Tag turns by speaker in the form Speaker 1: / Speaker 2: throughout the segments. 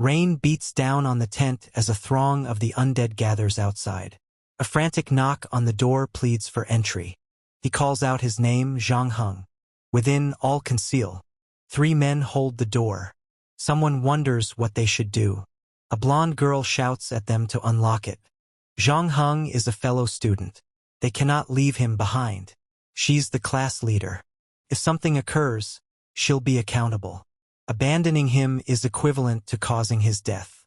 Speaker 1: Rain beats down on the tent as a throng of the undead gathers outside. A frantic knock on the door pleads for entry. He calls out his name, Zhang Heng. Within, all conceal. 3 men hold the door. Someone wonders what they should do. A blonde girl shouts at them to unlock it. Zhang Heng is a fellow student. They cannot leave him behind. She's the class leader. If something occurs, she'll be accountable. Abandoning him is equivalent to causing his death.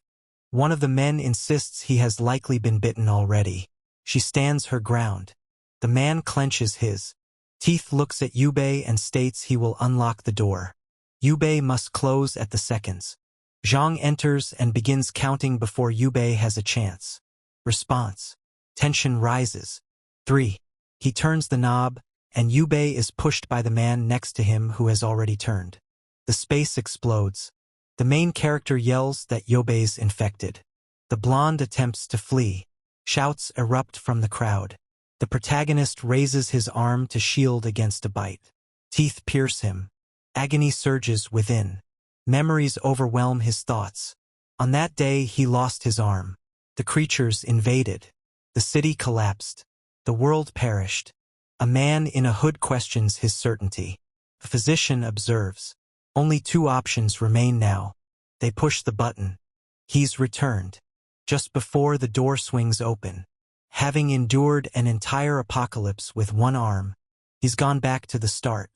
Speaker 1: One of the men insists he has likely been bitten already. She stands her ground. The man clenches his teeth, looks at Yubei and states he will unlock the door. Yubei must close at the seconds. Zhang enters and begins counting before Yubei has a chance. Response. Tension rises. 3. He turns the knob, and Yubei is pushed by the man next to him who has already turned. The space explodes. The main character yells that Yubei's infected. The blonde attempts to flee. Shouts erupt from the crowd. The protagonist raises his arm to shield against a bite. Teeth pierce him. Agony surges within. Memories overwhelm his thoughts. On that day he lost his arm. The creatures invaded. The city collapsed. The world perished. A man in a hood questions his certainty. A physician observes. Only 2 options remain now. They push the button. He's returned. Just before the door swings open. Having endured an entire apocalypse with 1 arm, he's gone back to the start.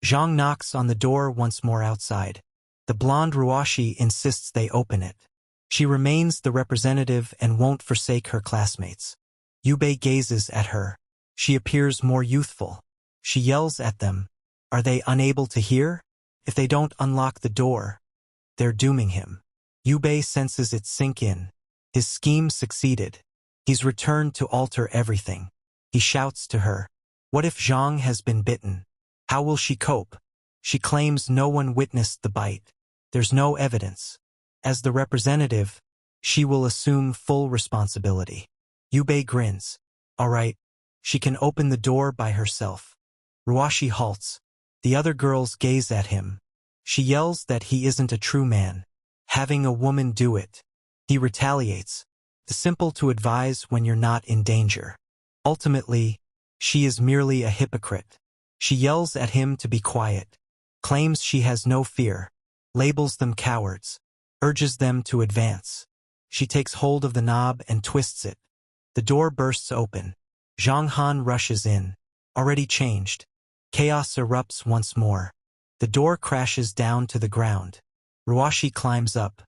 Speaker 1: Zhang knocks on the door once more outside. The blonde Ruashi insists they open it. She remains the representative and won't forsake her classmates. Yubei gazes at her. She appears more youthful. She yells at them. Are they unable to hear? If they don't unlock the door, they're dooming him. Yubei senses it sink in. His scheme succeeded. He's returned to alter everything. He shouts to her. What if Zhang has been bitten? How will she cope? She claims no one witnessed the bite. There's no evidence. As the representative, she will assume full responsibility. Yubei grins. All right, she can open the door by herself. Ruashi halts. The other girls gaze at him. She yells that he isn't a true man. Having a woman do it. He retaliates. It's simple to advise when you're not in danger. Ultimately, she is merely a hypocrite. She yells at him to be quiet. Claims she has no fear. Labels them cowards. Urges them to advance. She takes hold of the knob and twists it. The door bursts open. Zhang Han rushes in. Already changed. Chaos erupts once more. The door crashes down to the ground. Ruashi climbs up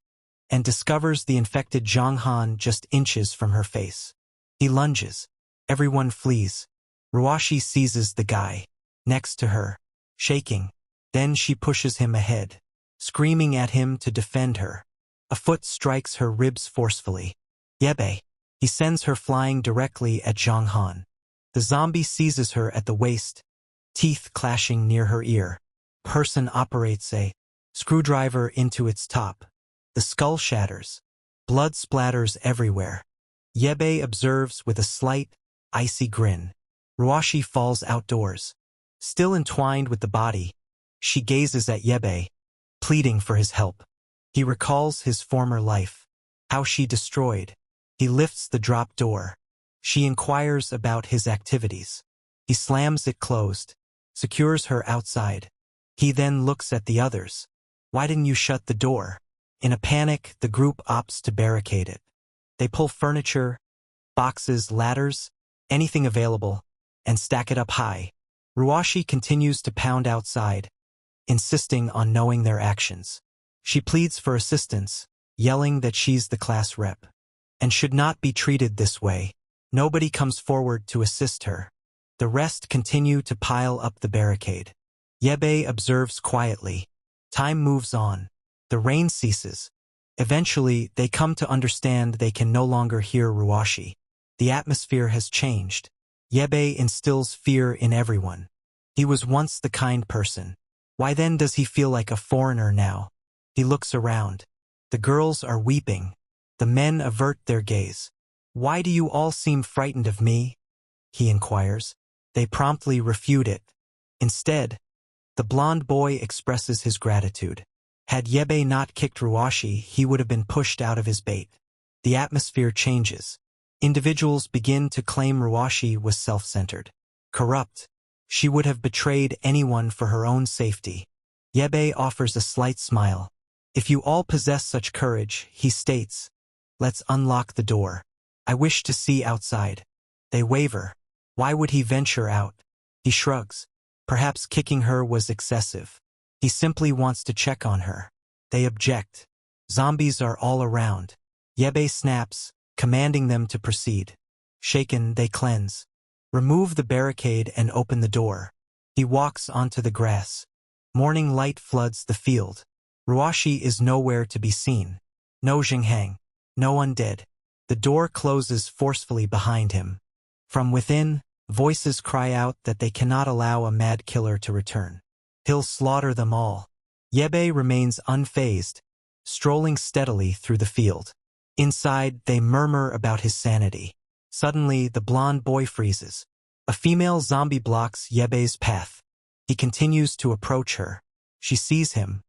Speaker 1: and discovers the infected Zhang Han just inches from her face. He lunges. Everyone flees. Ruashi seizes the guy next to her, shaking. Then she pushes him ahead, screaming at him to defend her. A foot strikes her ribs forcefully. Yebe. He sends her flying directly at Zhang Han. The zombie seizes her at the waist, teeth clashing near her ear. Person operates a screwdriver into its top. The skull shatters. Blood splatters everywhere. Yebe observes with a slight, icy grin. Ruashi falls outdoors. Still entwined with the body, she gazes at Yebe, pleading for his help. He recalls his former life, how she destroyed. He lifts the drop door. She inquires about his activities. He slams it closed, secures her outside. He then looks at the others. Why didn't you shut the door? In a panic, the group opts to barricade it. They pull furniture, boxes, ladders, anything available, and stack it up high. Ruashi continues to pound outside, insisting on knowing their actions. She pleads for assistance, yelling that she's the class rep and should not be treated this way. Nobody comes forward to assist her. The rest continue to pile up the barricade. Yebe observes quietly. Time moves on. The rain ceases. Eventually, they come to understand they can no longer hear Ruashi. The atmosphere has changed. Yebe instills fear in everyone. He was once the kind person. Why then does he feel like a foreigner now? He looks around. The girls are weeping. The men avert their gaze. Why do you all seem frightened of me? He inquires. They promptly refute it. Instead, the blonde boy expresses his gratitude. Had Yebe not kicked Ruashi, he would have been pushed out of his bait. The atmosphere changes. Individuals begin to claim Ruashi was self-centered, corrupt. She would have betrayed anyone for her own safety. Yebe offers a slight smile. If you all possess such courage, he states, let's unlock the door. I wish to see outside. They waver. Why would he venture out? He shrugs. Perhaps kicking her was excessive. He simply wants to check on her. They object. Zombies are all around. Yebe snaps, commanding them to proceed. Shaken, they cleanse. Remove the barricade and open the door. He walks onto the grass. Morning light floods the field. Ruashi is nowhere to be seen. No Xinghang. No undead. The door closes forcefully behind him. From within, voices cry out that they cannot allow a mad killer to return. He'll slaughter them all. Yebe remains unfazed, strolling steadily through the field. Inside, they murmur about his sanity. Suddenly, the blonde boy freezes. A female zombie blocks Yebe's path. He continues to approach her. She sees him.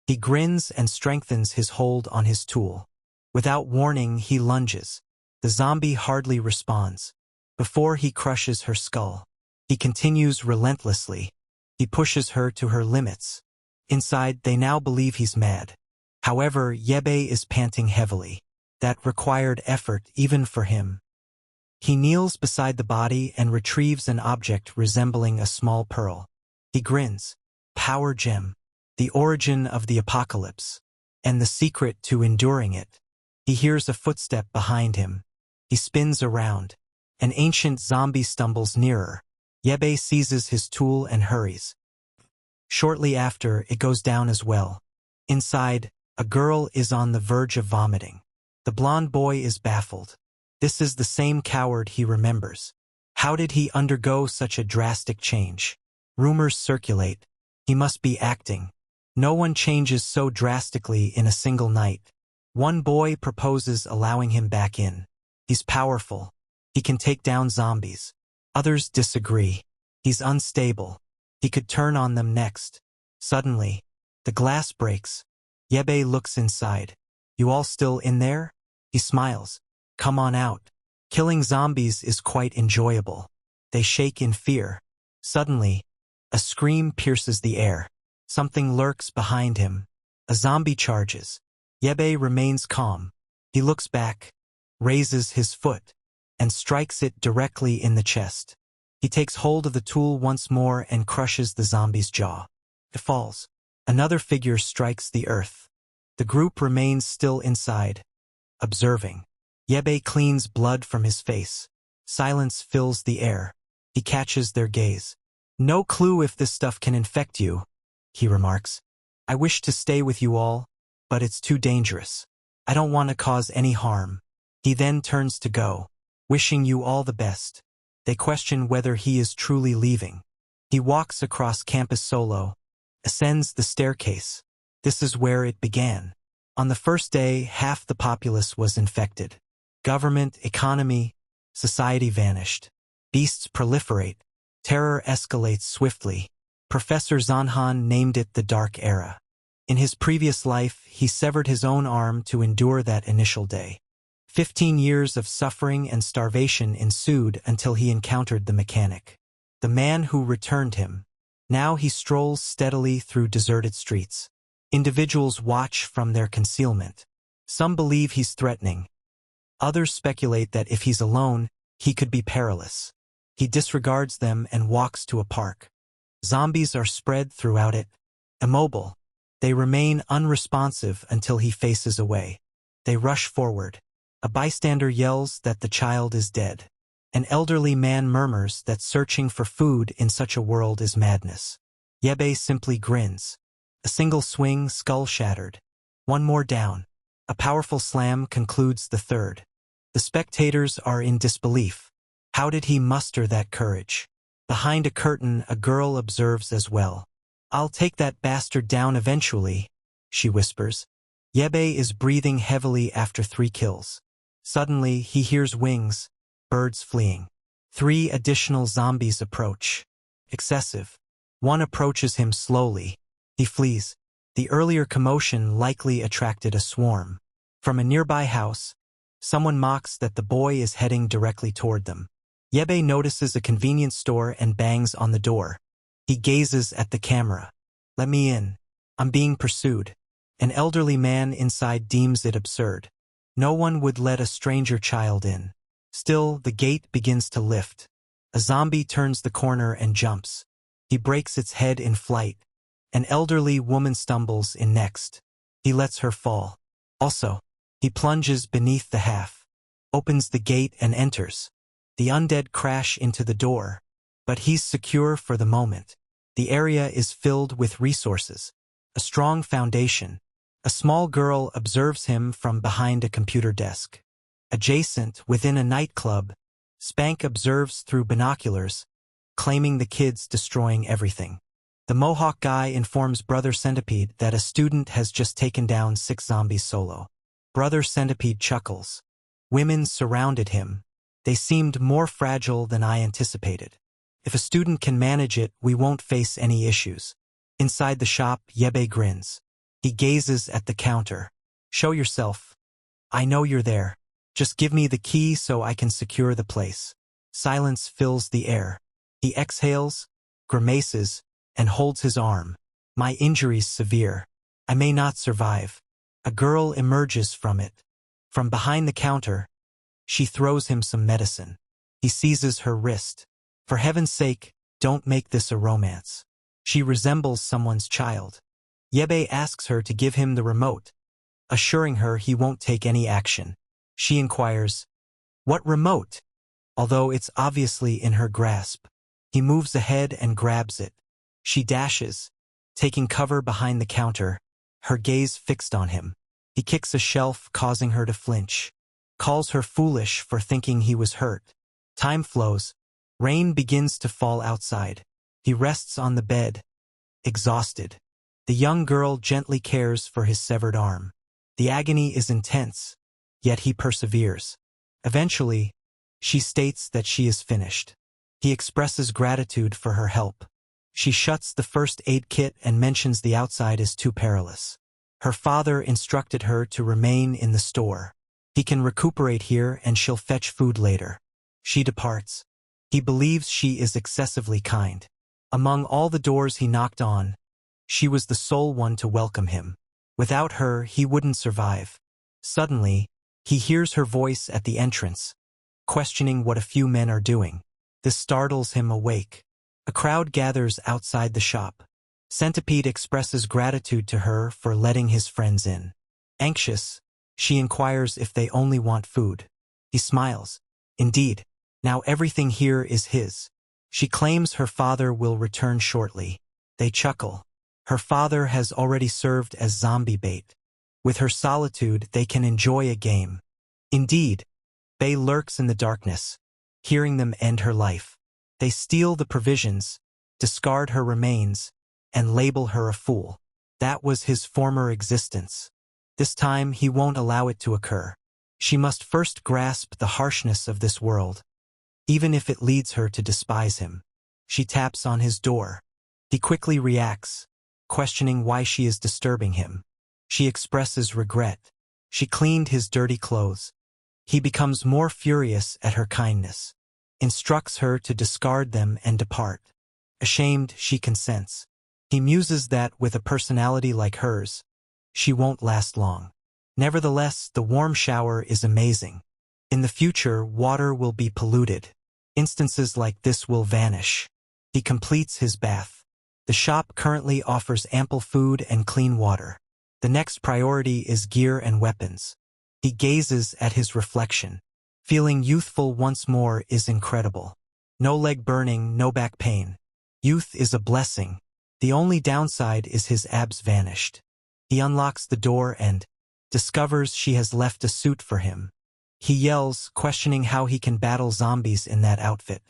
Speaker 1: He grins and strengthens his hold on his tool. Without warning, he lunges. The zombie hardly responds. Before he crushes her skull, he continues relentlessly. He pushes her to her limits. Inside, they now believe he's mad. However, Yebe is panting heavily. That required effort even for him. He kneels beside the body and retrieves an object resembling a small pearl. He grins. Power gem. The origin of the apocalypse. And the secret to enduring it. He hears a footstep behind him. He spins around. An ancient zombie stumbles nearer. Yebe seizes his tool and hurries. Shortly after, it goes down as well. Inside, a girl is on the verge of vomiting. The blonde boy is baffled. This is the same coward he remembers. How did he undergo such a drastic change? Rumors circulate. He must be acting. No one changes so drastically in a single night. One boy proposes allowing him back in. He's powerful. He can take down zombies. Others disagree. He's unstable. He could turn on them next. Suddenly, the glass breaks. Yebe looks inside. You all still in there? He smiles. Come on out. Killing zombies is quite enjoyable. They shake in fear. Suddenly, a scream pierces the air. Something lurks behind him. A zombie charges. Yebe remains calm. He looks back, raises his foot, and strikes it directly in the chest. He takes hold of the tool once more and crushes the zombie's jaw. It falls. Another figure strikes the earth. The group remains still inside, observing. Yebe cleans blood from his face. Silence fills the air. He catches their gaze. No clue if this stuff can infect you, he remarks. I wish to stay with you all, but it's too dangerous. I don't want to cause any harm. He then turns to go, wishing you all the best. They question whether he is truly leaving. He walks across campus solo, ascends the staircase. This is where it began. On the first day, half the populace was infected. Government, economy, society vanished. Beasts proliferate. Terror escalates swiftly. Professor Zanhan named it the Dark Era. In his previous life, he severed his own arm to endure that initial day. 15 years of suffering and starvation ensued until he encountered the mechanic. The man who returned him. Now he strolls steadily through deserted streets. Individuals watch from their concealment. Some believe he's threatening. Others speculate that if he's alone, he could be perilous. He disregards them and walks to a park. Zombies are spread throughout it. Immobile. They remain unresponsive until he faces away. They rush forward. A bystander yells that the child is dead. An elderly man murmurs that searching for food in such a world is madness. Yebe simply grins. A single swing, skull shattered. One more down. A powerful slam concludes the third. The spectators are in disbelief. How did he muster that courage? Behind a curtain, a girl observes as well. I'll take that bastard down eventually, she whispers. Yebe is breathing heavily after 3 kills. Suddenly, he hears wings, birds fleeing. 3 additional zombies approach. Excessive. One approaches him slowly. He flees. The earlier commotion likely attracted a swarm. From a nearby house, someone mocks that the boy is heading directly toward them. Yabe notices a convenience store and bangs on the door. He gazes at the camera. "Let me in. I'm being pursued." An elderly man inside deems it absurd. No one would let a stranger child in. Still, the gate begins to lift. A zombie turns the corner and jumps. He breaks its head in flight. An elderly woman stumbles in next. He lets her fall. Also, he plunges beneath the half, opens the gate and enters. The undead crash into the door, but he's secure for the moment. The area is filled with resources, a strong foundation. A small girl observes him from behind a computer desk. Adjacent, within a nightclub, Spank observes through binoculars, claiming the kid's destroying everything. The Mohawk guy informs Brother Centipede that a student has just taken down 6 zombies solo. Brother Centipede chuckles. Women surrounded him. They seemed more fragile than I anticipated. If a student can manage it, we won't face any issues. Inside the shop, Yebe grins. He gazes at the counter. "Show yourself. I know you're there. Just give me the key so I can secure the place." Silence fills the air. He exhales, grimaces, and holds his arm. "My injury's severe. I may not survive." A girl emerges from it. From behind the counter, she throws him some medicine. He seizes her wrist. "For heaven's sake, don't make this a romance." She resembles someone's child. Yebe asks her to give him the remote, assuring her he won't take any action. She inquires, "What remote?" Although it's obviously in her grasp. He moves ahead and grabs it. She dashes, taking cover behind the counter, her gaze fixed on him. He kicks a shelf, causing her to flinch. Calls her foolish for thinking he was hurt. Time flows. Rain begins to fall outside. He rests on the bed, exhausted. The young girl gently cares for his severed arm. The agony is intense, yet he perseveres. Eventually, she states that she is finished. He expresses gratitude for her help. She shuts the first aid kit and mentions the outside is too perilous. Her father instructed her to remain in the store. He can recuperate here and she'll fetch food later. She departs. He believes she is excessively kind. Among all the doors he knocked on, she was the sole one to welcome him. Without her, he wouldn't survive. Suddenly, he hears her voice at the entrance, questioning what a few men are doing. This startles him awake. A crowd gathers outside the shop. Centipede expresses gratitude to her for letting his friends in. Anxious, she inquires if they only want food. He smiles. Indeed, now everything here is his. She claims her father will return shortly. They chuckle. Her father has already served as zombie bait. With her solitude, they can enjoy a game. Indeed, Bay lurks in the darkness, hearing them end her life. They steal the provisions, discard her remains, and label her a fool. That was his former existence. This time he won't allow it to occur. She must first grasp the harshness of this world, even if it leads her to despise him. She taps on his door. He quickly reacts, questioning why she is disturbing him. She expresses regret. She cleaned his dirty clothes. He becomes more furious at her kindness, instructs her to discard them and depart. Ashamed, she consents. He muses that with a personality like hers, she won't last long. Nevertheless, the warm shower is amazing. In the future, water will be polluted. Instances like this will vanish. He completes his bath. The shop currently offers ample food and clean water. The next priority is gear and weapons. He gazes at his reflection. Feeling youthful once more is incredible. No leg burning, no back pain. Youth is a blessing. The only downside is his abs vanished. He unlocks the door and discovers she has left a suit for him. He yells, questioning how he can battle zombies in that outfit.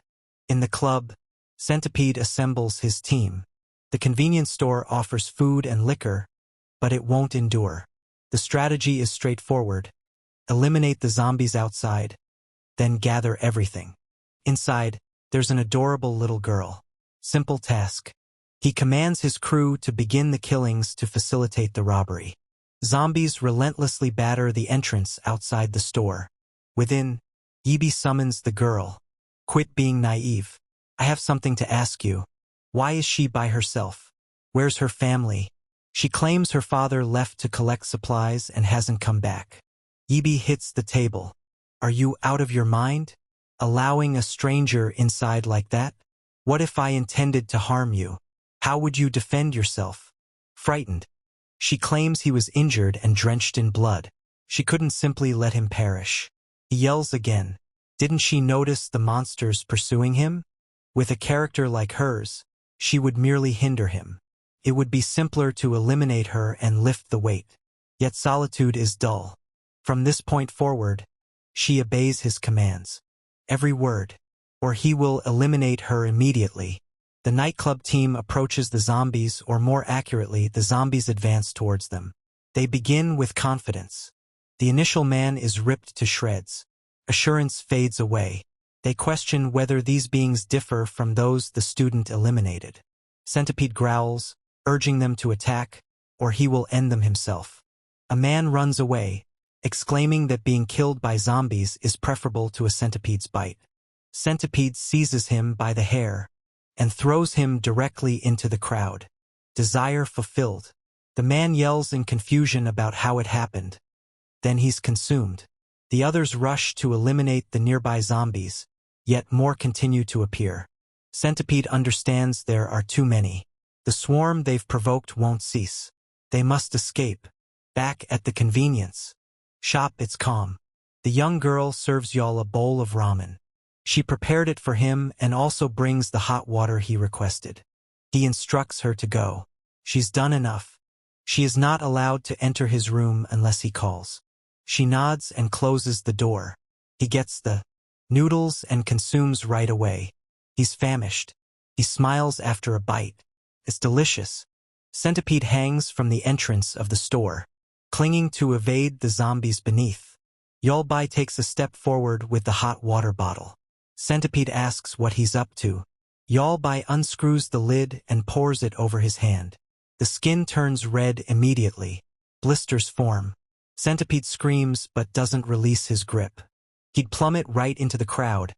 Speaker 1: In the club, Centipede assembles his team. The convenience store offers food and liquor, but it won't endure. The strategy is straightforward. Eliminate the zombies outside, then gather everything. Inside, there's an adorable little girl. Simple task. He commands his crew to begin the killings to facilitate the robbery. Zombies relentlessly batter the entrance outside the store. Within, Yibi summons the girl. Quit being naive. I have something to ask you. Why is she by herself? Where's her family? She claims her father left to collect supplies and hasn't come back. Yibi hits the table. Are you out of your mind? Allowing a stranger inside like that? What if I intended to harm you? How would you defend yourself? Frightened. She claims he was injured and drenched in blood. She couldn't simply let him perish. He yells again. Didn't she notice the monsters pursuing him? With a character like hers, she would merely hinder him. It would be simpler to eliminate her and lift the weight. Yet solitude is dull. From this point forward, she obeys his commands. Every word, or he will eliminate her immediately. The nightclub team approaches the zombies, or more accurately, the zombies advance towards them. They begin with confidence. The initial man is ripped to shreds. Assurance fades away. They question whether these beings differ from those the student eliminated. Centipede growls, urging them to attack, or he will end them himself. A man runs away, exclaiming that being killed by zombies is preferable to a centipede's bite. Centipede seizes him by the hair and throws him directly into the crowd. Desire fulfilled. The man yells in confusion about how it happened. Then he's consumed. The others rush to eliminate the nearby zombies, yet more continue to appear. Centipede understands there are too many. The swarm they've provoked won't cease. They must escape. Back at the convenience shop, it's calm. The young girl serves y'all a bowl of ramen. She prepared it for him and also brings the hot water he requested. He instructs her to go. She's done enough. She is not allowed to enter his room unless he calls. She nods and closes the door. He gets the noodles and consumes right away. He's famished. He smiles after a bite. It's delicious. Centipede hangs from the entrance of the store, clinging to evade the zombies beneath. Yolbai takes a step forward with the hot water bottle. Centipede asks what he's up to. Yolbai unscrews the lid and pours it over his hand. The skin turns red immediately. Blisters form. Centipede screams but doesn't release his grip. He'd plummet right into the crowd,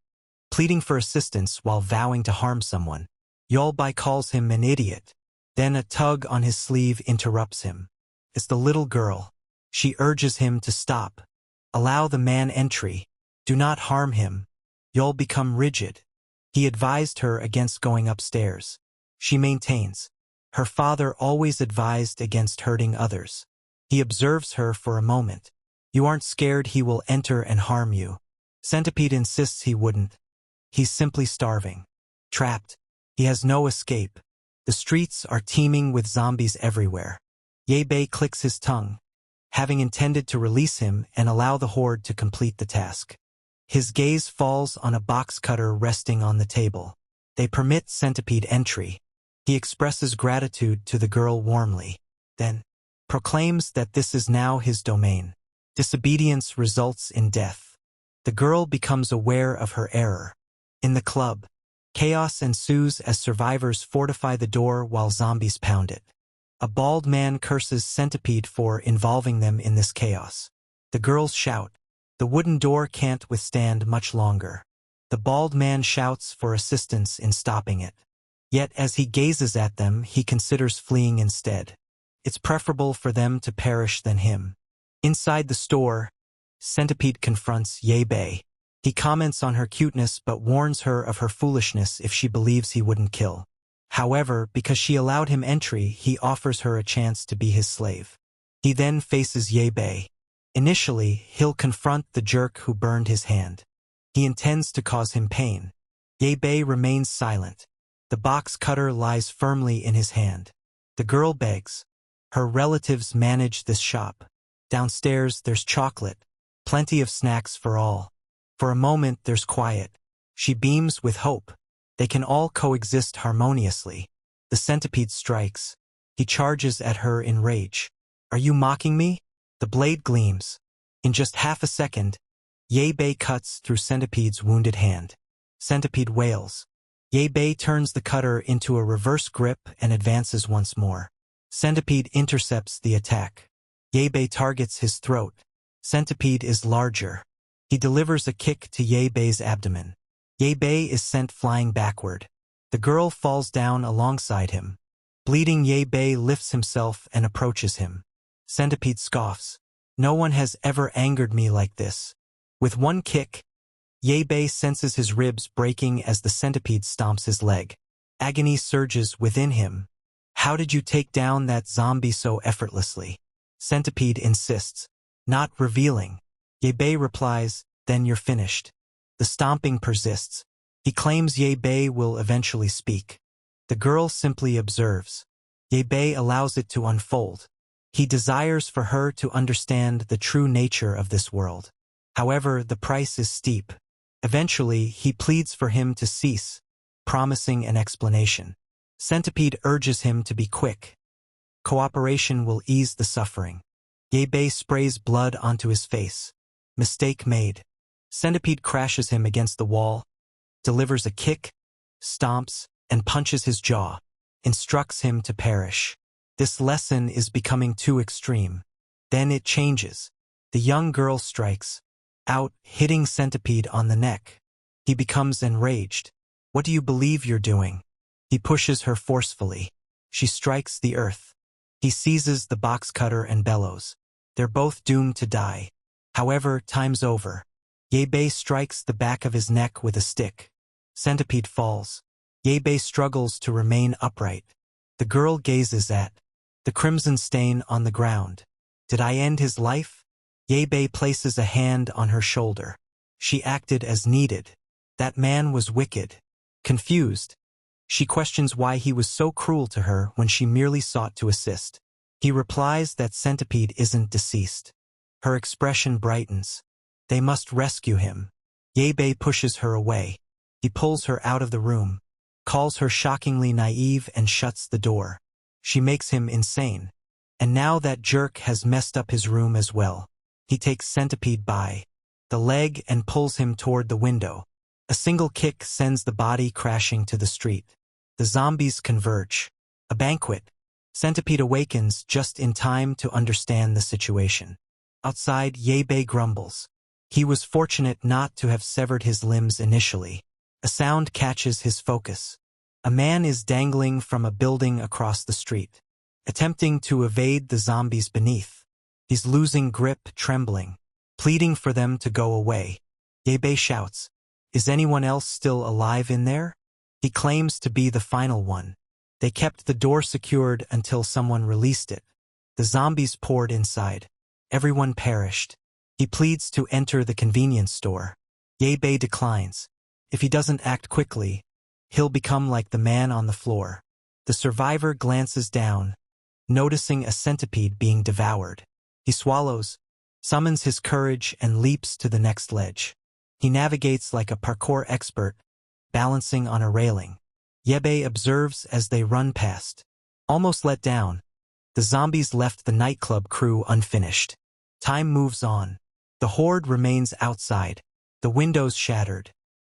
Speaker 1: pleading for assistance while vowing to harm someone. Yolbai calls him an idiot. Then a tug on his sleeve interrupts him. It's the little girl. She urges him to stop. Allow the man entry. Do not harm him. You'll become rigid. He advised her against going upstairs. She maintains. Her father always advised against hurting others. He observes her for a moment. You aren't scared he will enter and harm you. Centipede insists he wouldn't. He's simply starving. Trapped. He has no escape. The streets are teeming with zombies everywhere. Yebei clicks his tongue, having intended to release him and allow the horde to complete the task. His gaze falls on a box cutter resting on the table. They permit Centipede entry. He expresses gratitude to the girl warmly, then proclaims that this is now his domain. Disobedience results in death. The girl becomes aware of her error. In the club, chaos ensues as survivors fortify the door while zombies pound it. A bald man curses Centipede for involving them in this chaos. The girls shout. The wooden door can't withstand much longer. The bald man shouts for assistance in stopping it. Yet as he gazes at them, he considers fleeing instead. It's preferable for them to perish than him. Inside the store, Centipede confronts Yebei. He comments on her cuteness but warns her of her foolishness if she believes he wouldn't kill. However, because she allowed him entry, he offers her a chance to be his slave. He then faces Yebei. Initially, he'll confront the jerk who burned his hand. He intends to cause him pain. Yebei remains silent. The box cutter lies firmly in his hand. The girl begs. Her relatives manage this shop. Downstairs, there's chocolate. Plenty of snacks for all. For a moment, there's quiet. She beams with hope. They can all coexist harmoniously. The centipede strikes. He charges at her in rage. Are you mocking me? The blade gleams. In just half a second, Yebei cuts through Centipede's wounded hand. Centipede wails. Bei turns the cutter into a reverse grip and advances once more. Centipede intercepts the attack. Bei targets his throat. Centipede is larger. He delivers a kick to Bei's abdomen. Bei is sent flying backward. The girl falls down alongside him. Bleeding Bei lifts himself and approaches him. Centipede scoffs. No one has ever angered me like this. With one kick, Bei senses his ribs breaking as the centipede stomps his leg. Agony surges within him. How did you take down that zombie so effortlessly? Centipede insists, not revealing. Bei replies, then you're finished. The stomping persists. He claims Bei will eventually speak. The girl simply observes. Bei allows it to unfold. He desires for her to understand the true nature of this world. However, the price is steep. Eventually, he pleads for him to cease, promising an explanation. Centipede urges him to be quick. Cooperation will ease the suffering. Bei sprays blood onto his face. Mistake made. Centipede crashes him against the wall, delivers a kick, stomps, and punches his jaw, instructs him to perish. This lesson is becoming too extreme. Then it changes. The young girl strikes out, hitting Centipede on the neck. He becomes enraged. What do you believe you're doing? He pushes her forcefully. She strikes the earth. He seizes the box cutter and bellows. They're both doomed to die. However, time's over. Bei strikes the back of his neck with a stick. Centipede falls. Bei struggles to remain upright. The girl gazes at the crimson stain on the ground. Did I end his life? Bei places a hand on her shoulder. She acted as needed. That man was wicked. Confused, she questions why he was so cruel to her when she merely sought to assist. He replies that Centipede isn't deceased. Her expression brightens. They must rescue him. Bei pushes her away. He pulls her out of the room, calls her shockingly naive and shuts the door. She makes him insane. And now that jerk has messed up his room as well. He takes Centipede by the leg and pulls him toward the window. A single kick sends the body crashing to the street. The zombies converge. A banquet. Centipede awakens just in time to understand the situation. Outside, Bei grumbles. He was fortunate not to have severed his limbs initially. A sound catches his focus. A man is dangling from a building across the street, attempting to evade the zombies beneath. He's losing grip, trembling, pleading for them to go away. Bei shouts, "Is anyone else still alive in there?" He claims to be the final one. They kept the door secured until someone released it. The zombies poured inside. Everyone perished. He pleads to enter the convenience store. Bei declines. If he doesn't act quickly, he'll become like the man on the floor. The survivor glances down, noticing a centipede being devoured. He swallows, summons his courage, and leaps to the next ledge. He navigates like a parkour expert, balancing on a railing. Bei observes as they run past. Almost let down, the zombies left the nightclub crew unfinished. Time moves on. The horde remains outside, the windows shattered.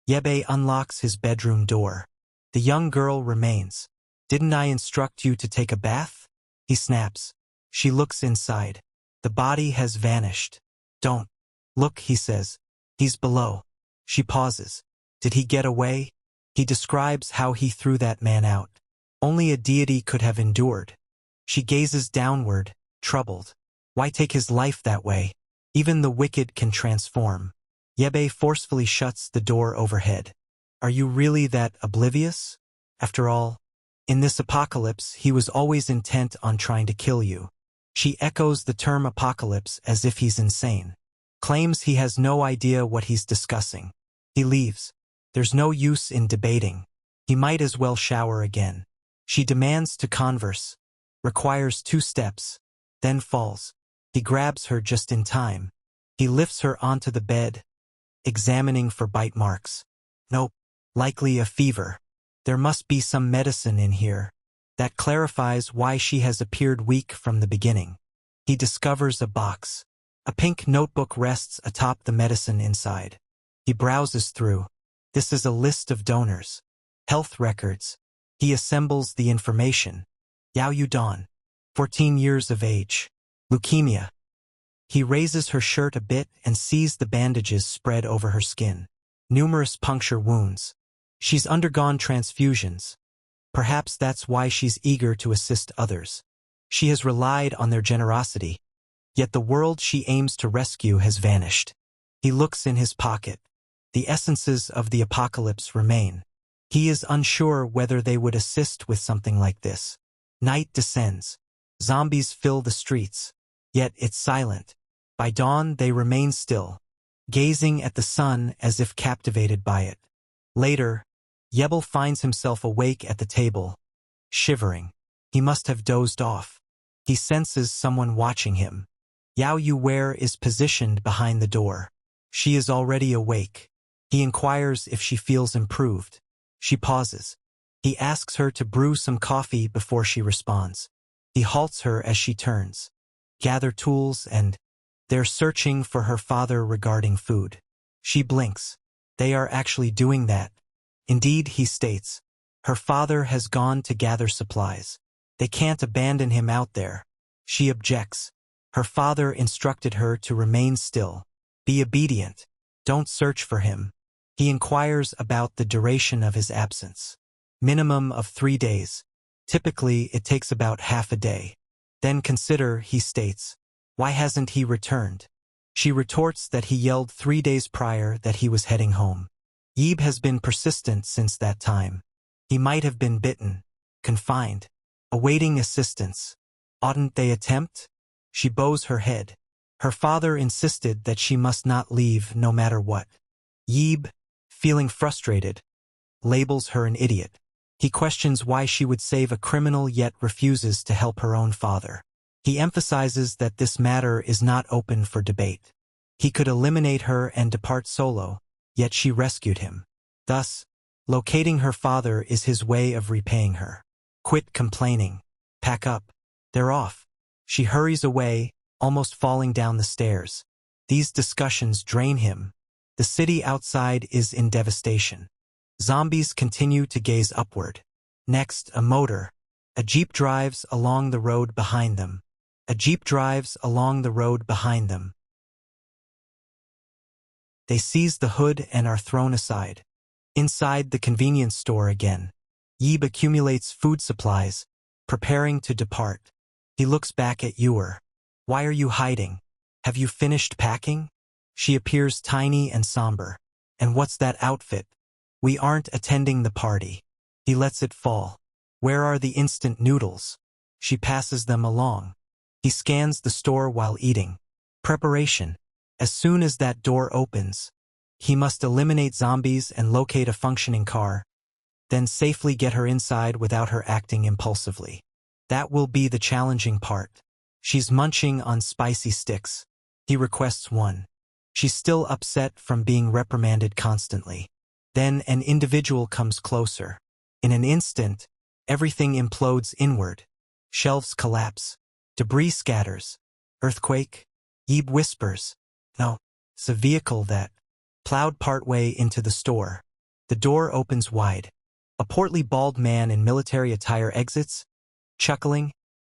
Speaker 1: Bei unlocks his bedroom door. The young girl remains. "Didn't I instruct you to take a bath?" He snaps. She looks inside. The body has vanished. "Don't look," he says. "He's below." She pauses. "Did he get away?" He describes how he threw that man out. Only a deity could have endured. She gazes downward, troubled. Why take his life that way? Even the wicked can transform. Bei forcefully shuts the door overhead. "Are you really that oblivious? After all, in this apocalypse, he was always intent on trying to kill you." She echoes the term apocalypse as if he's insane. Claims he has no idea what he's discussing. He leaves. There's no use in debating. He might as well shower again. She demands to converse, requires 2 steps, then falls. He grabs her just in time. He lifts her onto the bed, examining for bite marks. Nope, likely a fever. There must be some medicine in here. That clarifies why she has appeared weak from the beginning. He discovers a box. A pink notebook rests atop the medicine inside. He browses through. This is a list of donors. Health records. He assembles the information. Yao Yudon, 14 years of age. Leukemia. He raises her shirt a bit and sees the bandages spread over her skin. Numerous puncture wounds. She's undergone transfusions. Perhaps that's why she's eager to assist others. She has relied on their generosity. Yet the world she aims to rescue has vanished. He looks in his pocket. The essences of the apocalypse remain. He is unsure whether they would assist with something like this. Night descends. Zombies fill the streets. Yet it's silent. By dawn they remain still, gazing at the sun as if captivated by it. Later, Yebel finds himself awake at the table, shivering. He must have dozed off. He senses someone watching him. Yao Yuware is positioned behind the door. She is already awake. He inquires if she feels improved. She pauses. He asks her to brew some coffee before she responds. He halts her as she turns. Gather tools and they're searching for her father regarding food. She blinks. They are actually doing that. Indeed, he states. Her father has gone to gather supplies. They can't abandon him out there. She objects. Her father instructed her to remain still. Be obedient. Don't search for him. He inquires about the duration of his absence. Minimum of 3 days. Typically, it takes about half a day. Then consider, he states. Why hasn't he returned? She retorts that he yelled 3 days prior that he was heading home. Yib has been persistent since that time. He might have been bitten, confined, awaiting assistance. Oughtn't they attempt? She bows her head. Her father insisted that she must not leave no matter what. Yib, feeling frustrated, labels her an idiot. He questions why she would save a criminal yet refuses to help her own father. He emphasizes that this matter is not open for debate. He could eliminate her and depart solo, yet she rescued him. Thus, locating her father is his way of repaying her. Quit complaining. Pack up. They're off. She hurries away, almost falling down the stairs. These discussions drain him. The city outside is in devastation. Zombies continue to gaze upward. Next, a motor. A jeep drives along the road behind them. A jeep drives along the road behind them. They seize the hood and are thrown aside. Inside the convenience store again. Yib accumulates food supplies, preparing to depart. He looks back at Ewer. Why are you hiding? Have you finished packing? She appears tiny and somber. And what's that outfit? We aren't attending the party. He lets it fall. Where are the instant noodles? She passes them along. He scans the store while eating. Preparation. As soon as that door opens, he must eliminate zombies and locate a functioning car, then safely get her inside without her acting impulsively. That will be the challenging part. She's munching on spicy sticks. He requests one. She's still upset from being reprimanded constantly. Then an individual comes closer. In an instant, everything implodes inward. Shelves collapse. Debris scatters. Earthquake. Yib whispers. No, it's a vehicle that plowed partway into the store. The door opens wide. A portly bald man in military attire exits, chuckling,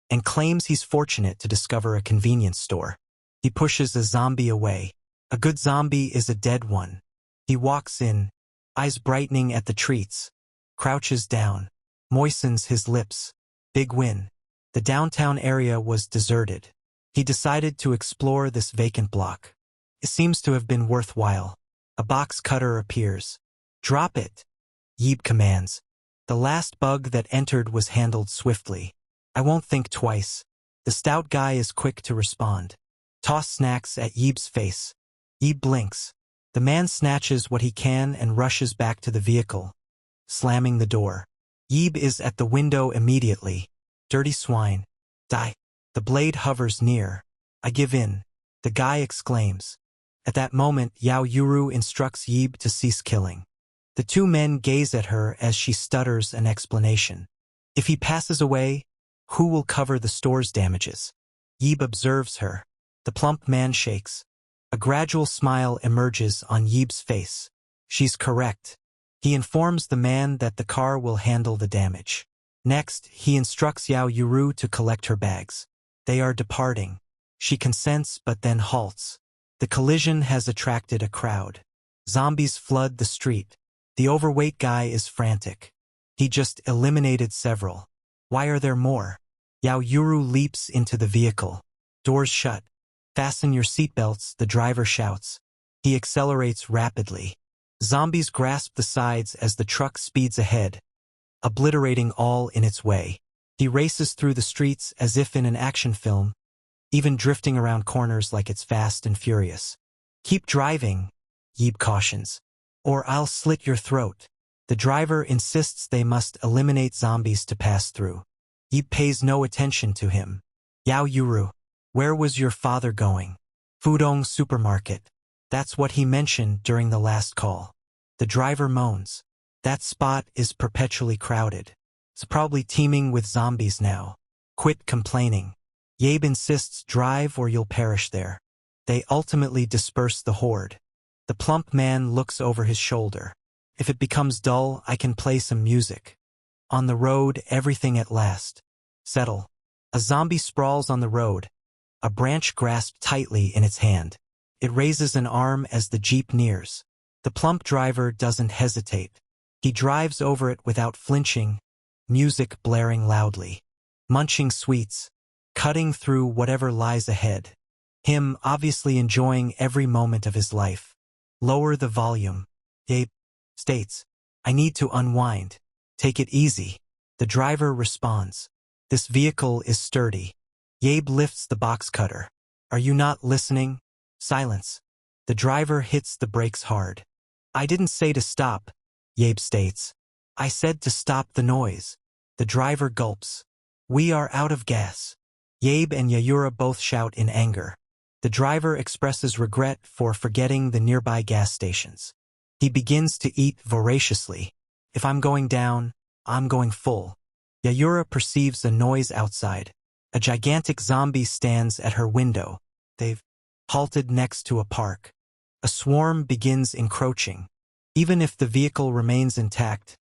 Speaker 1: and claims he's fortunate to discover a convenience store. He pushes a zombie away. A good zombie is a dead one. He walks in, eyes brightening at the treats, crouches down, moistens his lips. Big win. The downtown area was deserted. He decided to explore this vacant block. It seems to have been worthwhile. A box cutter appears. Drop it, Yib commands. The last bug that entered was handled swiftly. I won't think twice. The stout guy is quick to respond. Toss snacks at Yib's face. Yib blinks. The man snatches what he can and rushes back to the vehicle, slamming the door. Yib is at the window immediately. Dirty swine. Die. The blade hovers near. I give in. The guy exclaims. At that moment, Yao Yuru instructs Yib to cease killing. The two men gaze at her as she stutters an explanation. If he passes away, who will cover the store's damages? Yib observes her. The plump man shakes. A gradual smile emerges on Yib's face. She's correct. He informs the man that the car will handle the damage. Next, he instructs Yahello to collect her bags. They are departing. She consents but then halts. The collision has attracted a crowd. Zombies flood the street. The overweight guy is frantic. He just eliminated several. Why are there more? Yahello leaps into the vehicle. Doors shut. Fasten your seatbelts, the driver shouts. He accelerates rapidly. Zombies grasp the sides as the truck speeds ahead, obliterating all in its way. He races through the streets as if in an action film, even drifting around corners like it's Fast and Furious. Keep driving, Yeeb cautions, or I'll slit your throat. The driver insists they must eliminate zombies to pass through. Yeeb pays no attention to him. Yahello, where was your father going? Fudong supermarket. That's what he mentioned during the last call. The driver moans. That spot is perpetually crowded. It's probably teeming with zombies now. Quit complaining. Yabe insists drive or you'll perish there. They ultimately disperse the horde. The plump man looks over his shoulder. If it becomes dull, I can play some music. On the road, everything at last. Settle. A zombie sprawls on the road, a branch grasped tightly in its hand. It raises an arm as the jeep nears. The plump driver doesn't hesitate. He drives over it without flinching, music blaring loudly. Munching sweets, cutting through whatever lies ahead. Him obviously enjoying every moment of his life. Lower the volume. Yabe states, I need to unwind. Take it easy. The driver responds. This vehicle is sturdy. Yabe lifts the box cutter. Are you not listening? Silence. The driver hits the brakes hard. I didn't say to stop, Yabe states. I said to stop the noise. The driver gulps. We are out of gas. Yabe and Yahello both shout in anger. The driver expresses regret for forgetting the nearby gas stations. He begins to eat voraciously. If I'm going down, I'm going full. Yahello perceives a noise outside. A gigantic zombie stands at her window. They've halted next to a park. A swarm begins encroaching. Even if the vehicle remains intact,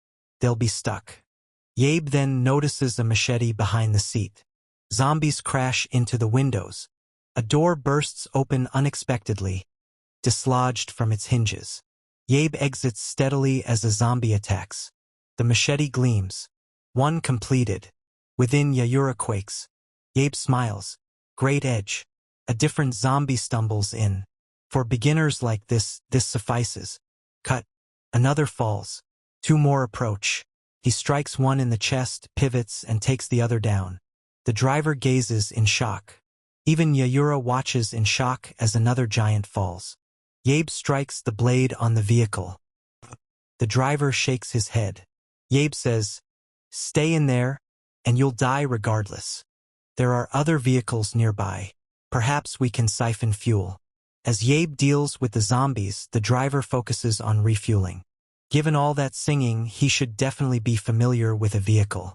Speaker 1: they'll be stuck. Yabe then notices a machete behind the seat. Zombies crash into the windows. A door bursts open unexpectedly, dislodged from its hinges. Yabe exits steadily as a zombie attacks. The machete gleams. One completed. Within, Yahello quakes. Yabe smiles. Great edge. A different zombie stumbles in. For beginners like this suffices. Cut. Another falls. Two more approach. He strikes one in the chest, pivots, and takes the other down. The driver gazes in shock. Even Yahello watches in shock as another giant falls. Yabe strikes the blade on the vehicle. The driver shakes his head. Yabe says, Stay in there, and you'll die regardless. There are other vehicles nearby. Perhaps we can siphon fuel. As Yabe deals with the zombies, the driver focuses on refueling. Given all that singing, he should definitely be familiar with a vehicle.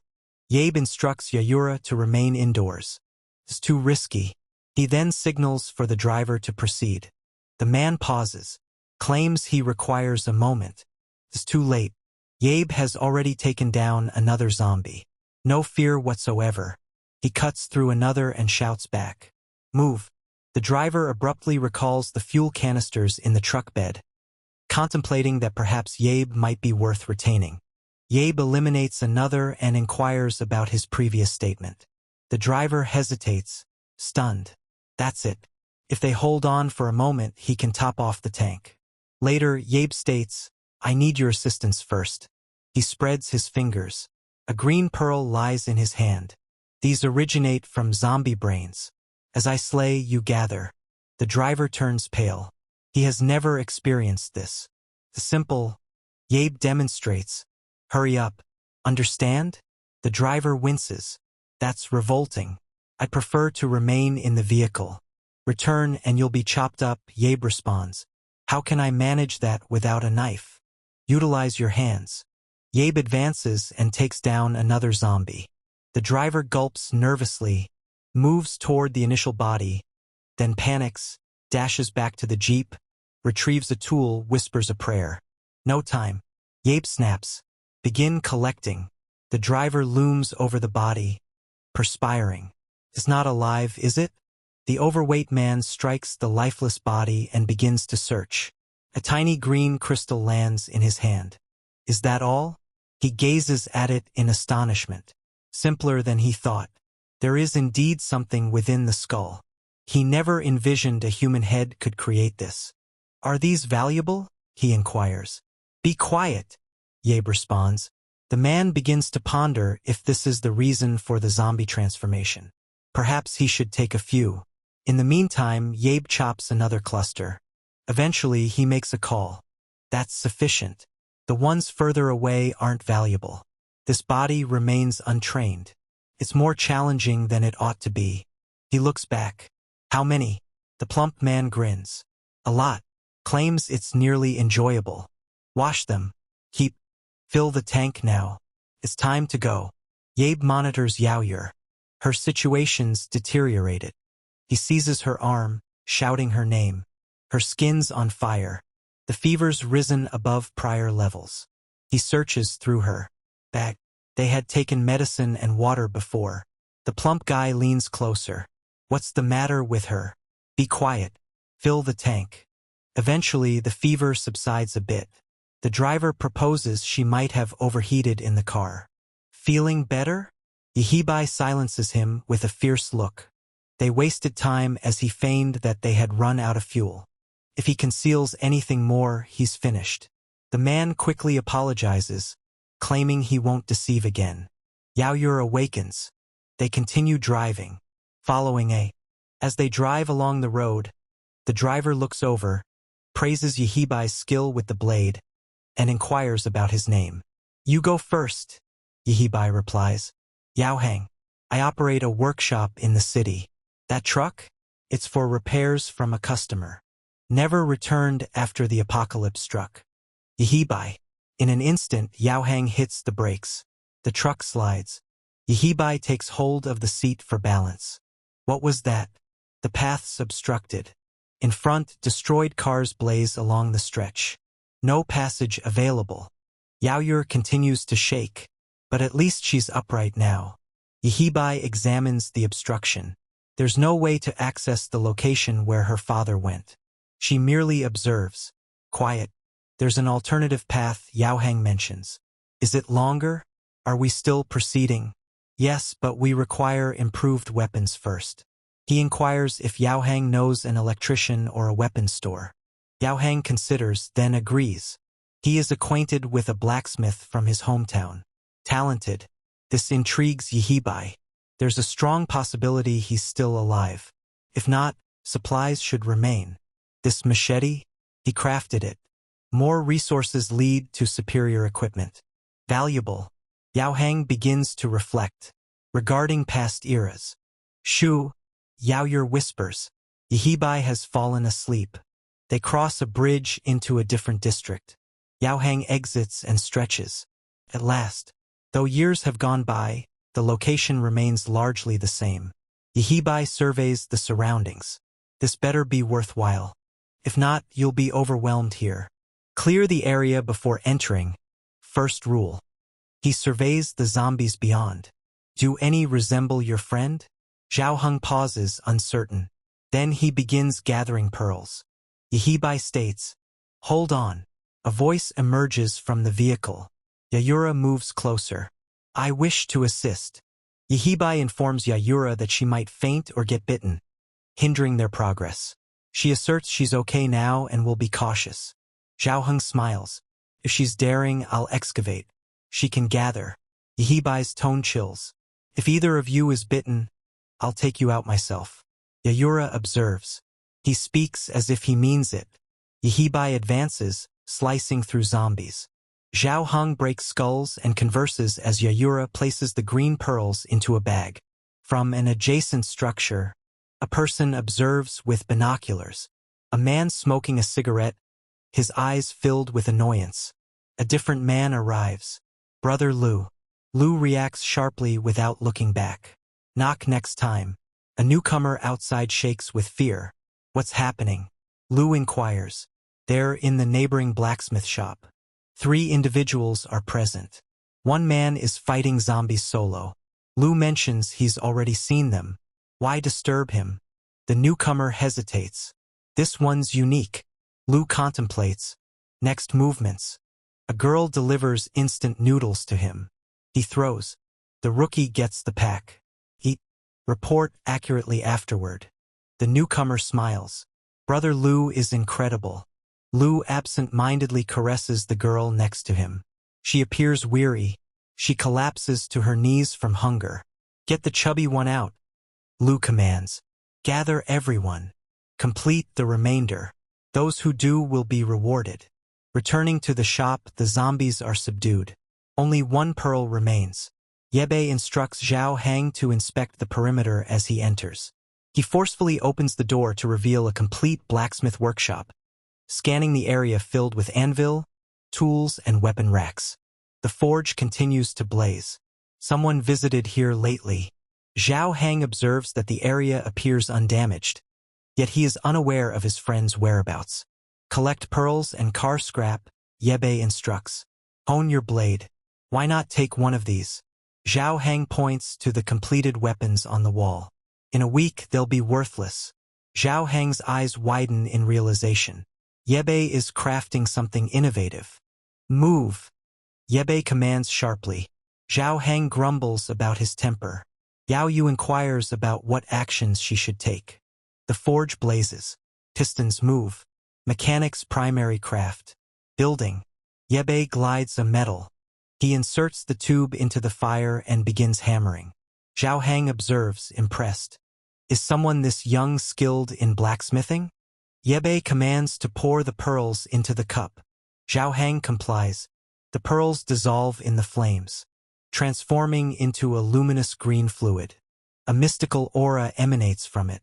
Speaker 1: Yabe instructs Yahello to remain indoors. It's too risky. He then signals for the driver to proceed. The man pauses, claims he requires a moment. It's too late. Yabe has already taken down another zombie. No fear whatsoever. He cuts through another and shouts back. Move. The driver abruptly recalls the fuel canisters in the truck bed, contemplating that perhaps Yabe might be worth retaining. Yabe eliminates another and inquires about his previous statement. The driver hesitates, stunned. That's it. If they hold on for a moment, he can top off the tank. Later, Yabe states, I need your assistance first. He spreads his fingers. A green pearl lies in his hand. These originate from zombie brains. As I slay, you gather. The driver turns pale. He has never experienced this. The simple, Yabe demonstrates. Hurry up. Understand? The driver winces. That's revolting. I'd prefer to remain in the vehicle. Return and you'll be chopped up, Yabe responds. How can I manage that without a knife? Utilize your hands. Yabe advances and takes down another zombie. The driver gulps nervously, moves toward the initial body, then panics, dashes back to the jeep, retrieves a tool, whispers a prayer. No time. Yabe snaps. Begin collecting. The driver looms over the body, perspiring. It's not alive, is it? The overweight man strikes the lifeless body and begins to search. A tiny green crystal lands in his hand. Is that all? He gazes at it in astonishment. Simpler than he thought. There is indeed something within the skull. He never envisioned a human head could create this. Are these valuable? He inquires. Be quiet, Yabe responds. The man begins to ponder if this is the reason for the zombie transformation. Perhaps he should take a few. In the meantime, Yabe chops another cluster. Eventually, he makes a call. That's sufficient. The ones further away aren't valuable. This body remains untrained. It's more challenging than it ought to be. He looks back. How many? The plump man grins. A lot. Claims it's nearly enjoyable. Wash them. Keep. Fill the tank now. It's time to go. Yabe monitors Yaoyur. Her situation's deteriorated. He seizes her arm, shouting her name. Her skin's on fire. The fever's risen above prior levels. He searches through her bag. They had taken medicine and water before. The plump guy leans closer. What's the matter with her? Be quiet. Fill the tank. Eventually, the fever subsides a bit. The driver proposes she might have overheated in the car. Feeling better? Yahibai silences him with a fierce look. They wasted time as he feigned that they had run out of fuel. If he conceals anything more, he's finished. The man quickly apologizes, claiming he won't deceive again. Yaoyur awakens. They continue driving, following A. As they drive along the road, the driver looks over, praises Yahibai's skill with the blade, and inquires about his name. You go first, Yahibai replies. Yaohang. I operate a workshop in the city. That truck? It's for repairs from a customer. Never returned after the apocalypse struck. Yahibai. In an instant, Yaohang hits the brakes. The truck slides. Yahibai takes hold of the seat for balance. What was that? The path's obstructed. In front, destroyed cars blaze along the stretch. No passage available. Yaoyur continues to shake, but at least she's upright now. Yahibai examines the obstruction. There's no way to access the location where her father went. She merely observes. Quiet. There's an alternative path, Yaohang mentions. Is it longer? Are we still proceeding? Yes, but we require improved weapons first. He inquires if Yaohang knows an electrician or a weapons store. Yaohang considers, then agrees. He is acquainted with a blacksmith from his hometown. Talented. This intrigues Yahibai. There's a strong possibility he's still alive. If not, supplies should remain. This machete? He crafted it. More resources lead to superior equipment. Valuable. Yaohang begins to reflect. Regarding past eras. Shu, Yaoyur whispers. Yahibai has fallen asleep. They cross a bridge into a different district. Yaohang exits and stretches. At last. Though years have gone by, the location remains largely the same. Yahibai surveys the surroundings. This better be worthwhile. If not, you'll be overwhelmed here. Clear the area before entering. First rule. He surveys the zombies beyond. Do any resemble your friend? Zhao Heng pauses, uncertain. Then he begins gathering pearls. Yahibai states, Hold on. A voice emerges from the vehicle. Yaoyura moves closer. I wish to assist. Yahibai informs Yaoyura that she might faint or get bitten, hindering their progress. She asserts she's okay now and will be cautious. Zhao Heng smiles. If she's daring, I'll excavate. She can gather. Yahibai's tone chills. If either of you is bitten, I'll take you out myself. Yaoyura observes. He speaks as if he means it. Yahibai advances, slicing through zombies. Zhao Heng breaks skulls and converses as Yaoyura places the green pearls into a bag. From an adjacent structure, a person observes with binoculars. A man smoking a cigarette, his eyes filled with annoyance. A different man arrives. Brother Lu. Lu reacts sharply without looking back. Knock next time. A newcomer outside shakes with fear. What's happening? Lu inquires. They're in the neighboring blacksmith shop. 3 individuals are present. One man is fighting zombies solo. Lu mentions he's already seen them. Why disturb him? The newcomer hesitates. This one's unique. Lu contemplates. Next movements. A girl delivers instant noodles to him. He throws. The rookie gets the pack. Eat. Report accurately afterward. The newcomer smiles. Brother Lu is incredible. Lu absent-mindedly caresses the girl next to him. She appears weary. She collapses to her knees from hunger. Get the chubby one out. Lu commands. Gather everyone. Complete the remainder. Those who do will be rewarded. Returning to the shop, the zombies are subdued. Only one pearl remains. Yebe instructs Zhao Hang to inspect the perimeter as he enters. He forcefully opens the door to reveal a complete blacksmith workshop, scanning the area filled with anvil, tools, and weapon racks. The forge continues to blaze. Someone visited here lately. Zhao Hang observes that the area appears undamaged, yet he is unaware of his friend's whereabouts. Collect pearls and car scrap, Yebe instructs. Hone your blade. Why not take one of these? Zhao Hang points to the completed weapons on the wall. In a week, they'll be worthless. Zhao Hang's eyes widen in realization. Yebe is crafting something innovative. Move. Yebe commands sharply. Zhao Hang grumbles about his temper. Yao Yu inquires about what actions she should take. The forge blazes. Pistons move. Mechanics primary craft. Building. Yebe glides a metal. He inserts the tube into the fire and begins hammering. Zhao Hang observes, impressed. Is someone this young skilled in blacksmithing? Yebe commands to pour the pearls into the cup. Zhao Hang complies. The pearls dissolve in the flames, transforming into a luminous green fluid. A mystical aura emanates from it.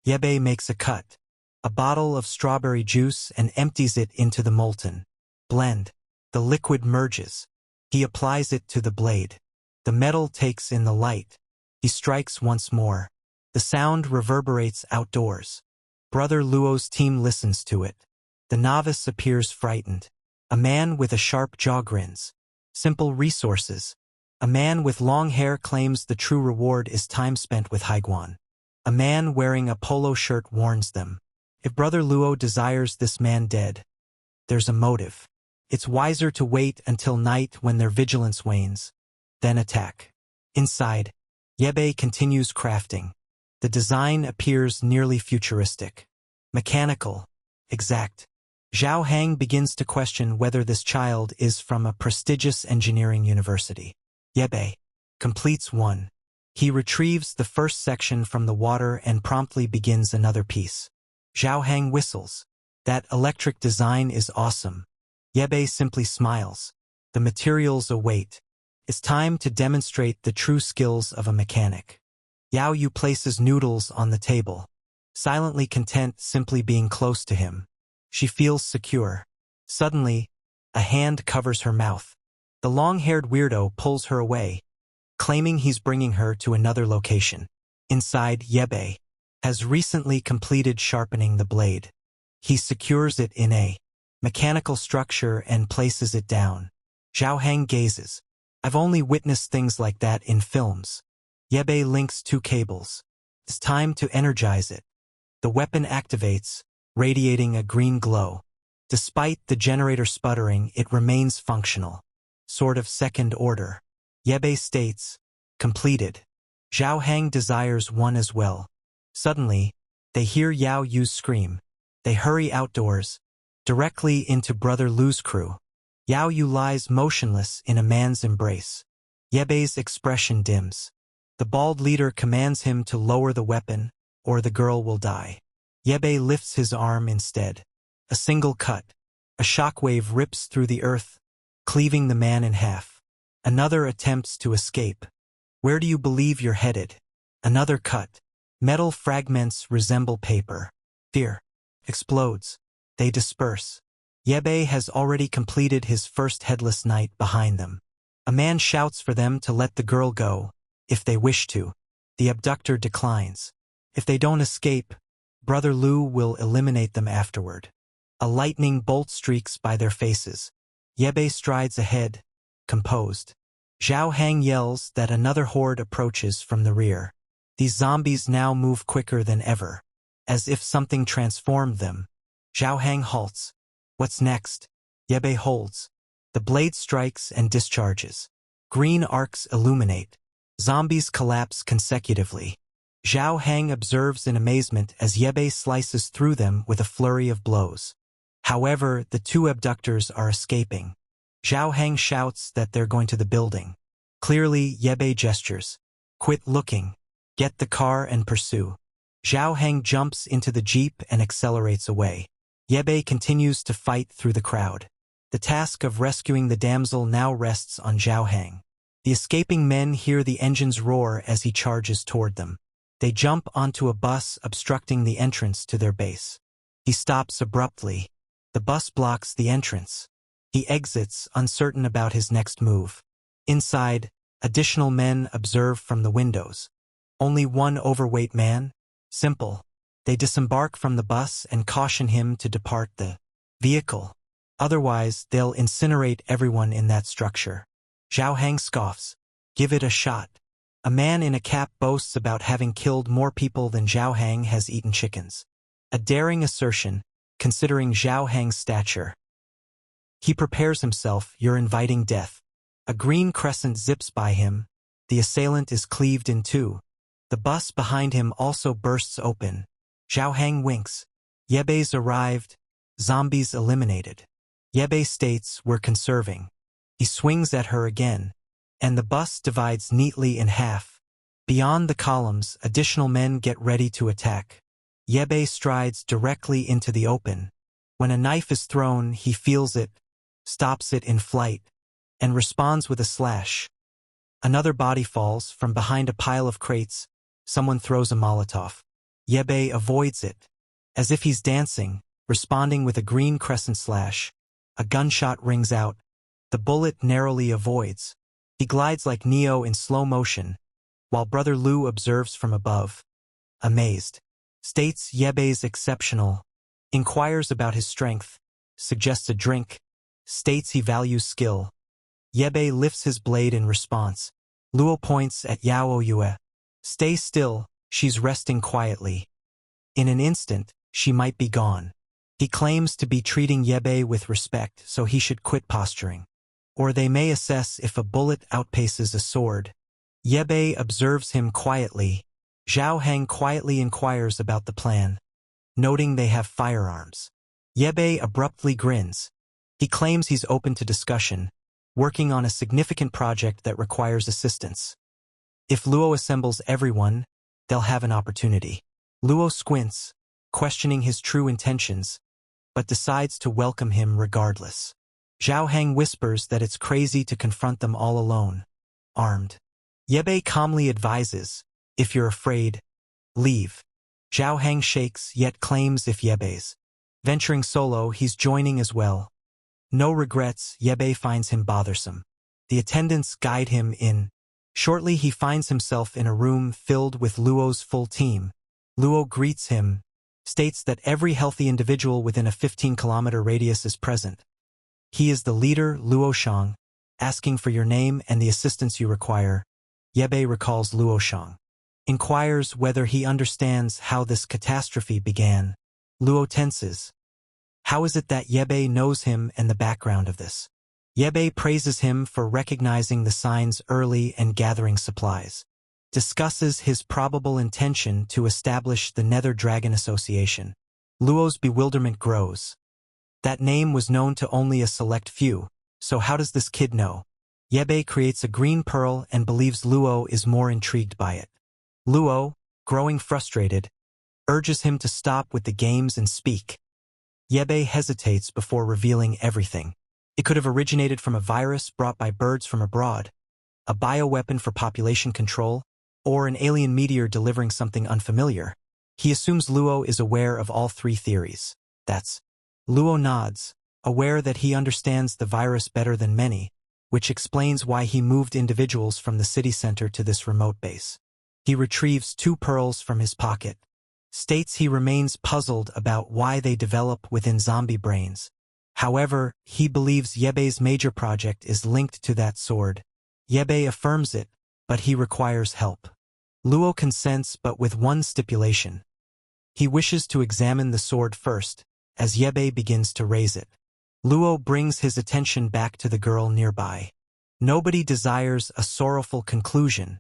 Speaker 1: Yebe makes a cut. A bottle of strawberry juice and empties it into the molten blend. The liquid merges. He applies it to the blade. The metal takes in the light. He strikes once more. The sound reverberates outdoors. Brother Luo's team listens to it. The novice appears frightened. A man with a sharp jaw grins. Simple resources. A man with long hair claims the true reward is time spent with Haiguan. A man wearing a polo shirt warns them. If Brother Luo desires this man dead, there's a motive. It's wiser to wait until night when their vigilance wanes, then attack. Inside, Yebe continues crafting. The design appears nearly futuristic. Mechanical. Exact. Zhao Hang begins to question whether this child is from a prestigious engineering university. Yebe completes one. He retrieves the first section from the water and promptly begins another piece. Zhao Hang whistles. That electric design is awesome. Yebe simply smiles. The materials await. It's time to demonstrate the true skills of a mechanic. Yao Yu places noodles on the table, silently content simply being close to him. She feels secure. Suddenly, a hand covers her mouth. The long-haired weirdo pulls her away, claiming he's bringing her to another location. Inside, Yebe has recently completed sharpening the blade. He secures it in a mechanical structure and places it down. Zhao Hang gazes. I've only witnessed things like that in films. Yebe links 2 cables. It's time to energize it. The weapon activates, radiating a green glow. Despite the generator sputtering, it remains functional. Sort of second order. Yebe states, completed. Zhao Hang desires one as well. Suddenly, they hear Yao Yu scream. They hurry outdoors, directly into Brother Lu's crew. Yao Yu lies motionless in a man's embrace. Yebe's expression dims. The bald leader commands him to lower the weapon, or the girl will die. Yebe lifts his arm instead. A single cut. A shockwave rips through the earth, cleaving the man in half. Another attempts to escape. Where do you believe you're headed? Another cut. Metal fragments resemble paper. Fear explodes. They disperse. Yebe has already completed his first headless night behind them. A man shouts for them to let the girl go, if they wish to. The abductor declines. If they don't escape, Brother Lu will eliminate them afterward. A lightning bolt streaks by their faces. Yebe strides ahead, composed. Zhao Hang yells that another horde approaches from the rear. These zombies now move quicker than ever. As if something transformed them. Zhao Hang halts. What's next? Yebe holds. The blade strikes and discharges. Green arcs illuminate. Zombies collapse consecutively. Zhao Hang observes in amazement as Yebe slices through them with a flurry of blows. However, the two abductors are escaping. Zhao Hang shouts that they're going to the building. Clearly, Yebe gestures. Quit looking. Get the car and pursue. Zhao Hang jumps into the jeep and accelerates away. Yebe continues to fight through the crowd. The task of rescuing the damsel now rests on Zhao Hang. The escaping men hear the engines roar as he charges toward them. They jump onto a bus obstructing the entrance to their base. He stops abruptly. The bus blocks the entrance. He exits, uncertain about his next move. Inside, additional men observe from the windows. Only one overweight man? Simple. They disembark from the bus and caution him to depart the vehicle. Otherwise, they'll incinerate everyone in that structure. Zhao Hang scoffs. Give it a shot. A man in a cap boasts about having killed more people than Zhao Hang has eaten chickens. A daring assertion, considering Zhao Hang's stature. He prepares himself, you're inviting death. A green crescent zips by him. The assailant is cleaved in two. The bus behind him also bursts open. Zhao Hang winks. Yebe's arrived. Zombies eliminated. Yebe states, we're conserving. He swings at her again. And the bus divides neatly in half. Beyond the columns, additional men get ready to attack. Yebe strides directly into the open. When a knife is thrown, he feels it, stops it in flight, and responds with a slash. Another body falls from behind a pile of crates. Someone throws a Molotov. Yebe avoids it. As if he's dancing, responding with a green crescent slash. A gunshot rings out. The bullet narrowly avoids. He glides like Neo in slow motion, while Brother Lu observes from above. Amazed. States Yebe's exceptional. Inquires about his strength. Suggests a drink. States he values skill. Yebe lifts his blade in response. Luo points at Yao Yue. Stay still, she's resting quietly. In an instant, she might be gone. He claims to be treating Yebe with respect, so he should quit posturing. Or they may assess if a bullet outpaces a sword. Yebe observes him quietly. Zhao Hang quietly inquires about the plan, noting they have firearms. Yebe abruptly grins. He claims he's open to discussion, working on a significant project that requires assistance. If Luo assembles everyone, they'll have an opportunity. Luo squints, questioning his true intentions, but decides to welcome him regardless. Zhao Hang whispers that it's crazy to confront them all alone, armed. Yebe calmly advises, if you're afraid, leave. Zhao Hang shakes yet claims if Yebe's venturing solo, he's joining as well. No regrets, Yebe finds him bothersome. The attendants guide him in. Shortly he finds himself in a room filled with Luo's full team. Luo greets him, states that every healthy individual within a 15-kilometer radius is present. He is the leader, Luo Shang, asking for your name and the assistance you require. Yebe recalls Luo Shang. Inquires whether he understands how this catastrophe began. Luo tenses. How is it that Yebe knows him and the background of this? Yebe praises him for recognizing the signs early and gathering supplies. Discusses his probable intention to establish the Nether Dragon Association. Luo's bewilderment grows. That name was known to only a select few, so how does this kid know? Yebe creates a green pearl and believes Luo is more intrigued by it. Luo, growing frustrated, urges him to stop with the games and speak. Yebe hesitates before revealing everything. It could have originated from a virus brought by birds from abroad, a bioweapon for population control, or an alien meteor delivering something unfamiliar. He assumes Luo is aware of all three theories. Luo nods, aware that he understands the virus better than many, which explains why he moved individuals from the city center to this remote base. He retrieves 2 pearls from his pocket, states he remains puzzled about why they develop within zombie brains. However, he believes Yebe's major project is linked to that sword. Yebe affirms it, but he requires help. Luo consents, but with one stipulation. He wishes to examine the sword first, as Yebe begins to raise it. Luo brings his attention back to the girl nearby. Nobody desires a sorrowful conclusion.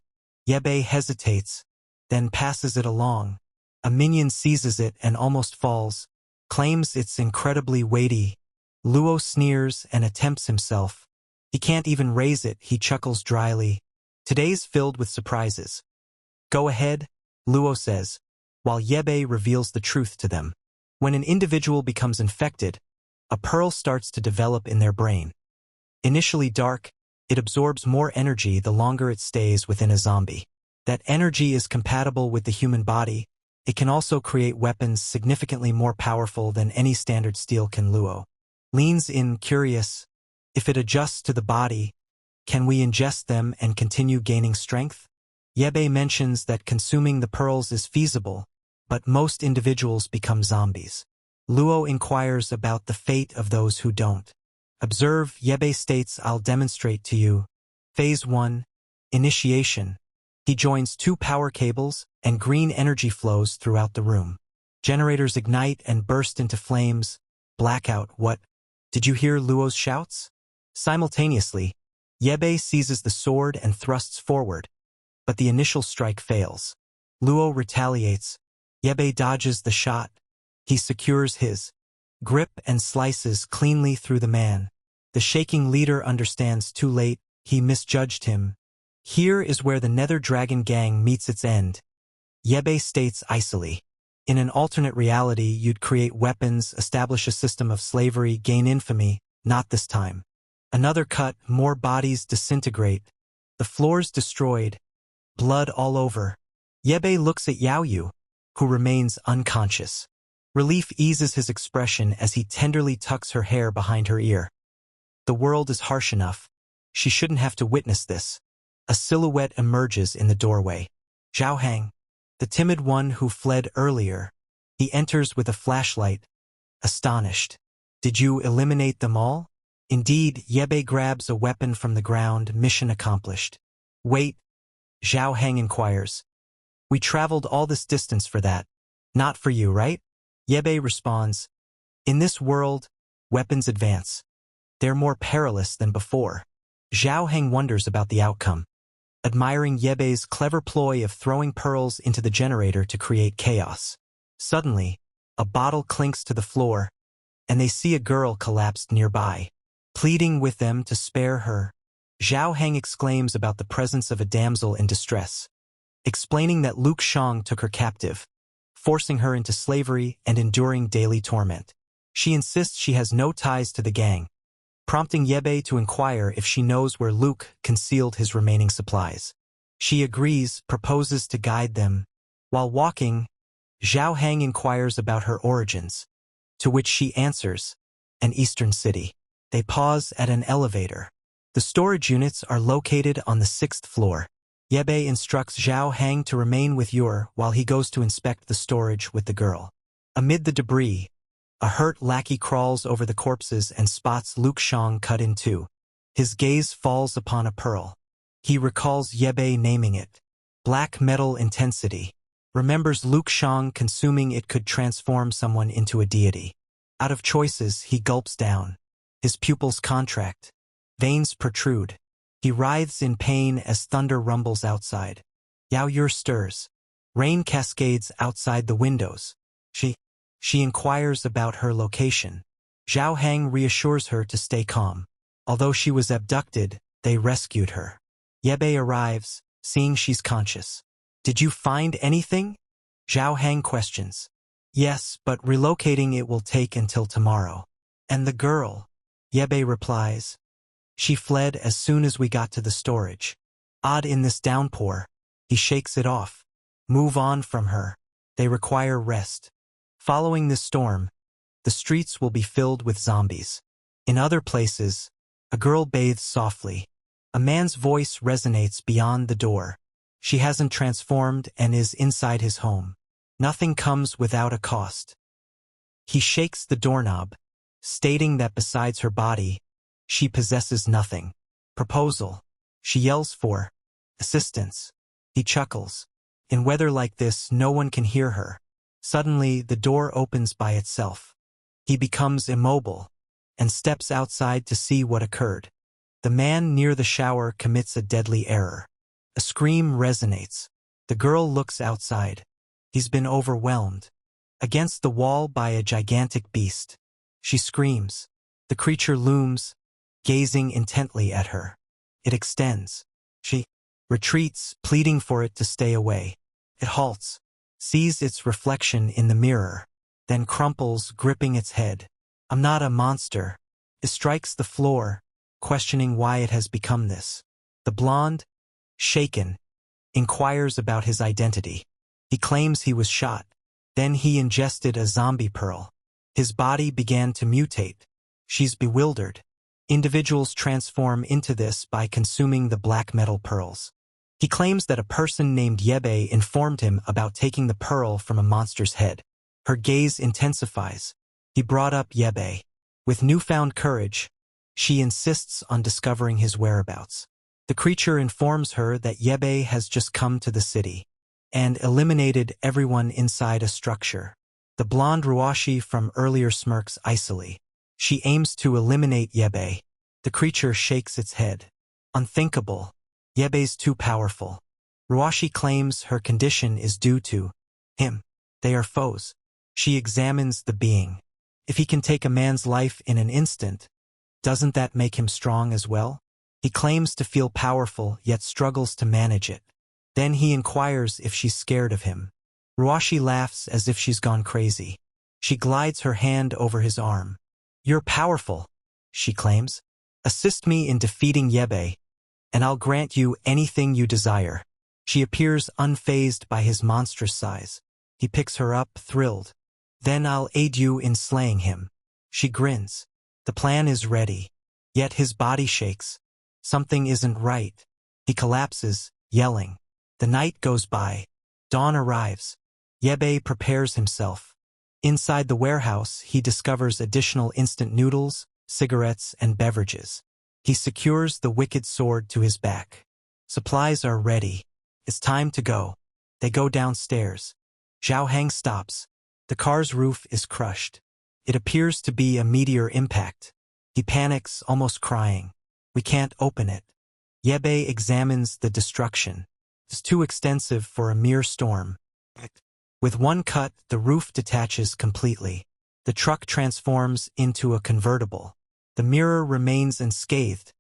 Speaker 1: Yebe hesitates, then passes it along. A minion seizes it and almost falls, claims it's incredibly weighty. Luo sneers and attempts himself. He can't even raise it, he chuckles dryly. Today's filled with surprises. Go ahead, Luo says, while Yebe reveals the truth to them. When an individual becomes infected, a pearl starts to develop in their brain. Initially dark, it absorbs more energy the longer it stays within a zombie. That energy is compatible with the human body. It can also create weapons significantly more powerful than any standard steel can. Luo leans in, curious. If it adjusts to the body, can we ingest them and continue gaining strength? Yebe mentions that consuming the pearls is feasible, but most individuals become zombies. Luo inquires about the fate of those who don't. Observe, Yebe states, I'll demonstrate to you. Phase 1. Initiation. He joins 2 power cables, and green energy flows throughout the room. Generators ignite and burst into flames. Blackout. What? Did you hear Luo's shouts? Simultaneously, Yebe seizes the sword and thrusts forward, but the initial strike fails. Luo retaliates. Yebe dodges the shot. He secures his grip and slices cleanly through the man. The shaking leader understands too late. He misjudged him. Here is where the Nether Dragon gang meets its end. Yebe states icily. In an alternate reality, you'd create weapons, establish a system of slavery, gain infamy. Not this time. Another cut, more bodies disintegrate. The floor's destroyed. Blood all over. Yebe looks at Yaoyu, who remains unconscious. Relief eases his expression as he tenderly tucks her hair behind her ear. The world is harsh enough. She shouldn't have to witness this. A silhouette emerges in the doorway. Zhao Hang, the timid one who fled earlier. He enters with a flashlight, astonished. Did you eliminate them all? Indeed, Yebe grabs a weapon from the ground, mission accomplished. Wait, Zhao Hang inquires. We traveled all this distance for that. Not for you, right? Yebe responds. In this world, weapons advance. They're more perilous than before. Zhao Hang wonders about the outcome, admiring Yebe's clever ploy of throwing pearls into the generator to create chaos. Suddenly, a bottle clinks to the floor, and they see a girl collapsed nearby. Pleading with them to spare her, Zhao Hang exclaims about the presence of a damsel in distress, explaining that Luke Shang took her captive, forcing her into slavery and enduring daily torment. She insists she has no ties to the gang, prompting Yebe to inquire if she knows where Luke concealed his remaining supplies. She agrees, proposes to guide them. While walking, Zhao Hang inquires about her origins, to which she answers, an eastern city. They pause at an elevator. The storage units are located on the 6th floor. Yebe instructs Zhao Hang to remain with Yor while he goes to inspect the storage with the girl. Amid the debris, a hurt lackey crawls over the corpses and spots Luke Shang cut in 2. His gaze falls upon a pearl. He recalls Yebe naming it Black Metal Intensity. Remembers Luke Shang consuming it could transform someone into a deity. Out of choices, he gulps down. His pupils contract. Veins protrude. He writhes in pain as thunder rumbles outside. Yaoyu stirs. Rain cascades outside the windows. She inquires about her location. Zhao Hang reassures her to stay calm. Although she was abducted, they rescued her. Yebe arrives, seeing she's conscious. Did you find anything? Zhao Hang questions. Yes, but relocating it will take until tomorrow. And the girl? Yebe replies. She fled as soon as we got to the storage. Odd in this downpour. He shakes it off. Move on from her. They require rest. Following this storm, the streets will be filled with zombies. In other places, a girl bathes softly. A man's voice resonates beyond the door. She hasn't transformed and is inside his home. Nothing comes without a cost. He shakes the doorknob. stating that besides her body, she possesses nothing. Proposal. She yells for assistance. He chuckles. In weather like this, no one can hear her. Suddenly, the door opens by itself. He becomes immobile and steps outside to see what occurred. The man near the shower commits a deadly error. A scream resonates. The girl looks outside. He's been overwhelmed. Against the wall by a gigantic beast. She screams. The creature looms, gazing intently at her. It extends. She retreats, pleading for it to stay away. It halts, sees its reflection in the mirror, then crumples, gripping its head. I'm not a monster. It strikes the floor, questioning why it has become this. The blonde, shaken, inquires about his identity. He claims he was shot. Then he ingested a zombie pearl. His body began to mutate. She's bewildered. Individuals transform into this by consuming the black metal pearls. He claims that a person named Yebe informed him about taking the pearl from a monster's head. Her gaze intensifies. He brought up Yebe. With newfound courage, she insists on discovering his whereabouts. The creature informs her that Yebe has just come to the city and eliminated everyone inside a structure. The blonde Ruashi from earlier smirks icily. She aims to eliminate Yebe. The creature shakes its head. Unthinkable. Yebe's too powerful. Ruashi claims her condition is due to him. They are foes. She examines the being. If he can take a man's life in an instant, doesn't that make him strong as well? He claims to feel powerful, yet struggles to manage it. Then he inquires if she's scared of him. Ruashi laughs as if she's gone crazy. She glides her hand over his arm. You're powerful, she claims. Assist me in defeating Yebe, and I'll grant you anything you desire. She appears unfazed by his monstrous size. He picks her up, thrilled. Then I'll aid you in slaying him. She grins. The plan is ready. Yet his body shakes. Something isn't right. He collapses, yelling. The night goes by. Dawn arrives. Yebe prepares himself. Inside the warehouse, he discovers additional instant noodles, cigarettes, and beverages. He secures the wicked sword to his back. Supplies are ready. It's time to go. They go downstairs. Zhao Hang stops. The car's roof is crushed. It appears to be a meteor impact. He panics, almost crying. We can't open it. Yebe examines the destruction. It's too extensive for a mere storm. With one cut, the roof detaches completely. The truck transforms into a convertible. The mirror remains unscathed,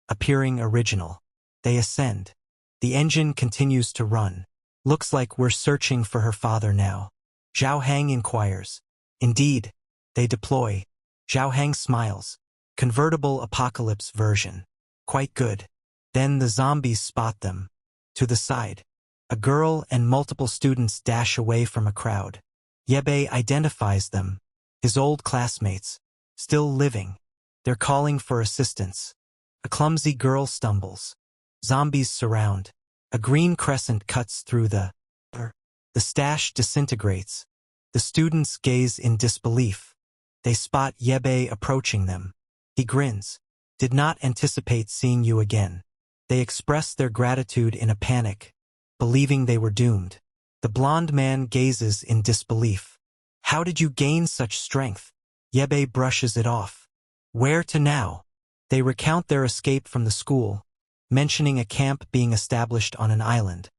Speaker 1: appearing original. They ascend. The engine continues to run. Looks like we're searching for her father now. Zhao Hang inquires. Indeed. They deploy. Zhao Hang smiles. Convertible apocalypse version. Quite good. Then the zombies spot them. To the side. A girl and multiple students dash away from a crowd. Yebe identifies them. His old classmates. Still living. They're calling for assistance. A clumsy girl stumbles. Zombies surround. A green crescent cuts through the stash disintegrates. The students gaze in disbelief. They spot Yebe approaching them. He grins. Did not anticipate seeing you again. They express their gratitude in a panic, believing they were doomed. The blonde man gazes in disbelief. How did you gain such strength? Yebe brushes it off. Where to now? They recount their escape from the school, mentioning a camp being established on an island,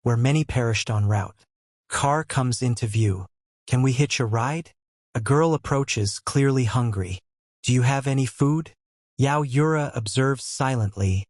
Speaker 1: where many perished en route. Car comes into view. Can we hitch a ride? A girl approaches, clearly hungry. Do you have any food? Yao Yura observes silently,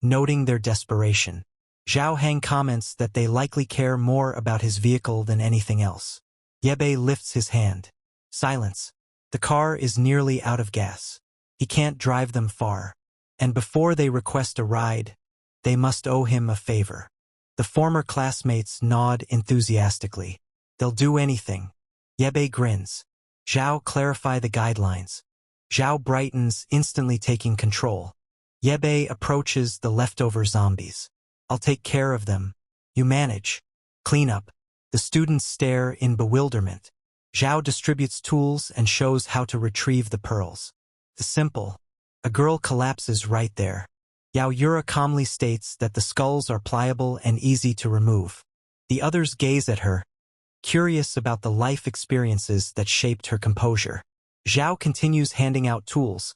Speaker 1: noting their desperation. Zhao Hang comments that they likely care more about his vehicle than anything else. Yebe lifts his hand. Silence. The car is nearly out of gas. He can't drive them far. And before they request a ride, they must owe him a favor. The former classmates nod enthusiastically. They'll do anything. Yebe grins. Zhao clarify the guidelines. Zhao brightens, instantly taking control. Yebe approaches the leftover zombies. I'll take care of them. You manage. Clean up. The students stare in bewilderment. Zhao distributes tools and shows how to retrieve the pearls. Simple. A girl collapses right there. Yao Yura calmly states that the skulls are pliable and easy to remove. The others gaze at her, curious about the life experiences that shaped her composure. Zhao continues handing out tools,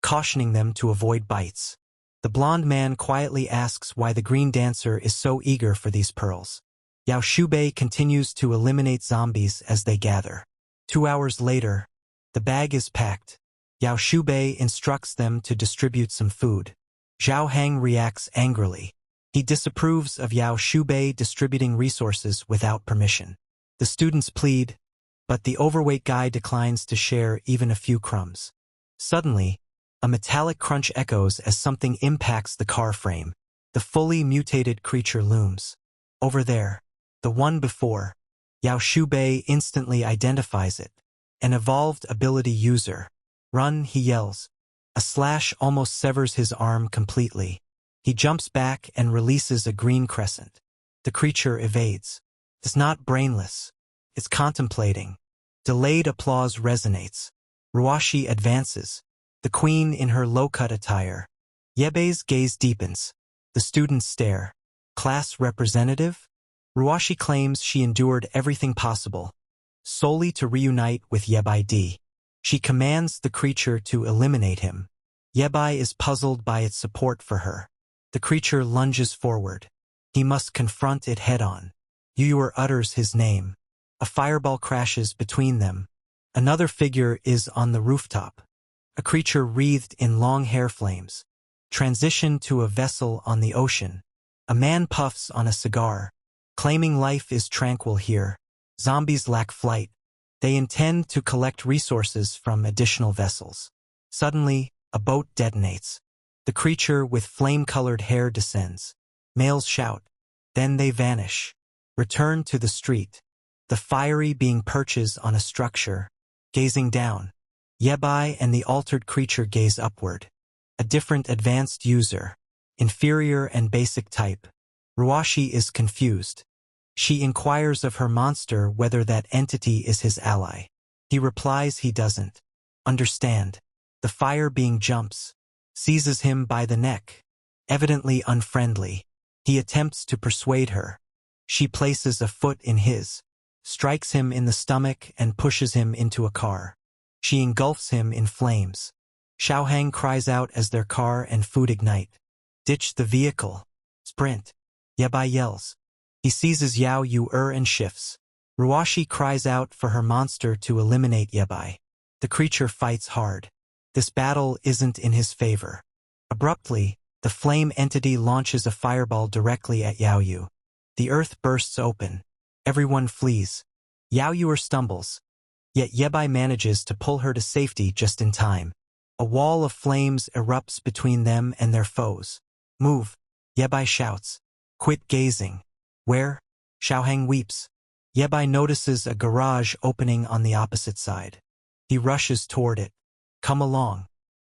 Speaker 1: cautioning them to avoid bites. The blond man quietly asks why the green dancer is so eager for these pearls. Yao Shubei continues to eliminate zombies as they gather. 2 hours later, the bag is packed. Yao Shubei instructs them to distribute some food. Zhao Hang reacts angrily. He disapproves of Yao Shubei distributing resources without permission. The students plead, but the overweight guy declines to share even a few crumbs. Suddenly, a metallic crunch echoes as something impacts the car frame. The fully mutated creature looms. Over there, the one before. Yao Shubei instantly identifies it. An evolved ability user. Run, he yells. A slash almost severs his arm completely. He jumps back and releases a green crescent. The creature evades. It's not brainless. It's contemplating. Delayed applause resonates. Ruashi advances. The queen in her low-cut attire. Yebei's gaze deepens. The students stare. Class representative? Ruashi claims she endured everything possible, solely to reunite with Yebai D. She commands the creature to eliminate him. Yebai is puzzled by its support for her. The creature lunges forward. He must confront it head-on. Yuyur utters his name. A fireball crashes between them. Another figure is on the rooftop. A creature wreathed in long hair flames. Transition to a vessel on the ocean. A man puffs on a cigar, claiming life is tranquil here. Zombies lack flight. They intend to collect resources from additional vessels. Suddenly, a boat detonates. The creature with flame-colored hair descends. Males shout. Then they vanish. Return to the street. The fiery being perches on a structure, gazing down. Yebai and the altered creature gaze upward. A different advanced user. Inferior and basic type. Ruashi is confused. She inquires of her monster whether that entity is his ally. He replies he doesn't understand. The fire being jumps, seizes him by the neck. Evidently unfriendly. He attempts to persuade her. She places a foot in his, strikes him in the stomach and pushes him into a car. She engulfs him in flames. Xiaohang cries out as their car and food ignite. Ditch the vehicle. Sprint. Yebai yells. He seizes Yao Yu-er and shifts. Ruashi cries out for her monster to eliminate Yebai. The creature fights hard. This battle isn't in his favor. Abruptly, the flame entity launches a fireball directly at Yao Yu. The earth bursts open. Everyone flees. Yao Yu-er stumbles. Yet Yebai manages to pull her to safety just in time. A wall of flames erupts between them and their foes. Move. Yebai shouts. Quit gazing. Where? Xiaohang weeps. Yebai notices a garage opening on the opposite side. He rushes toward it. Come along.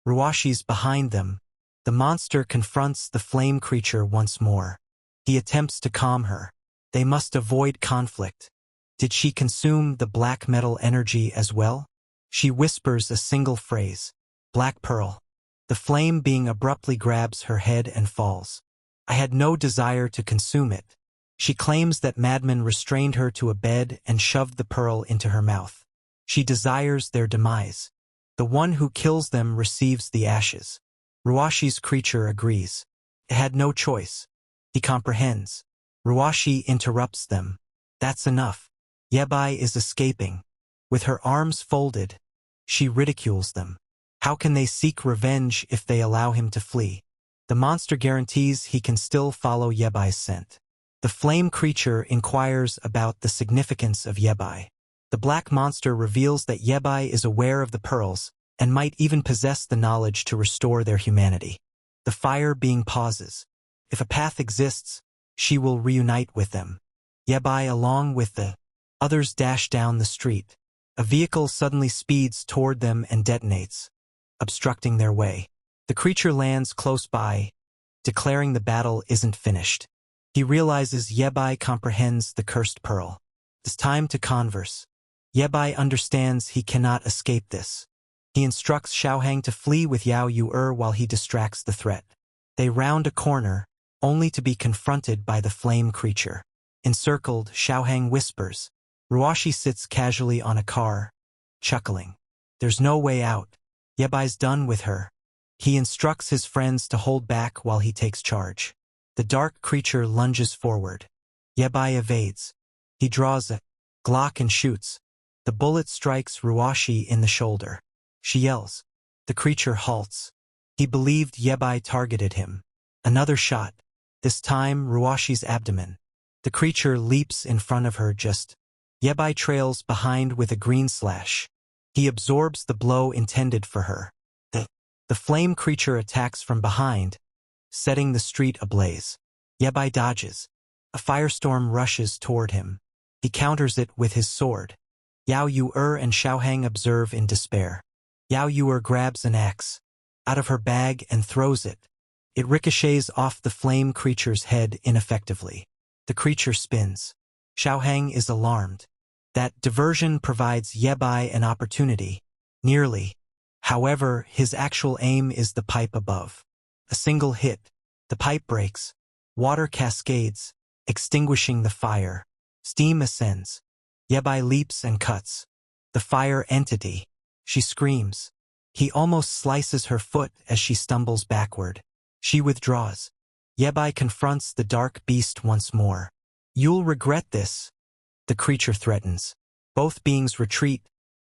Speaker 1: Ruashi's behind them. The monster confronts the flame creature once more. He attempts to calm her. They must avoid conflict. Did she consume the black metal energy as well? She whispers a single phrase. Black pearl. The flame being abruptly grabs her head and falls. I had no desire to consume it. She claims that madmen restrained her to a bed and shoved the pearl into her mouth. She desires their demise. The one who kills them receives the ashes. Ruashi's creature agrees. It had no choice. He comprehends. Ruashi interrupts them. That's enough. Yebai is escaping. With her arms folded, she ridicules them. How can they seek revenge if they allow him to flee? The monster guarantees he can still follow Yebai's scent. The flame creature inquires about the significance of Yebai. The black monster reveals that Yebai is aware of the pearls and might even possess the knowledge to restore their humanity. The fire being pauses. If a path exists, she will reunite with them. Yebai along with the others dash down the street. A vehicle suddenly speeds toward them and detonates, obstructing their way. The creature lands close by, declaring the battle isn't finished. He realizes Yebai comprehends the cursed pearl. It's time to converse. Yebai understands he cannot escape this. He instructs Xiaohang to flee with Yao Yu while he distracts the threat. They round a corner, only to be confronted by the flame creature. Encircled, Xiaohang whispers. Ruashi sits casually on a car, chuckling. There's no way out. Yebai's done with her. He instructs his friends to hold back while he takes charge. The dark creature lunges forward. Yebai evades. He draws a Glock and shoots. The bullet strikes Ruashi in the shoulder. She yells. The creature halts. He believed Yebai targeted him. Another shot. This time Ruashi's abdomen. The creature leaps in front of her just. Yebai trails behind with a green slash. He absorbs the blow intended for her. The flame creature attacks from behind, setting the street ablaze. Yebai dodges. A firestorm rushes toward him. He counters it with his sword. Yao Yu and Xiaohang observe in despair. Yao Yu grabs an axe out of her bag and throws it. It ricochets off the flame creature's head ineffectively. The creature spins. Xiaohang is alarmed. That diversion provides Yebai an opportunity. Nearly. However, his actual aim is the pipe above. A single hit. The pipe breaks. Water cascades, extinguishing the fire. Steam ascends. Yebai leaps and cuts. The fire entity. She screams. He almost slices her foot as she stumbles backward. She withdraws. Yebai confronts the dark beast once more. You'll regret this, the creature threatens. Both beings retreat,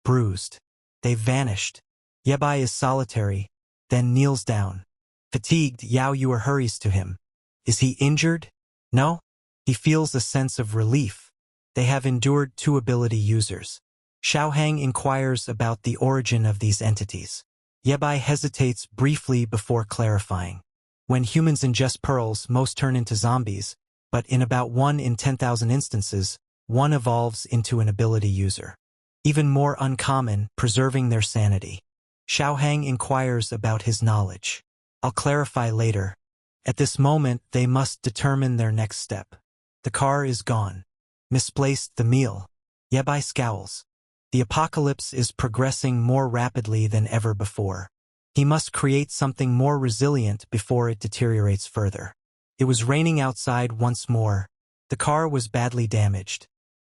Speaker 1: bruised. They've vanished. Yebai is solitary, then kneels down. Fatigued, Yao Yu hurries to him. Is he injured? No. He feels a sense of relief. They have endured two ability users. Xiaohang inquires about the origin of these entities. Yebai hesitates briefly before clarifying. When humans ingest pearls, most turn into zombies, but in about 1 in 10,000 instances, one evolves into an ability user. Even more uncommon, preserving their sanity. Xiaohang inquires about his knowledge. I'll clarify later. At this moment, they must determine their next step. The car is gone. Misplaced the meal. Yebai scowls. The apocalypse is progressing more rapidly than ever before. He must create something more resilient before it deteriorates further. It was raining outside once more. The car was badly damaged.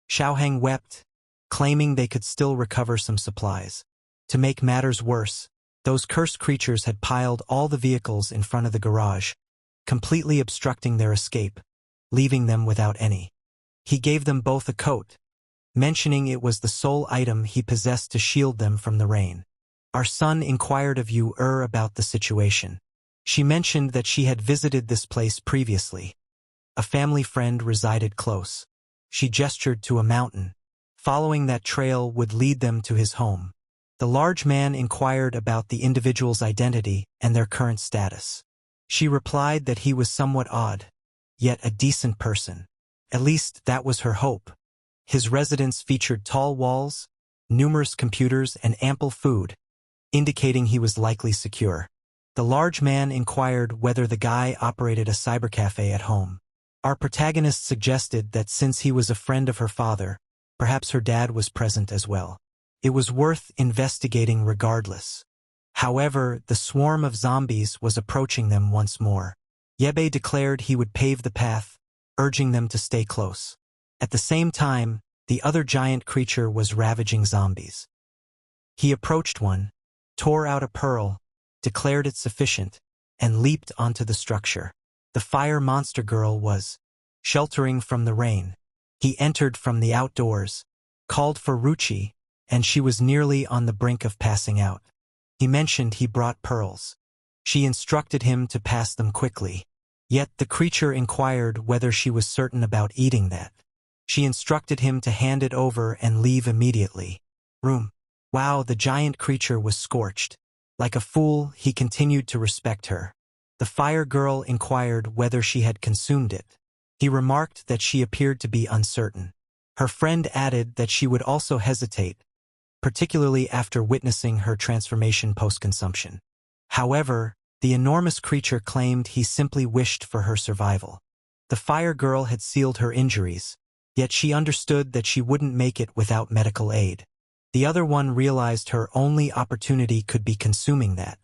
Speaker 1: Xiaohang wept, claiming they could still recover some supplies. To make matters worse, those cursed creatures had piled all the vehicles in front of the garage, completely obstructing their escape, leaving them without any. He gave them both a coat, mentioning it was the sole item he possessed to shield them from the rain. Our son inquired of you about the situation. She mentioned that she had visited this place previously. A family friend resided close. She gestured to a mountain. Following that trail would lead them to his home. The large man inquired about the individual's identity and their current status. She replied that he was somewhat odd, yet a decent person. At least that was her hope. His residence featured tall walls, numerous computers, and ample food, indicating he was likely secure. The large man inquired whether the guy operated a cybercafe at home. Our protagonist suggested that since he was a friend of her father, perhaps her dad was present as well. It was worth investigating regardless. However, the swarm of zombies was approaching them once more. Yebai declared he would pave the path, urging them to stay close. At the same time, the other giant creature was ravaging zombies. He approached one, tore out a pearl, declared it sufficient, and leaped onto the structure. The fire monster girl was sheltering from the rain. He entered from the outdoors, called for Ruchi, and she was nearly on the brink of passing out. He mentioned he brought pearls. She instructed him to pass them quickly. Yet the creature inquired whether she was certain about eating that. She instructed him to hand it over and leave immediately. Wow, the giant creature was scorched. Like a fool, he continued to respect her. The fire girl inquired whether she had consumed it. He remarked that she appeared to be uncertain. Her friend added that she would also hesitate, particularly after witnessing her transformation post-consumption. However, the enormous creature claimed he simply wished for her survival. The fire girl had sealed her injuries, yet she understood that she wouldn't make it without medical aid. The other one realized her only opportunity could be consuming that.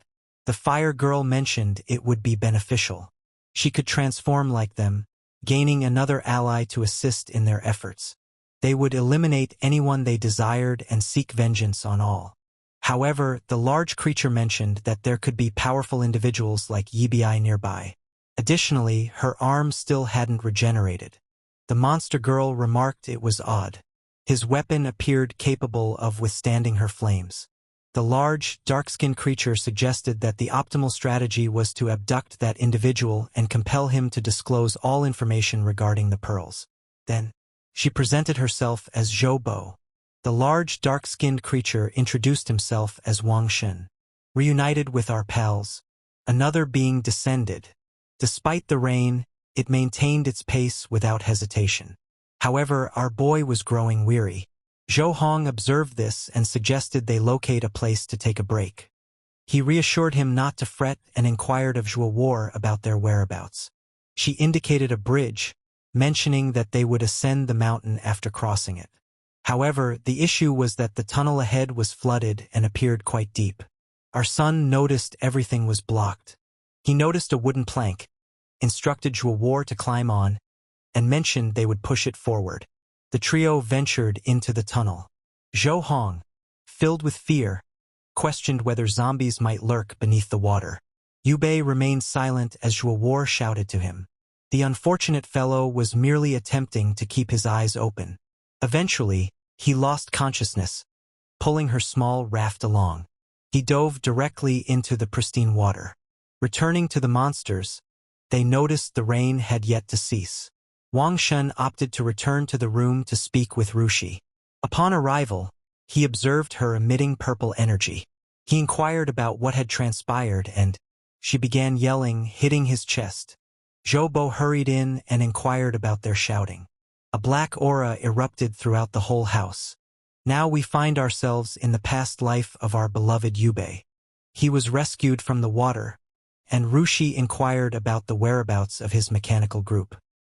Speaker 1: The fire girl mentioned it would be beneficial. She could transform like them, gaining another ally to assist in their efforts. They would eliminate anyone they desired and seek vengeance on all. However, the large creature mentioned that there could be powerful individuals like Yibi nearby. Additionally, her arm still hadn't regenerated. The monster girl remarked it was odd. His weapon appeared capable of withstanding her flames. The large, dark-skinned creature suggested that the optimal strategy was to abduct that individual and compel him to disclose all information regarding the pearls. Then, she presented herself as Zhou Bo. The large, dark-skinned creature introduced himself as Wang Shen. Reunited with our pals, another being descended. Despite the rain, it maintained its pace without hesitation. However, our boy was growing weary. Zhou Hong observed this and suggested they locate a place to take a break. He reassured him not to fret and inquired of Zhuo War about their whereabouts. She indicated a bridge, mentioning that they would ascend the mountain after crossing it. However, the issue was that the tunnel ahead was flooded and appeared quite deep. Our son noticed everything was blocked. He noticed a wooden plank, instructed Zhuo War to climb on, and mentioned they would push it forward. The trio ventured into the tunnel. Zhou Hong, filled with fear, questioned whether zombies might lurk beneath the water. Yubei remained silent as Zhuo War shouted to him. The unfortunate fellow was merely attempting to keep his eyes open. Eventually, he lost consciousness, pulling her small raft along. He dove directly into the pristine water. Returning to the monsters, they noticed the rain had yet to cease. Wang Shen opted to return to the room to speak with Rushi. Upon arrival, he observed her emitting purple energy. He inquired about what had transpired and she began yelling, hitting his chest. Zhou Bo hurried in and inquired about their shouting. A black aura erupted throughout the whole house. Now we find ourselves in the past life of our beloved Yubei. He was rescued from the water, and Rushi inquired about the whereabouts of his mechanical group.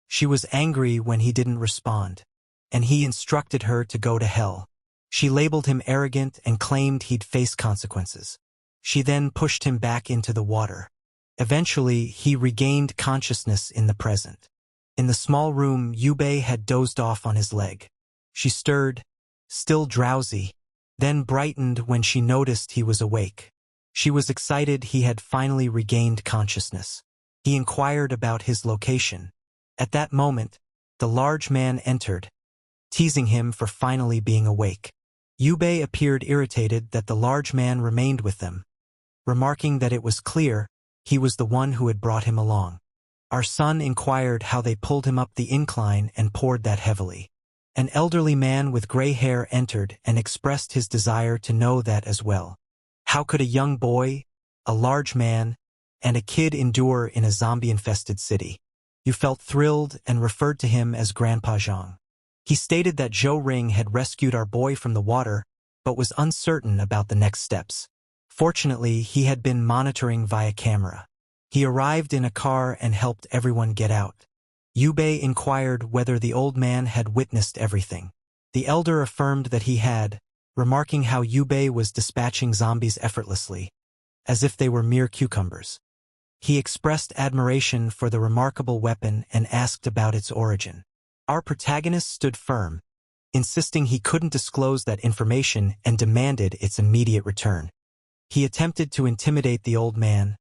Speaker 1: She was angry when he didn't respond, and he instructed her to go to hell. She labeled him arrogant and claimed he'd face consequences. She then pushed him back into the water. Eventually, he regained consciousness in the present. In the small room, Yubei had dozed off on his leg. She stirred, still drowsy, then brightened when she noticed he was awake. She was excited he had finally regained consciousness. He inquired about his location. At that moment, the large man entered, teasing him for finally being awake. Yubei appeared irritated that the large man remained with them, remarking that it was clear he was the one who had brought him along. Our son inquired how they pulled him up the incline and poured that heavily. An elderly man with gray hair entered and expressed his desire to know that as well. How could a young boy, a large man, and a kid endure in a zombie-infested city? You felt thrilled and referred to him as Grandpa Zhang. He stated that Zhou Ring had rescued our boy from the water, but was uncertain about the next steps. Fortunately, he had been monitoring via camera. He arrived in a car and helped everyone get out. Yubei inquired whether the old man had witnessed everything. The elder affirmed that he had, remarking how Yubei was dispatching zombies effortlessly, as if they were mere cucumbers. He expressed admiration for the remarkable weapon and asked about its origin. Our protagonist stood firm, insisting he couldn't disclose that information and demanded its immediate return. He attempted to intimidate the old man,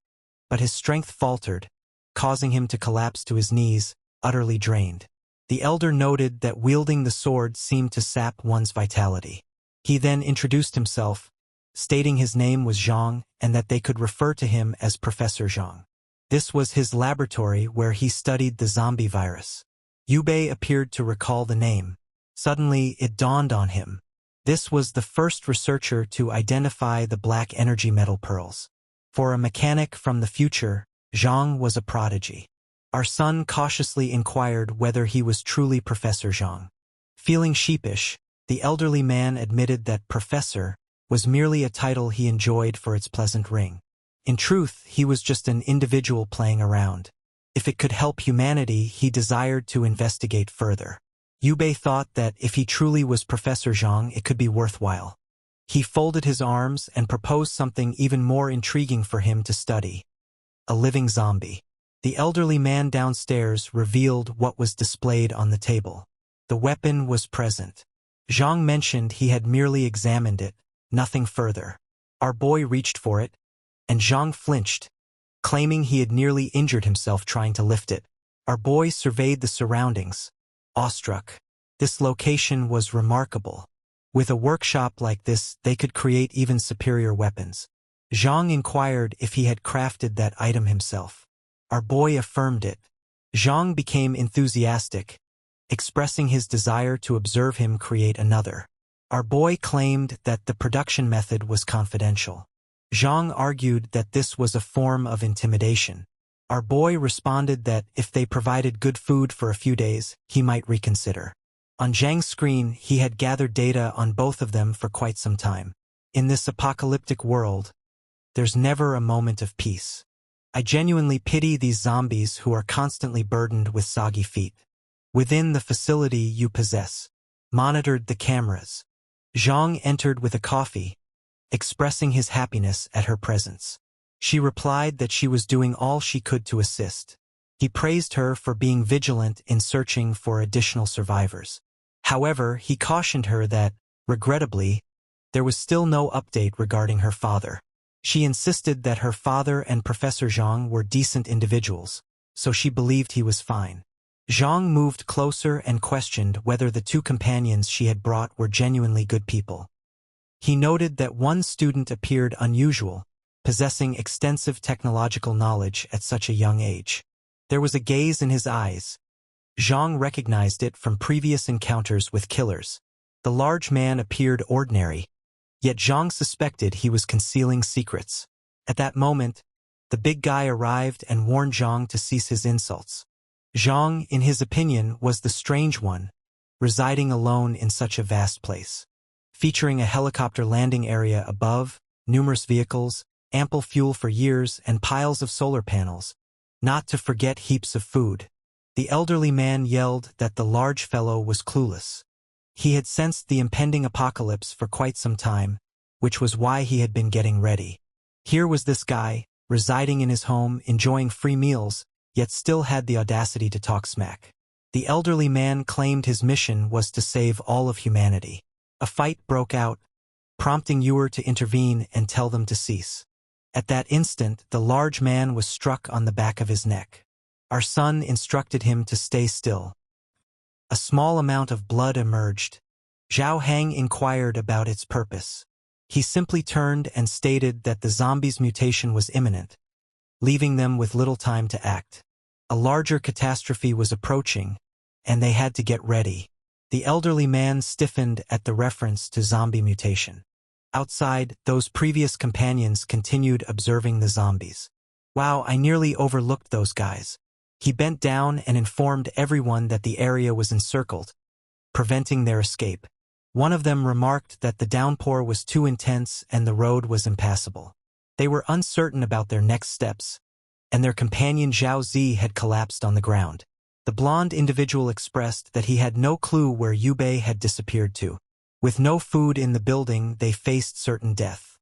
Speaker 1: but his strength faltered, causing him to collapse to his knees, utterly drained. The elder noted that wielding the sword seemed to sap one's vitality. He then introduced himself, stating his name was Zhang and that they could refer to him as Professor Zhang. This was his laboratory where he studied the zombie virus. Yubei appeared to recall the name. Suddenly, it dawned on him. This was the first researcher to identify the black energy metal pearls. For a mechanic from the future, Zhang was a prodigy. Our son cautiously inquired whether he was truly Professor Zhang. Feeling sheepish, the elderly man admitted that Professor was merely a title he enjoyed for its pleasant ring. In truth, he was just an individual playing around. If it could help humanity, he desired to investigate further. Yubei thought that if he truly was Professor Zhang, it could be worthwhile. He folded his arms and proposed something even more intriguing for him to study. A living zombie. The elderly man downstairs revealed what was displayed on the table. The weapon was present. Zhang mentioned he had merely examined it, nothing further. Our boy reached for it, and Zhang flinched, claiming he had nearly injured himself trying to lift it. Our boy surveyed the surroundings, awestruck. This location was remarkable. With a workshop like this, they could create even superior weapons. Zhang inquired if he had crafted that item himself. Our boy affirmed it. Zhang became enthusiastic, expressing his desire to observe him create another. Our boy claimed that the production method was confidential. Zhang argued that this was a form of intimidation. Our boy responded that if they provided good food for a few days, he might reconsider. On Zhang's screen, he had gathered data on both of them for quite some time. In this apocalyptic world, there's never a moment of peace. I genuinely pity these zombies who are constantly burdened with soggy feet. Within the facility you possess, monitored the cameras. Zhang entered with a coffee, expressing his happiness at her presence. She replied that she was doing all she could to assist. He praised her for being vigilant in searching for additional survivors. However, he cautioned her that, regrettably, there was still no update regarding her father. She insisted that her father and Professor Zhang were decent individuals, so she believed he was fine. Zhang moved closer and questioned whether the two companions she had brought were genuinely good people. He noted that one student appeared unusual, possessing extensive technological knowledge at such a young age. There was a gaze in his eyes. Zhang recognized it from previous encounters with killers. The large man appeared ordinary, yet Zhang suspected he was concealing secrets. At that moment, the big guy arrived and warned Zhang to cease his insults. Zhang, in his opinion, was the strange one, residing alone in such a vast place. Featuring a helicopter landing area above, numerous vehicles, ample fuel for years, and piles of solar panels, not to forget heaps of food. The elderly man yelled that the large fellow was clueless. He had sensed the impending apocalypse for quite some time, which was why he had been getting ready. Here was this guy, residing in his home, enjoying free meals, yet still had the audacity to talk smack. The elderly man claimed his mission was to save all of humanity. A fight broke out, prompting Ewer to intervene and tell them to cease. At that instant, the large man was struck on the back of his neck. Our son instructed him to stay still. A small amount of blood emerged. Zhao Hang inquired about its purpose. He simply turned and stated that the zombies' mutation was imminent, leaving them with little time to act. A larger catastrophe was approaching, and they had to get ready. The elderly man stiffened at the reference to zombie mutation. Outside, those previous companions continued observing the zombies. Wow, I nearly overlooked those guys. He bent down and informed everyone that the area was encircled, preventing their escape. One of them remarked that the downpour was too intense and the road was impassable. They were uncertain about their next steps, and their companion Zhao Zi had collapsed on the ground. The blonde individual expressed that he had no clue where Yubei had disappeared to. With no food in the building, they faced certain death.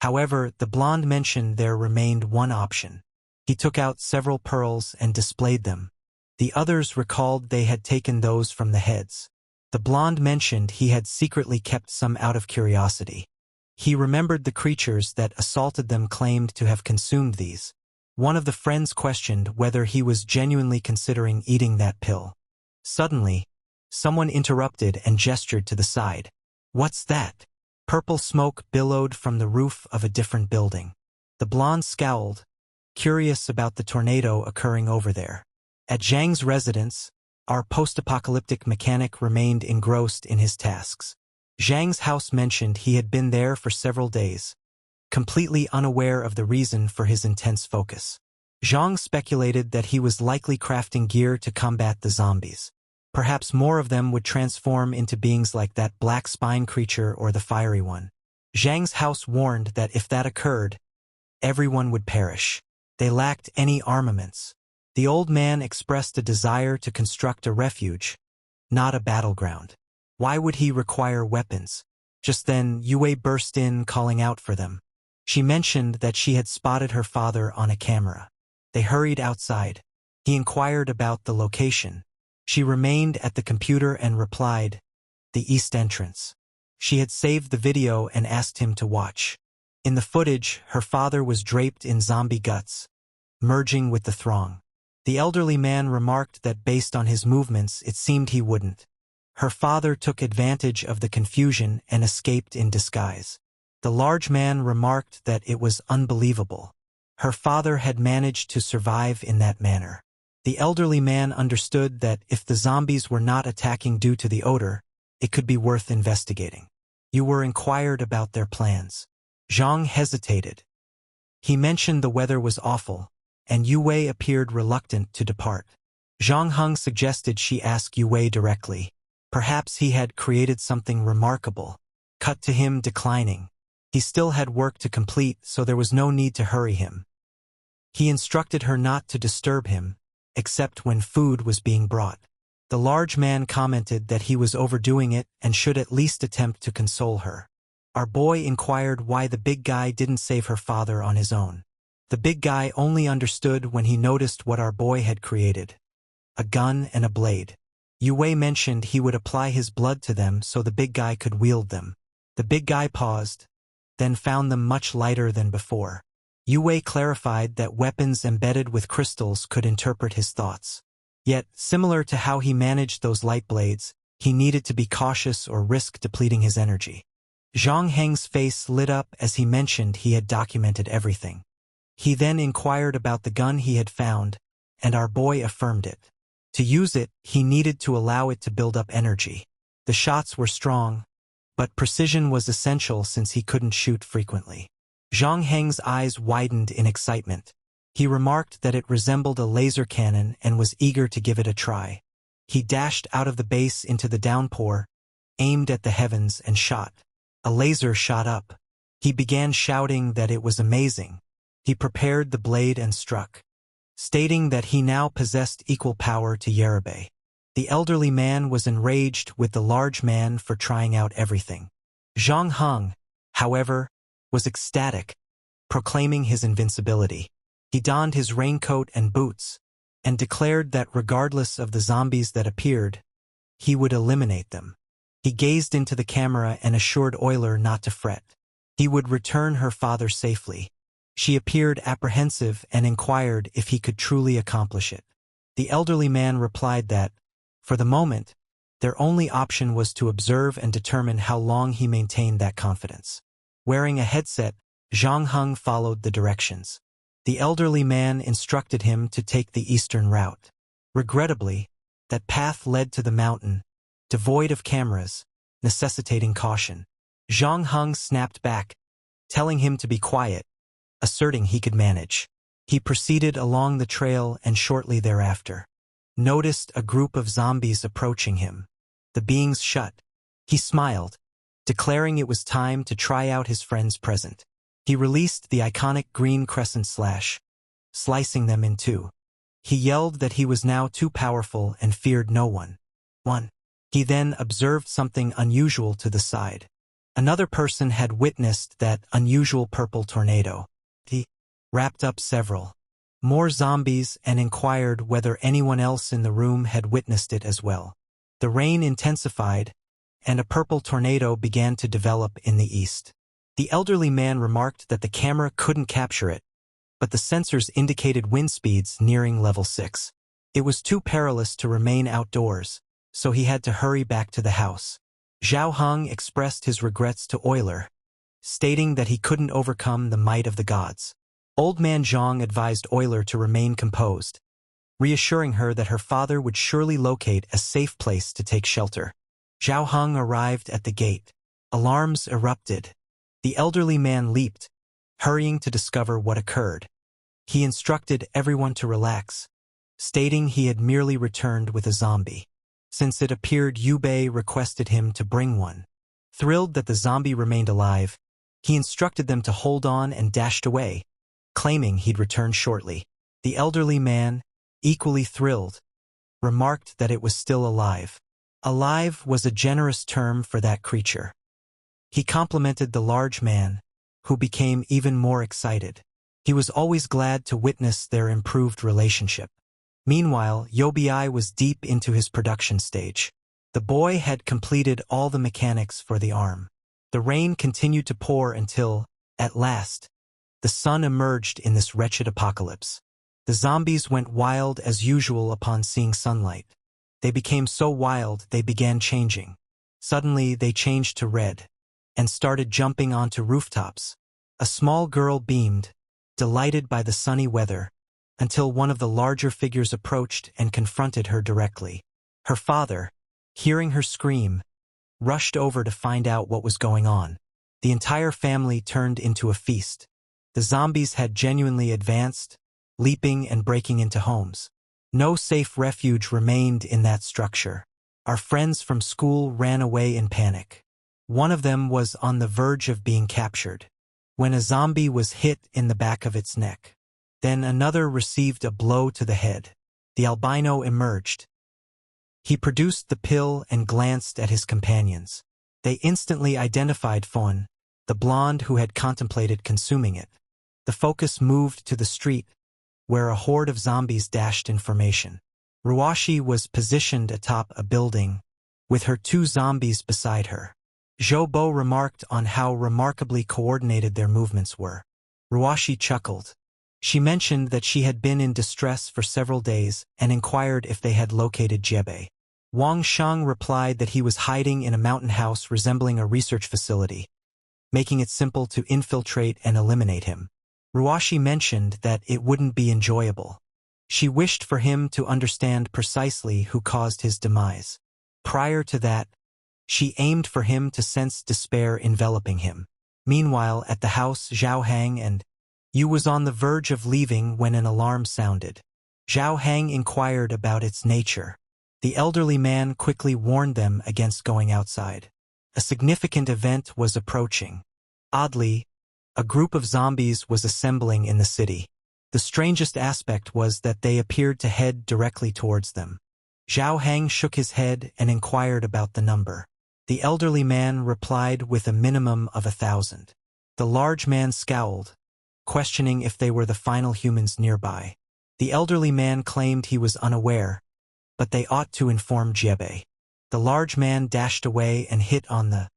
Speaker 1: However, the blonde mentioned there remained one option. He took out several pearls and displayed them. The others recalled they had taken those from the heads. The blonde mentioned he had secretly kept some out of curiosity. He remembered the creatures that assaulted them claimed to have consumed these. One of the friends questioned whether he was genuinely considering eating that pill. Suddenly, someone interrupted and gestured to the side. "What's that?" Purple smoke billowed from the roof of a different building. The blonde scowled, curious about the tornado occurring over there. At Zhang's residence, our post-apocalyptic mechanic remained engrossed in his tasks. Zhang's house mentioned he had been there for several days, completely unaware of the reason for his intense focus. Zhang speculated that he was likely crafting gear to combat the zombies. Perhaps more of them would transform into beings like that black spine creature or the fiery one. Zhang's house warned that if that occurred, everyone would perish. They lacked any armaments. The old man expressed a desire to construct a refuge, not a battleground. Why would he require weapons? Just then, Yue burst in, calling out for them. She mentioned that she had spotted her father on a camera. They hurried outside. He inquired about the location. She remained at the computer and replied, "The east entrance." She had saved the video and asked him to watch. In the footage, her father was draped in zombie guts, merging with the throng. The elderly man remarked that based on his movements, it seemed he wouldn't. Her father took advantage of the confusion and escaped in disguise. The large man remarked that it was unbelievable. Her father had managed to survive in that manner. The elderly man understood that if the zombies were not attacking due to the odor, it could be worth investigating. Yue inquired about their plans. Zhang hesitated. He mentioned the weather was awful, and Yue appeared reluctant to depart. Zhang Heng suggested she ask Yue directly. Perhaps he had created something remarkable. Cut to him declining. He still had work to complete, so there was no need to hurry him. He instructed her not to disturb him, except when food was being brought. The large man commented that he was overdoing it and should at least attempt to console her. Our boy inquired why the big guy didn't save her father on his own. The big guy only understood when he noticed what our boy had created. A gun and a blade. Yue mentioned he would apply his blood to them so the big guy could wield them. The big guy paused, then found them much lighter than before. Yue clarified that weapons embedded with crystals could interpret his thoughts. Yet, similar to how he managed those light blades, he needed to be cautious or risk depleting his energy. Zhang Heng's face lit up as he mentioned he had documented everything. He then inquired about the gun he had found, and our boy affirmed it. To use it, he needed to allow it to build up energy. The shots were strong, but precision was essential since he couldn't shoot frequently. Zhang Heng's eyes widened in excitement. He remarked that it resembled a laser cannon and was eager to give it a try. He dashed out of the base into the downpour, aimed at the heavens and shot. A laser shot up. He began shouting that it was amazing. He prepared the blade and struck, stating that he now possessed equal power to Yerebe. The elderly man was enraged with the large man for trying out everything. Zhang Heng, however, was ecstatic, proclaiming his invincibility. He donned his raincoat and boots, and declared that regardless of the zombies that appeared, he would eliminate them. He gazed into the camera and assured Euler not to fret. He would return her father safely. She appeared apprehensive and inquired if he could truly accomplish it. The elderly man replied that, for the moment, their only option was to observe and determine how long he maintained that confidence. Wearing a headset, Zhang Heng followed the directions. The elderly man instructed him to take the eastern route. Regrettably, that path led to the mountain, devoid of cameras, necessitating caution. Zhang Heng snapped back, telling him to be quiet, asserting he could manage. He proceeded along the trail and shortly thereafter noticed a group of zombies approaching him. The beings shut. He smiled, declaring it was time to try out his friend's present. He released the iconic green crescent slash, slicing them in two. He yelled that he was now too powerful and feared no one. He then observed something unusual to the side. Another person had witnessed that unusual purple tornado. He wrapped up several more zombies and inquired whether anyone else in the room had witnessed it as well. The rain intensified, and a purple tornado began to develop in the east. The elderly man remarked that the camera couldn't capture it, but the sensors indicated wind speeds nearing level 6. It was too perilous to remain outdoors, so he had to hurry back to the house. Zhao Heng expressed his regrets to Euler, stating that he couldn't overcome the might of the gods. Old man Zhang advised Euler to remain composed, reassuring her that her father would surely locate a safe place to take shelter. Zhao Heng arrived at the gate. Alarms erupted. The elderly man leaped, hurrying to discover what occurred. He instructed everyone to relax, stating he had merely returned with a zombie. Since it appeared Yubei requested him to bring one. Thrilled that the zombie remained alive, he instructed them to hold on and dashed away, claiming he'd return shortly. The elderly man, equally thrilled, remarked that it was still alive. Alive was a generous term for that creature. He complimented the large man, who became even more excited. He was always glad to witness their improved relationship. Meanwhile, Yobi was deep into his production stage. The boy had completed all the mechanics for the arm. The rain continued to pour until, at last, the sun emerged in this wretched apocalypse. The zombies went wild as usual upon seeing sunlight. They became so wild they began changing. Suddenly they changed to red, and started jumping onto rooftops. A small girl beamed, delighted by the sunny weather, until one of the larger figures approached and confronted her directly. Her father, hearing her scream, rushed over to find out what was going on. The entire family turned into a feast. The zombies had genuinely advanced, leaping and breaking into homes. No safe refuge remained in that structure. Our friends from school ran away in panic. One of them was on the verge of being captured, when a zombie was hit in the back of its neck. Then another received a blow to the head. The albino emerged. He produced the pill and glanced at his companions. They instantly identified Fawn, the blonde who had contemplated consuming it. The focus moved to the street, where a horde of zombies dashed in formation. Ruashi was positioned atop a building, with her 2 zombies beside her. Zhou remarked on how remarkably coordinated their movements were. Ruashi chuckled. She mentioned that she had been in distress for several days and inquired if they had located Jiebe. Wang Shang replied that he was hiding in a mountain house resembling a research facility, making it simple to infiltrate and eliminate him. Ruashi mentioned that it wouldn't be enjoyable. She wished for him to understand precisely who caused his demise. Prior to that, she aimed for him to sense despair enveloping him. Meanwhile, at the house, Zhao Hang and Yu was on the verge of leaving when an alarm sounded. Zhao Hang inquired about its nature. The elderly man quickly warned them against going outside. A significant event was approaching. Oddly, a group of zombies was assembling in the city. The strangest aspect was that they appeared to head directly towards them. Zhao Hang shook his head and inquired about the number. The elderly man replied with a minimum of 1,000. The large man scowled, questioning if they were the final humans nearby. The elderly man claimed he was unaware, but they ought to inform Jiebe. The large man dashed away and hit on the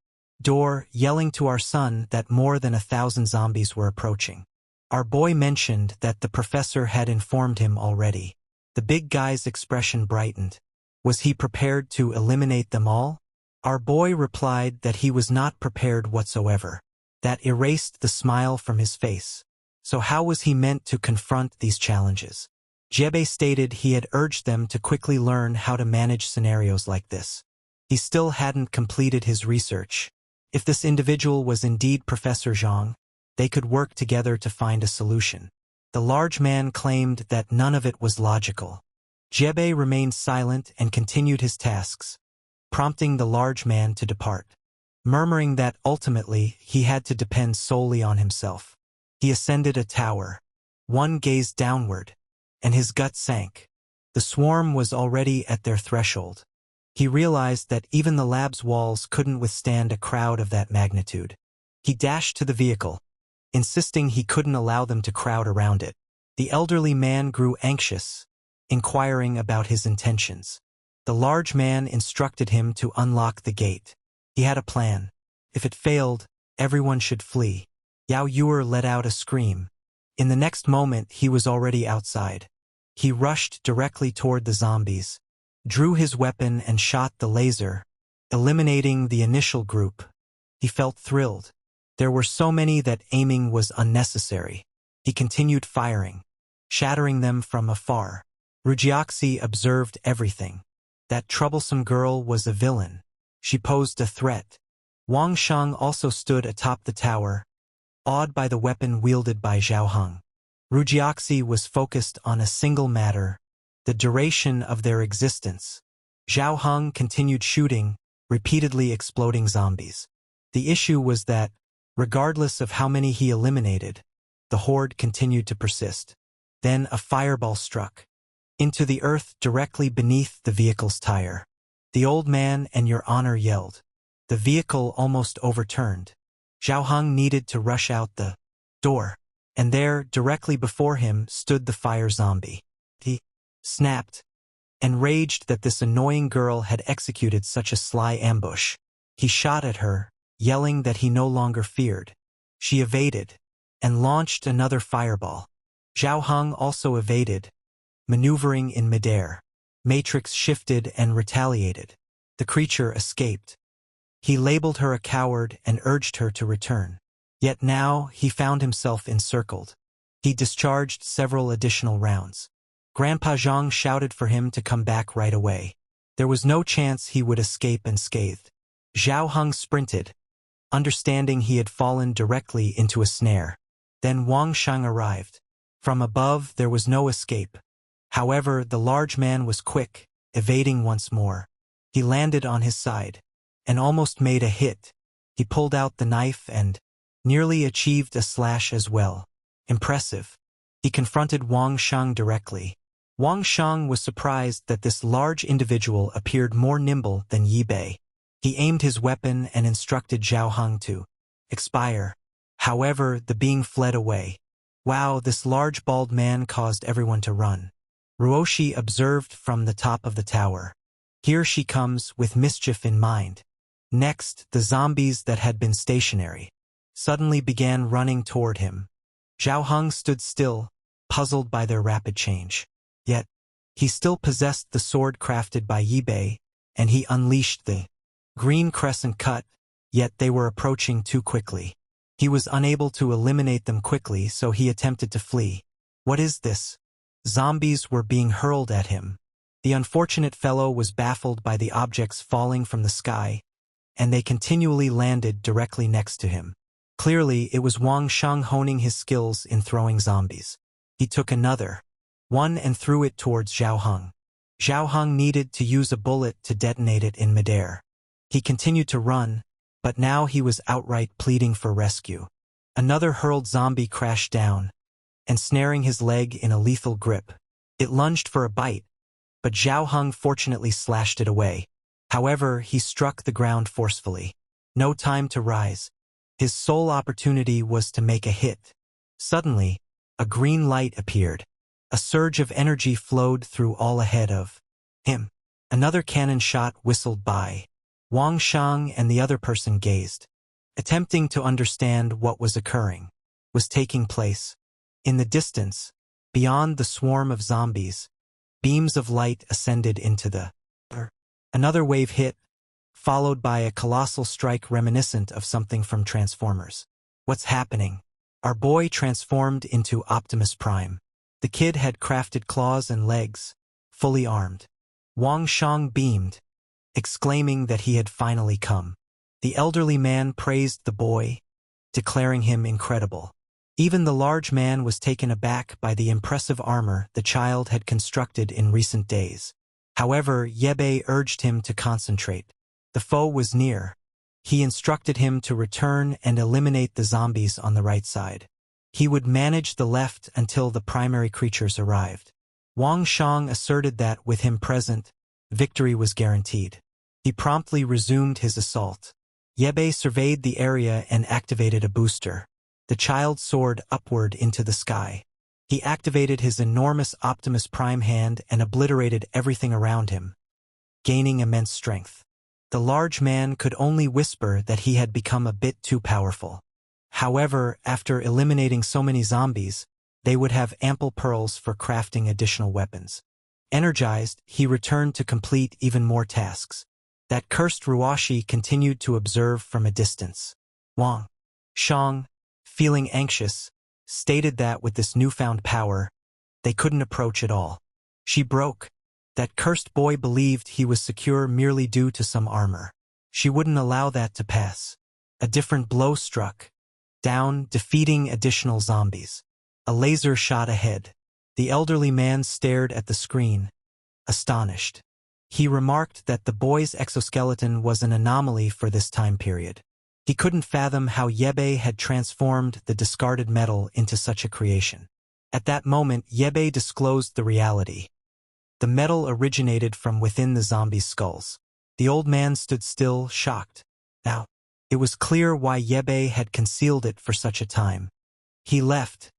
Speaker 1: door, yelling to our son that more than 1,000 zombies were approaching. Our boy mentioned that the professor had informed him already. The big guy's expression brightened. Was he prepared to eliminate them all? Our boy replied that he was not prepared whatsoever. That erased the smile from his face. So how was he meant to confront these challenges? Jiebe stated he had urged them to quickly learn how to manage scenarios like this. He still hadn't completed his research. If this individual was indeed Professor Zhang, they could work together to find a solution. The large man claimed that none of it was logical. Jiebe remained silent and continued his tasks, prompting the large man to depart, murmuring that ultimately he had to depend solely on himself. He ascended a tower. One gazed downward, and his gut sank. The swarm was already at their threshold. He realized that even the lab's walls couldn't withstand a crowd of that magnitude. He dashed to the vehicle, insisting he couldn't allow them to crowd around it. The elderly man grew anxious, inquiring about his intentions. The large man instructed him to unlock the gate. He had a plan. If it failed, everyone should flee. Yao Yuer let out a scream. In the next moment, he was already outside. He rushed directly toward the zombies, drew his weapon and shot the laser, eliminating the initial group. He felt thrilled. There were so many that aiming was unnecessary. He continued firing, shattering them from afar. Rujiaxi observed everything. That troublesome girl was a villain. She posed a threat. Wang Shang also stood atop the tower, awed by the weapon wielded by Zhao Heng. Rujiaxi was focused on a single matter, the duration of their existence. Zhao Heng continued shooting, repeatedly exploding zombies. The issue was that, regardless of how many he eliminated, the horde continued to persist. Then a fireball struck into the earth directly beneath the vehicle's tire. The old man and Your Honor yelled. The vehicle almost overturned. Zhao Heng needed to rush out the door, and there, directly before him, stood the fire zombie. He snapped, enraged that this annoying girl had executed such a sly ambush. He shot at her, yelling that he no longer feared. She evaded, and launched another fireball. Zhao Heng also evaded, maneuvering in midair. Matrix shifted and retaliated. The creature escaped. He labeled her a coward and urged her to return. Yet now he found himself encircled. He discharged several additional rounds. Grandpa Zhang shouted for him to come back right away. There was no chance he would escape unscathed. Zhao Heng sprinted, understanding he had fallen directly into a snare. Then Wang Shang arrived. From above there was no escape. However, the large man was quick, evading once more. He landed on his side, and almost made a hit. He pulled out the knife and nearly achieved a slash as well. Impressive. He confronted Wang Shang directly. Wang Shang was surprised that this large individual appeared more nimble than Yi Bei. He aimed his weapon and instructed Zhao Heng to expire. However, the being fled away. Wow, this large bald man caused everyone to run. Ruoshi observed from the top of the tower. Here she comes with mischief in mind. Next, the zombies that had been stationary suddenly began running toward him. Zhao Heng stood still, puzzled by their rapid change. Yet, he still possessed the sword crafted by Yi Bei, and he unleashed the green crescent cut, yet they were approaching too quickly. He was unable to eliminate them quickly, so he attempted to flee. What is this? Zombies were being hurled at him. The unfortunate fellow was baffled by the objects falling from the sky, and they continually landed directly next to him. Clearly, it was Wang Shang honing his skills in throwing zombies. He took another one and threw it towards Zhao Heng. Zhao Heng needed to use a bullet to detonate it in midair. He continued to run, but now he was outright pleading for rescue. Another hurled zombie crashed down, ensnaring his leg in a lethal grip. It lunged for a bite, but Zhao Heng fortunately slashed it away. However, he struck the ground forcefully. No time to rise. His sole opportunity was to make a hit. Suddenly, a green light appeared. A surge of energy flowed through all ahead of him. Another cannon shot whistled by. Wang Shang and the other person gazed, attempting to understand what was taking place. In the distance, beyond the swarm of zombies, beams of light ascended into the air. Another wave hit, followed by a colossal strike reminiscent of something from Transformers. What's happening? Our boy transformed into Optimus Prime. The kid had crafted claws and legs, fully armed. Wang Shang beamed, exclaiming that he had finally come. The elderly man praised the boy, declaring him incredible. Even the large man was taken aback by the impressive armor the child had constructed in recent days. However, Ye Bei urged him to concentrate. The foe was near. He instructed him to return and eliminate the zombies on the right side. He would manage the left until the primary creatures arrived. Wang Shang asserted that, with him present, victory was guaranteed. He promptly resumed his assault. Ye Bei surveyed the area and activated a booster. The child soared upward into the sky. He activated his enormous Optimus Prime hand and obliterated everything around him, gaining immense strength. The large man could only whisper that he had become a bit too powerful. However, after eliminating so many zombies, they would have ample pearls for crafting additional weapons. Energized, he returned to complete even more tasks. That cursed Ruoshi continued to observe from a distance. Wang Shang, feeling anxious, stated that with this newfound power, they couldn't approach at all. She broke. That cursed boy believed he was secure merely due to some armor. She wouldn't allow that to pass. A different blow struck down, defeating additional zombies. A laser shot ahead. The elderly man stared at the screen, astonished. He remarked that the boy's exoskeleton was an anomaly for this time period. He couldn't fathom how Ye Bei had transformed the discarded metal into such a creation. At that moment, Ye Bei disclosed the reality. The metal originated from within the zombies' skulls. The old man stood still, shocked. Now, it was clear why Yebe had concealed it for such a time. He left,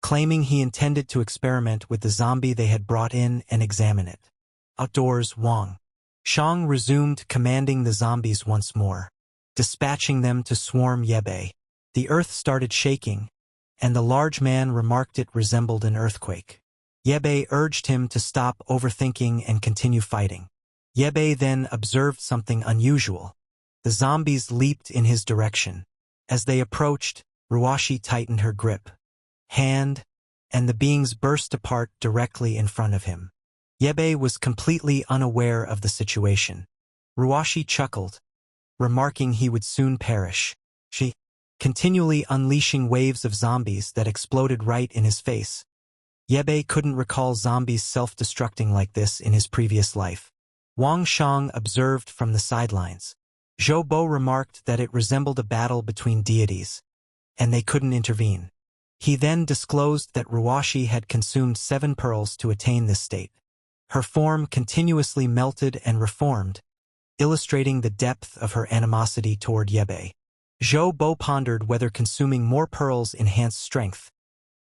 Speaker 1: claiming he intended to experiment with the zombie they had brought in and examine it. Outdoors, Wang Shang resumed commanding the zombies once more, dispatching them to swarm Yebe. The earth started shaking, and the large man remarked it resembled an earthquake. Yebe urged him to stop overthinking and continue fighting. Yebe then observed something unusual. The zombies leaped in his direction. As they approached, Ruashi tightened her grip, hand, and the beings burst apart directly in front of him. Yebe was completely unaware of the situation. Ruashi chuckled, remarking he would soon perish. She, continually unleashing waves of zombies that exploded right in his face. Yebe couldn't recall zombies self-destructing like this in his previous life. Wang Shang observed from the sidelines. Zhou Bo remarked that it resembled a battle between deities, and they couldn't intervene. He then disclosed that Ruashi had consumed 7 pearls to attain this state. Her form continuously melted and reformed, illustrating the depth of her animosity toward Yebe. Zhou Bo pondered whether consuming more pearls enhanced strength,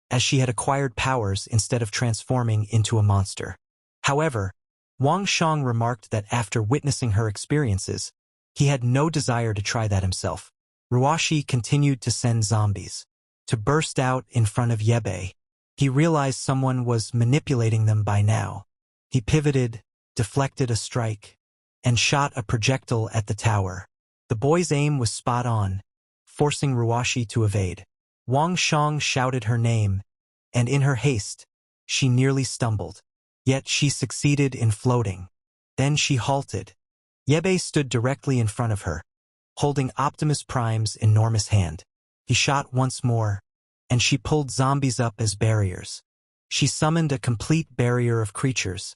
Speaker 1: as she had acquired powers instead of transforming into a monster. However, Wang Shang remarked that after witnessing her experiences, he had no desire to try that himself. Ruashi continued to send zombies to burst out in front of Yebe. He realized someone was manipulating them by now. He pivoted, deflected a strike, and shot a projectile at the tower. The boy's aim was spot on, forcing Ruashi to evade. Wang Shang shouted her name, and in her haste, she nearly stumbled. Yet she succeeded in floating. Then she halted. Yebe stood directly in front of her, holding Optimus Prime's enormous hand. He shot once more, and she pulled zombies up as barriers. She summoned a complete barrier of creatures,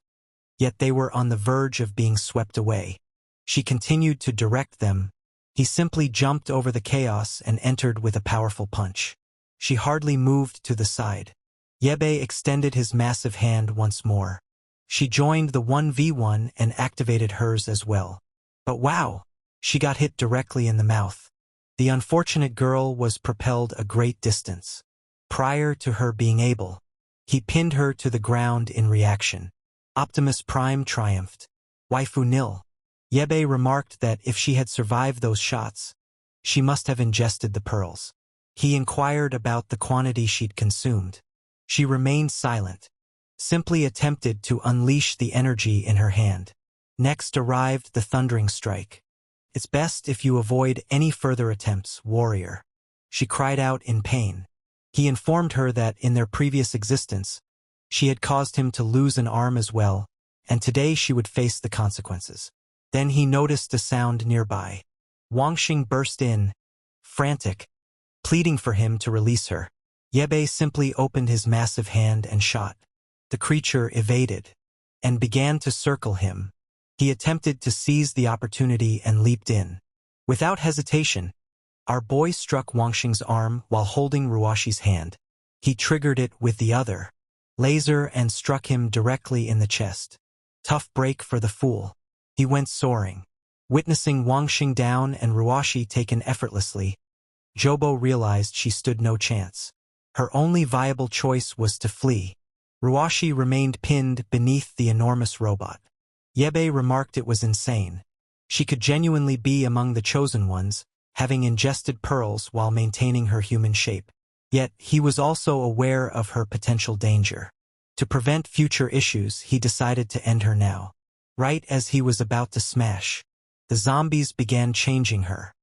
Speaker 1: yet they were on the verge of being swept away. She continued to direct them. He simply jumped over the chaos and entered with a powerful punch. She hardly moved to the side. Yebe extended his massive hand once more. She joined the 1v1 and activated hers as well. But wow! She got hit directly in the mouth. The unfortunate girl was propelled a great distance. Prior to her being able, he pinned her to the ground in reaction. Optimus Prime triumphed. Waifu nil. Yebe remarked that if she had survived those shots, she must have ingested the pearls. He inquired about the quantity she'd consumed. She remained silent, simply attempted to unleash the energy in her hand. Next arrived the thundering strike. It's best if you avoid any further attempts, warrior. She cried out in pain. He informed her that in their previous existence, she had caused him to lose an arm as well, and today she would face the consequences. Then he noticed a sound nearby. Wangxing burst in, frantic, pleading for him to release her. Yebe simply opened his massive hand and shot. The creature evaded and began to circle him. He attempted to seize the opportunity and leaped in. Without hesitation, our boy struck Wangxing's arm while holding Ruashi's hand. He triggered it with the other laser and struck him directly in the chest. Tough break for the fool. He went soaring. Witnessing Wangxing down and Ruashi taken effortlessly, Jobo realized she stood no chance. Her only viable choice was to flee. Ruashi remained pinned beneath the enormous robot. Yebe remarked it was insane. She could genuinely be among the chosen ones, having ingested pearls while maintaining her human shape. Yet he was also aware of her potential danger. To prevent future issues, he decided to end her now. Right as he was about to smash, the zombies began changing her.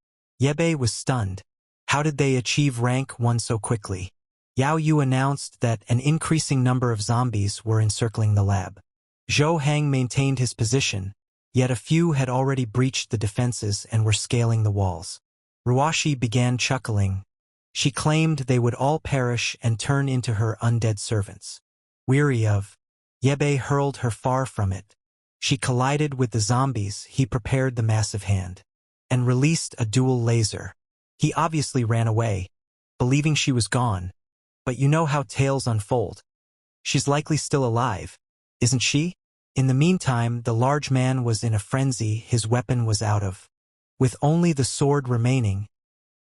Speaker 1: Yebe was stunned. How did they achieve rank 1 so quickly? Yao Yu announced that an increasing number of zombies were encircling the lab. Zhou Hang maintained his position, yet a few had already breached the defenses and were scaling the walls. Ruashi began chuckling. She claimed they would all perish and turn into her undead servants. Weary of Yebe hurled her far from it. She collided with the zombies. He prepared the massive hand and released a dual laser. He obviously ran away, believing she was gone. But you know how tales unfold. She's likely still alive, isn't she? In the meantime, the large man was in a frenzy. His weapon was out of With only the sword remaining,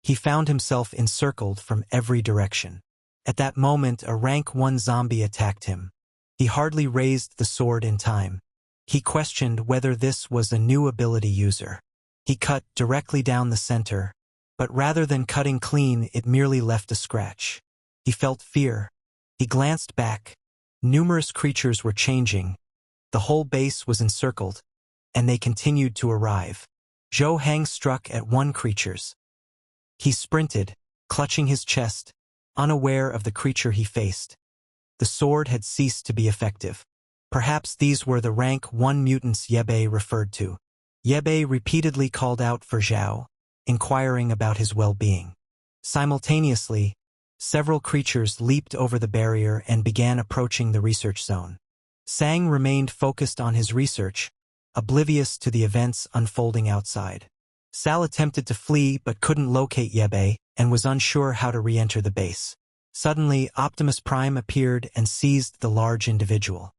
Speaker 1: he found himself encircled from every direction. At that moment, a rank 1 zombie attacked him. He hardly raised the sword in time. He questioned whether this was a new ability user. He cut directly down the center, but rather than cutting clean, it merely left a scratch. He felt fear. He glanced back. Numerous creatures were changing. The whole base was encircled, and they continued to arrive. Zhou Hang struck at one creature's. He sprinted, clutching his chest, unaware of the creature he faced. The sword had ceased to be effective. Perhaps these were the rank 1 mutants Yebe referred to. Yebe repeatedly called out for Zhao, inquiring about his well-being. Simultaneously, several creatures leaped over the barrier and began approaching the research zone. Sang remained focused on his research, oblivious to the events unfolding outside. Sal attempted to flee but couldn't locate Yebe and was unsure how to re-enter the base. Suddenly, Optimus Prime appeared and seized the large individual.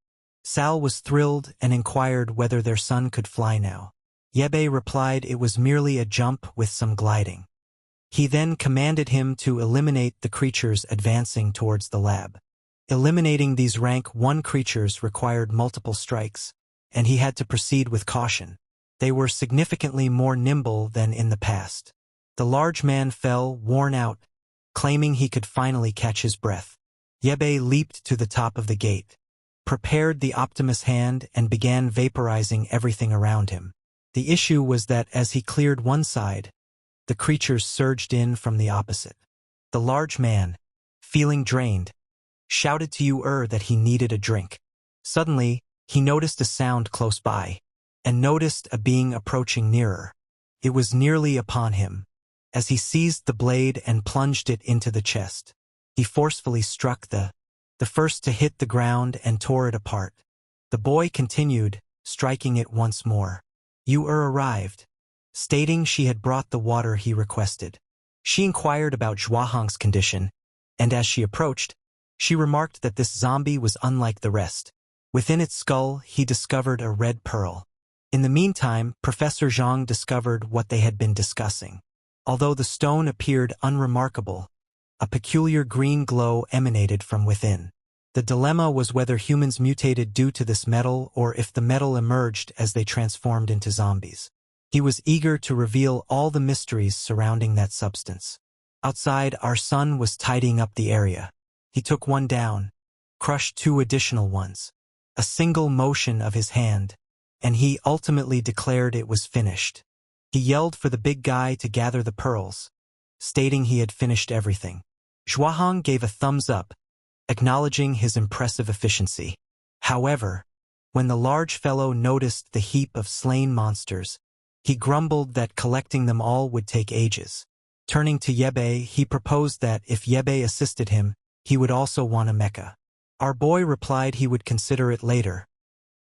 Speaker 1: Sal was thrilled and inquired whether their son could fly now. Yebe replied it was merely a jump with some gliding. He then commanded him to eliminate the creatures advancing towards the lab. Eliminating these rank 1 creatures required multiple strikes, and he had to proceed with caution. They were significantly more nimble than in the past. The large man fell, worn out, claiming he could finally catch his breath. Yebe leaped to the top of the gate, prepared the Optimus hand, and began vaporizing everything around him. The issue was that as he cleared one side, the creatures surged in from the opposite. The large man, feeling drained, shouted to Yu that he needed a drink. Suddenly, he noticed a sound close by, and noticed a being approaching nearer. It was nearly upon him. As he seized the blade and plunged it into the chest, he forcefully struck the first to hit the ground and tore it apart. The boy continued, striking it once more. Yu arrived, stating she had brought the water he requested. She inquired about Zhuahang's condition, and as she approached, she remarked that this zombie was unlike the rest. Within its skull, he discovered a red pearl. In the meantime, Professor Zhang discovered what they had been discussing. Although the stone appeared unremarkable, a peculiar green glow emanated from within. The dilemma was whether humans mutated due to this metal or if the metal emerged as they transformed into zombies. He was eager to reveal all the mysteries surrounding that substance. Outside, our son was tidying up the area. He took one down, crushed 2 additional ones. A single motion of his hand, and he ultimately declared it was finished. He yelled for the big guy to gather the pearls, stating he had finished everything. Zhuahang gave a thumbs up, acknowledging his impressive efficiency. However, when the large fellow noticed the heap of slain monsters, he grumbled that collecting them all would take ages. Turning to Yebe, he proposed that if Yebe assisted him, he would also want a mecha. Our boy replied he would consider it later.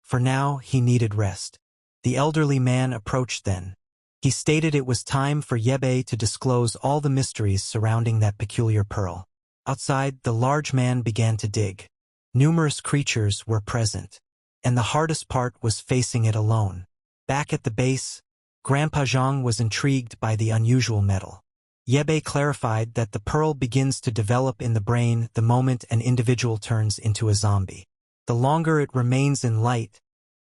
Speaker 1: For now, he needed rest. The elderly man approached then. He stated it was time for Yebe to disclose all the mysteries surrounding that peculiar pearl. Outside, the large man began to dig. Numerous creatures were present, and the hardest part was facing it alone. Back at the base, Grandpa Zhang was intrigued by the unusual metal. Yebe clarified that the pearl begins to develop in the brain the moment an individual turns into a zombie. The longer it remains in light,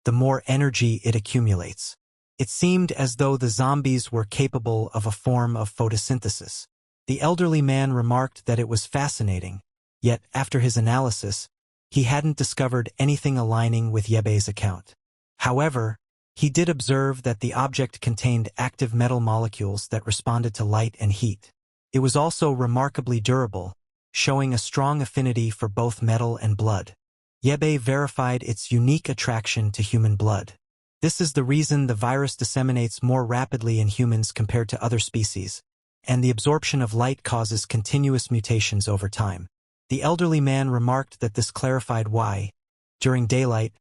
Speaker 1: the more energy it accumulates. It seemed as though the zombies were capable of a form of photosynthesis. The elderly man remarked that it was fascinating, yet after his analysis, he hadn't discovered anything aligning with Yebe's account. However, he did observe that the object contained active metal molecules that responded to light and heat. It was also remarkably durable, showing a strong affinity for both metal and blood. Yebe verified its unique attraction to human blood. This is the reason the virus disseminates more rapidly in humans compared to other species, and the absorption of light causes continuous mutations over time. The elderly man remarked that this clarified why, during daylight,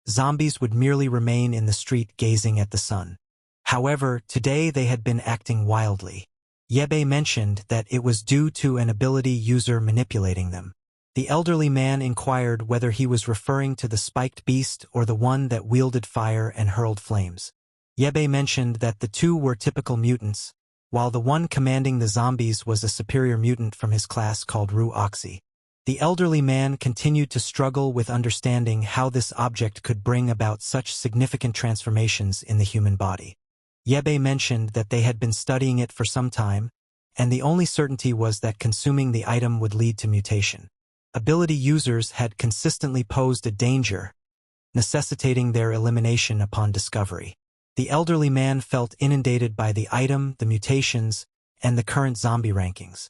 Speaker 1: zombies would merely remain in the street gazing at the sun. However, today they had been acting wildly. Yebe mentioned that it was due to an ability user manipulating them. The elderly man inquired whether he was referring to the spiked beast or the one that wielded fire and hurled flames. Yebe mentioned that the two were typical mutants, while the one commanding the zombies was a superior mutant from his class called Ru Oxy. The elderly man continued to struggle with understanding how this object could bring about such significant transformations in the human body. Yebe mentioned that they had been studying it for some time, and the only certainty was that consuming the item would lead to mutation. Ability users had consistently posed a danger, necessitating their elimination upon discovery. The elderly man felt inundated by the item, the mutations, and the current zombie rankings.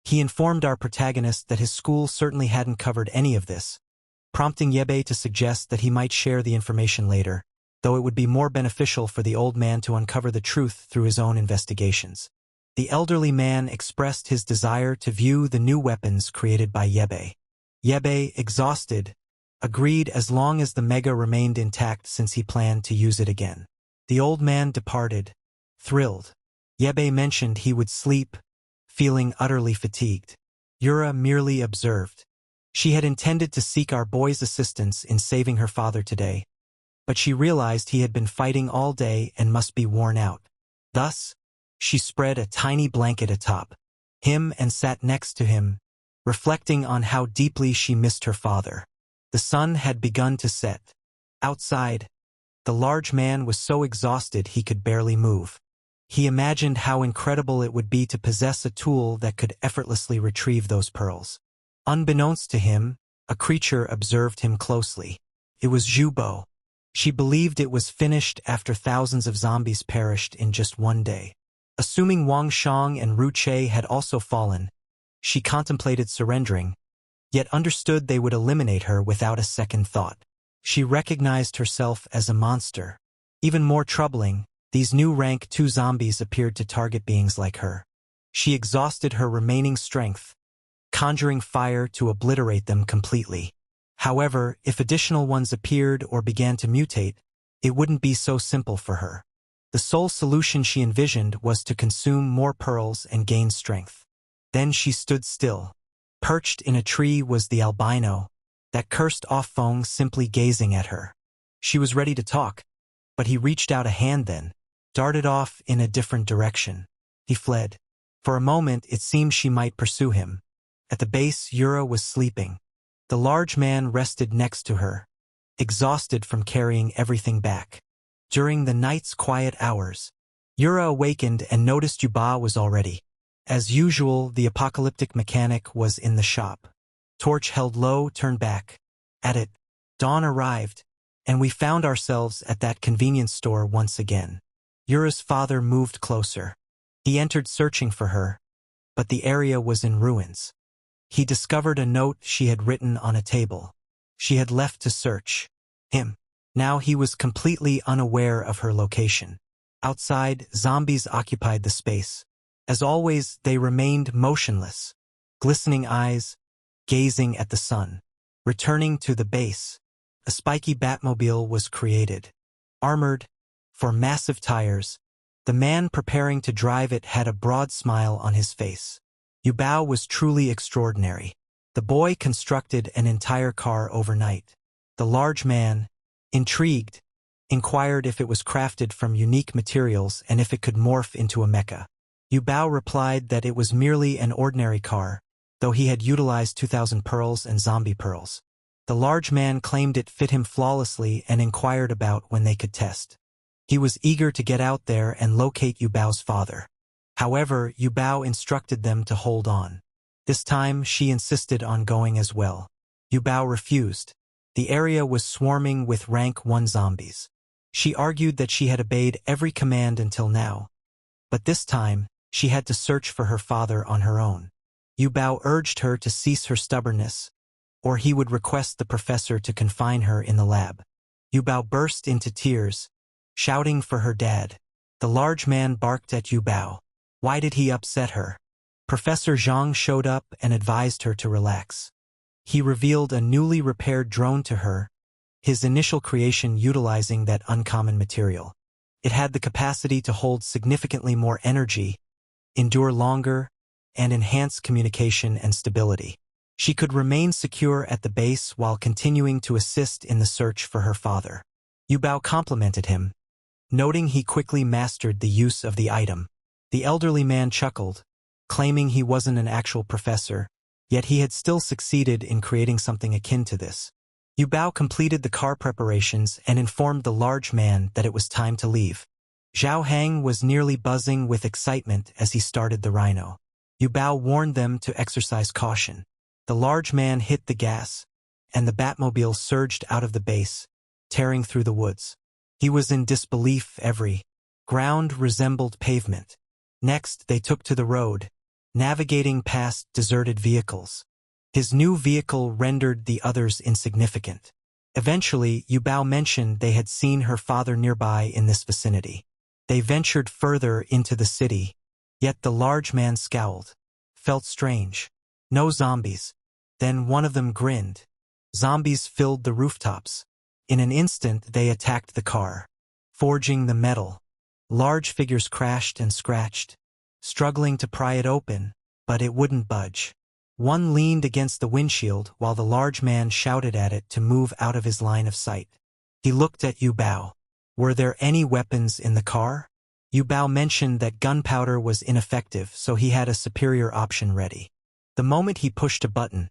Speaker 1: He informed our protagonist that his school certainly hadn't covered any of this, prompting Yebe to suggest that he might share the information later, though it would be more beneficial for the old man to uncover the truth through his own investigations. The elderly man expressed his desire to view the new weapons created by Yebe. Yebe, exhausted, agreed as long as the Mega remained intact since he planned to use it again. The old man departed, thrilled. Yebe mentioned he would sleep, feeling utterly fatigued. Yura merely observed. She had intended to seek our boy's assistance in saving her father today, but she realized he had been fighting all day and must be worn out. Thus, she spread a tiny blanket atop him and sat next to him, reflecting on how deeply she missed her father. The sun had begun to set. Outside, the large man was so exhausted he could barely move. He imagined how incredible it would be to possess a tool that could effortlessly retrieve those pearls. Unbeknownst to him, a creature observed him closely. It was Zhubo. She believed it was finished after thousands of zombies perished in just one day. Assuming Wang Shang and Ru Che had also fallen, she contemplated surrendering, yet understood they would eliminate her without a second thought. She recognized herself as a monster. Even more troubling, these new rank 2 zombies appeared to target beings like her. She exhausted her remaining strength, conjuring fire to obliterate them completely. However, if additional ones appeared or began to mutate, it wouldn't be so simple for her. The sole solution she envisioned was to consume more pearls and gain strength. Then she stood still. Perched in a tree was the albino, that cursed off Feng simply gazing at her. She was ready to talk, but he reached out a hand then, darted off in a different direction. He fled. For a moment it seemed she might pursue him. At the base, Yura was sleeping. The large man rested next to her, exhausted from carrying everything back. During the night's quiet hours, Yura awakened and noticed Yuba was already. As usual, the apocalyptic mechanic was in the shop. Torch held low, turned back. At it, dawn arrived, and we found ourselves at that convenience store once again. Yura's father moved closer. He entered searching for her, but the area was in ruins. He discovered a note she had written on a table. She had left to search him. Now he was completely unaware of her location. Outside, zombies occupied the space. As always, they remained motionless, glistening eyes, gazing at the sun. Returning to the base, a spiky Batmobile was created. Armored, for massive tires, the man preparing to drive it had a broad smile on his face. Yubao was truly extraordinary. The boy constructed an entire car overnight. The large man, intrigued, inquired if it was crafted from unique materials and if it could morph into a mecha. Yubao replied that it was merely an ordinary car, though he had utilized 2,000 pearls and zombie pearls. The large man claimed it fit him flawlessly and inquired about when they could test. He was eager to get out there and locate Yubao's father. However, Yubao instructed them to hold on. This time, she insisted on going as well. Yubao refused. The area was swarming with rank 1 zombies. She argued that she had obeyed every command until now, but this time, she had to search for her father on her own. Yubao urged her to cease her stubbornness, or he would request the professor to confine her in the lab. Yubao burst into tears, shouting for her dad. The large man barked at Yubao. Why did he upset her? Professor Zhang showed up and advised her to relax. He revealed a newly repaired drone to her, his initial creation utilizing that uncommon material. It had the capacity to hold significantly more energy, endure longer, and enhance communication and stability. She could remain secure at the base while continuing to assist in the search for her father. Yubao complimented him, Noting he quickly mastered the use of the item, the elderly man chuckled, claiming he wasn't an actual professor, yet he had still succeeded in creating something akin to this. Yu Bao completed the car preparations and informed the large man that it was time to leave. Zhao Hang was nearly buzzing with excitement as he started the rhino. Yu Bao warned them to exercise caution. The large man hit the gas, and the Batmobile surged out of the base, tearing through the woods. He was in disbelief. Every ground resembled pavement. Next, they took to the road, navigating past deserted vehicles. His new vehicle rendered the others insignificant. Eventually, Yu Bao mentioned they had seen her father nearby in this vicinity. They ventured further into the city, yet the large man scowled. Felt strange. No zombies. Then one of them grinned. Zombies filled the rooftops. In an instant they attacked the car, forging the metal. Large figures crashed and scratched, struggling to pry it open, but it wouldn't budge. One leaned against the windshield while the large man shouted at it to move out of his line of sight. He looked at Yu Bao. Were there any weapons in the car? Yu Bao mentioned that gunpowder was ineffective, so he had a superior option ready. The moment he pushed a button,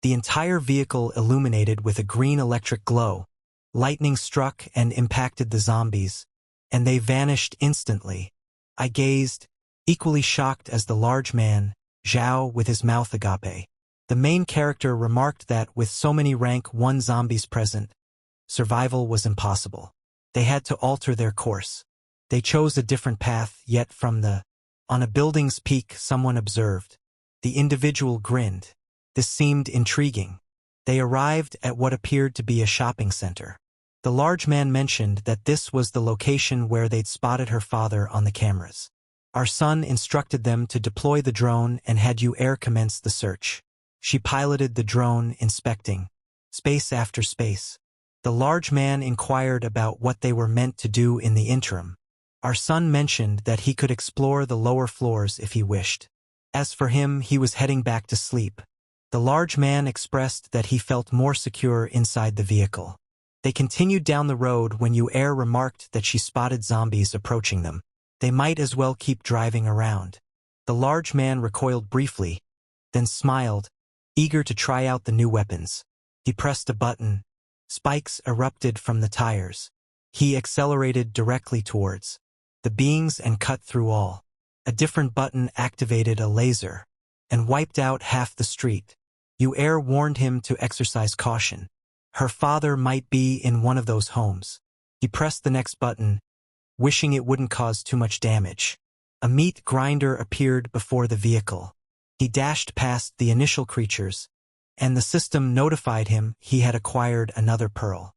Speaker 1: the entire vehicle illuminated with a green electric glow. Lightning struck and impacted the zombies, and they vanished instantly. I gazed, equally shocked as the large man, Zhao with his mouth agape. The main character remarked that with so many rank 1 zombies present, survival was impossible. They had to alter their course. They chose a different path, yet on a building's peak someone observed. The individual grinned. This seemed intriguing. They arrived at what appeared to be a shopping center. The large man mentioned that this was the location where they'd spotted her father on the cameras. Our son instructed them to deploy the drone and had Yu Air commence the search. She piloted the drone, inspecting space after space. The large man inquired about what they were meant to do in the interim. Our son mentioned that he could explore the lower floors if he wished. As for him, he was heading back to sleep. The large man expressed that he felt more secure inside the vehicle. They continued down the road when Yu Air remarked that she spotted zombies approaching them. They might as well keep driving around. The large man recoiled briefly, then smiled, eager to try out the new weapons. He pressed a button. Spikes erupted from the tires. He accelerated directly towards the beings and cut through all. A different button activated a laser and wiped out half the street. Yu Air warned him to exercise caution. Her father might be in one of those homes. He pressed the next button, wishing it wouldn't cause too much damage. A meat grinder appeared before the vehicle. He dashed past the initial creatures, and the system notified him he had acquired another pearl.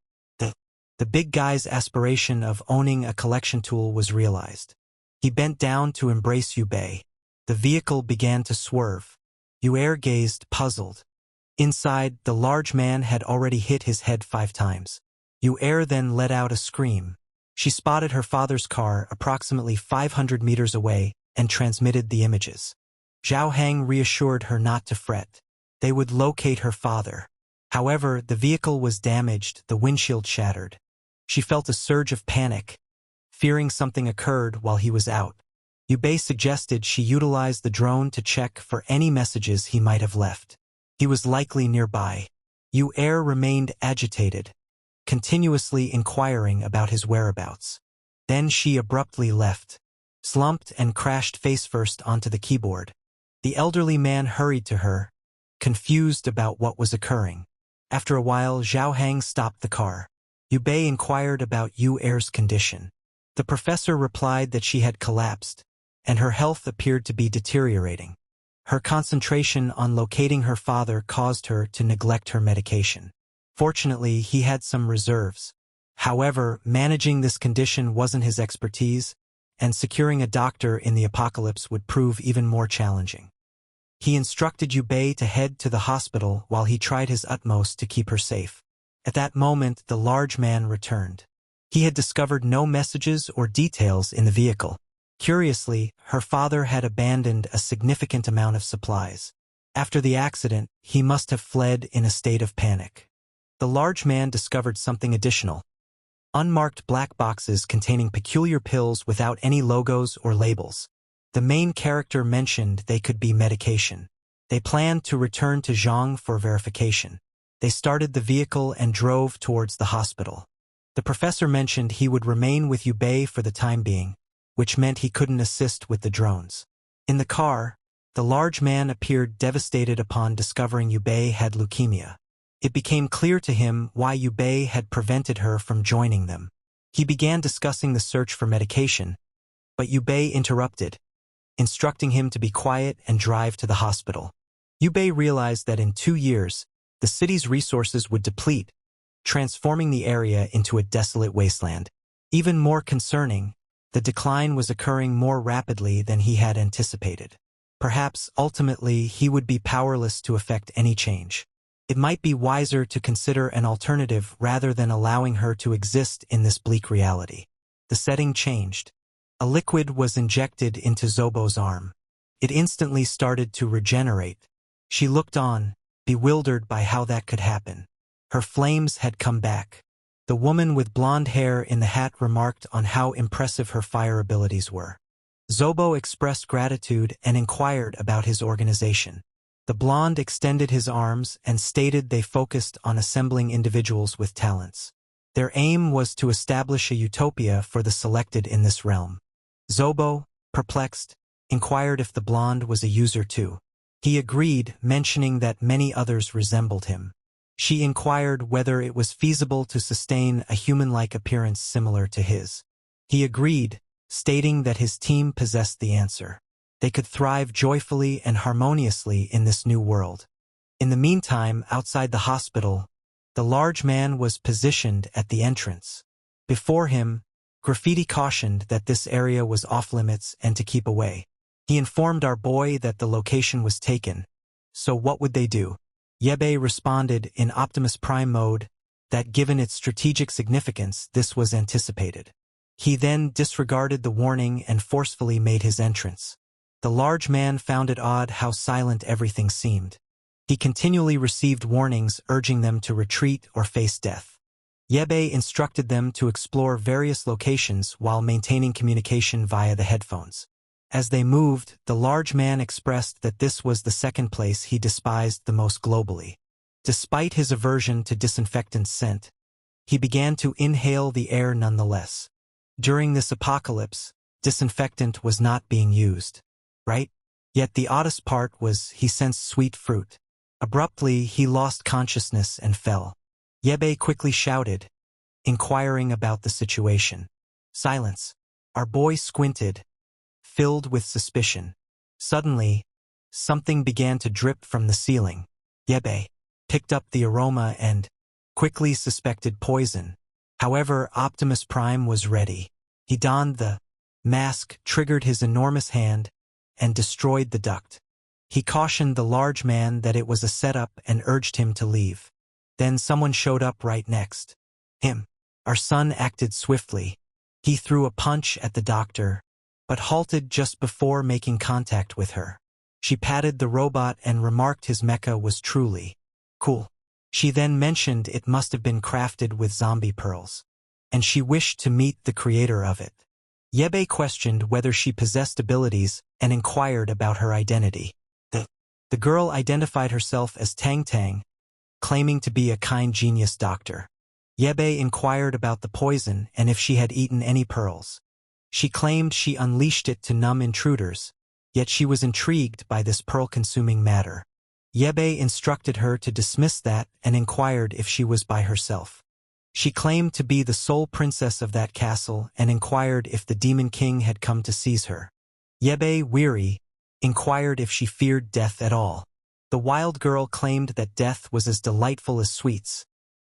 Speaker 1: The big guy's aspiration of owning a collection tool was realized. He bent down to embrace Yu Bei. The vehicle began to swerve. Yu Air gazed, puzzled. Inside, the large man had already hit his head 5 times. Yu Air then let out a scream. She spotted her father's car approximately 500 meters away and transmitted the images. Zhao Hang reassured her not to fret. They would locate her father. However, the vehicle was damaged, the windshield shattered. She felt a surge of panic, fearing something occurred while he was out. Yu Bei suggested she utilize the drone to check for any messages he might have left. He was likely nearby. Yu Air remained agitated, continuously inquiring about his whereabouts. Then she abruptly left, slumped and crashed face-first onto the keyboard. The elderly man hurried to her, confused about what was occurring. After a while, Zhao Hang stopped the car. Yu Bei inquired about Yu Air's condition. The professor replied that she had collapsed, and her health appeared to be deteriorating. Her concentration on locating her father caused her to neglect her medication. Fortunately, he had some reserves. However, managing this condition wasn't his expertise, and securing a doctor in the apocalypse would prove even more challenging. He instructed Yu Bei to head to the hospital while he tried his utmost to keep her safe. At that moment, the large man returned. He had discovered no messages or details in the vehicle. Curiously, her father had abandoned a significant amount of supplies. After the accident, he must have fled in a state of panic. The large man discovered something additional. unmarked black boxes containing peculiar pills without any logos or labels. The main character mentioned they could be medication. They planned to return to Zhang for verification. They started the vehicle and drove towards the hospital. The professor mentioned he would remain with Yubei for the time being, which meant he couldn't assist with the drones. In the car, the large man appeared devastated upon discovering Yubei had leukemia. It became clear to him why Yubei had prevented her from joining them. He began discussing the search for medication, but Yubei interrupted, instructing him to be quiet and drive to the hospital. Yubei realized that in 2 years, the city's resources would deplete, transforming the area into a desolate wasteland. Even more concerning, the decline was occurring more rapidly than he had anticipated. Perhaps, ultimately, he would be powerless to effect any change. It might be wiser to consider an alternative rather than allowing her to exist in this bleak reality. The setting changed. A liquid was injected into Zobo's arm. It instantly started to regenerate. She looked on, bewildered by how that could happen. Her flames had come back. The woman with blonde hair in the hat remarked on how impressive her fire abilities were. Zobo expressed gratitude and inquired about his organization. The blonde extended his arms and stated they focused on assembling individuals with talents. Their aim was to establish a utopia for the selected in this realm. Zobo, perplexed, inquired if the blonde was a user too. He agreed, mentioning that many others resembled him. She inquired whether it was feasible to sustain a human-like appearance similar to his. He agreed, stating that his team possessed the answer. They could thrive joyfully and harmoniously in this new world. In the meantime, outside the hospital, the large man was positioned at the entrance. Before him, graffiti cautioned that this area was off-limits and to keep away. He informed our boy that the location was taken. So what would they do? Yubei responded in Optimus Prime mode that given its strategic significance, this was anticipated. He then disregarded the warning and forcefully made his entrance. The large man found it odd how silent everything seemed. He continually received warnings urging them to retreat or face death. Yubei instructed them to explore various locations while maintaining communication via the headphones. As they moved, the large man expressed that this was the second place he despised the most globally. Despite his aversion to disinfectant scent, he began to inhale the air nonetheless. During this apocalypse, disinfectant was not being used. Right? Yet the oddest part was he sensed sweet fruit. Abruptly, he lost consciousness and fell. Yubei quickly shouted, inquiring about the situation. Silence. Our boy squinted, filled with suspicion. Suddenly, something began to drip from the ceiling. Yubei picked up the aroma and quickly suspected poison. However, Optimus Prime was ready. He donned the mask, triggered his enormous hand, and destroyed the duct. He cautioned the large man that it was a setup and urged him to leave. Then someone showed up right next. Him. Our son acted swiftly. He threw a punch at the doctor, but halted just before making contact with her. She patted the robot and remarked his mecha was truly cool. She then mentioned it must have been crafted with zombie pearls, and she wished to meet the creator of it. Yubei questioned whether she possessed abilities and inquired about her identity. The girl identified herself as Tang Tang, claiming to be a kind genius doctor. Yubei inquired about the poison and if she had eaten any pearls. She claimed she unleashed it to numb intruders, yet she was intrigued by this pearl-consuming matter. Yubei instructed her to dismiss that and inquired if she was by herself. She claimed to be the sole princess of that castle and inquired if the Demon King had come to seize her. Yubei, weary, inquired if she feared death at all. The wild girl claimed that death was as delightful as sweets,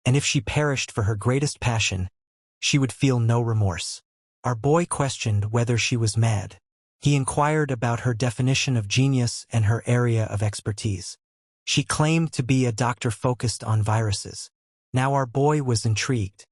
Speaker 1: and if she perished for her greatest passion, she would feel no remorse. Our boy questioned whether she was mad. He inquired about her definition of genius and her area of expertise. She claimed to be a doctor focused on viruses. Now our boy was intrigued.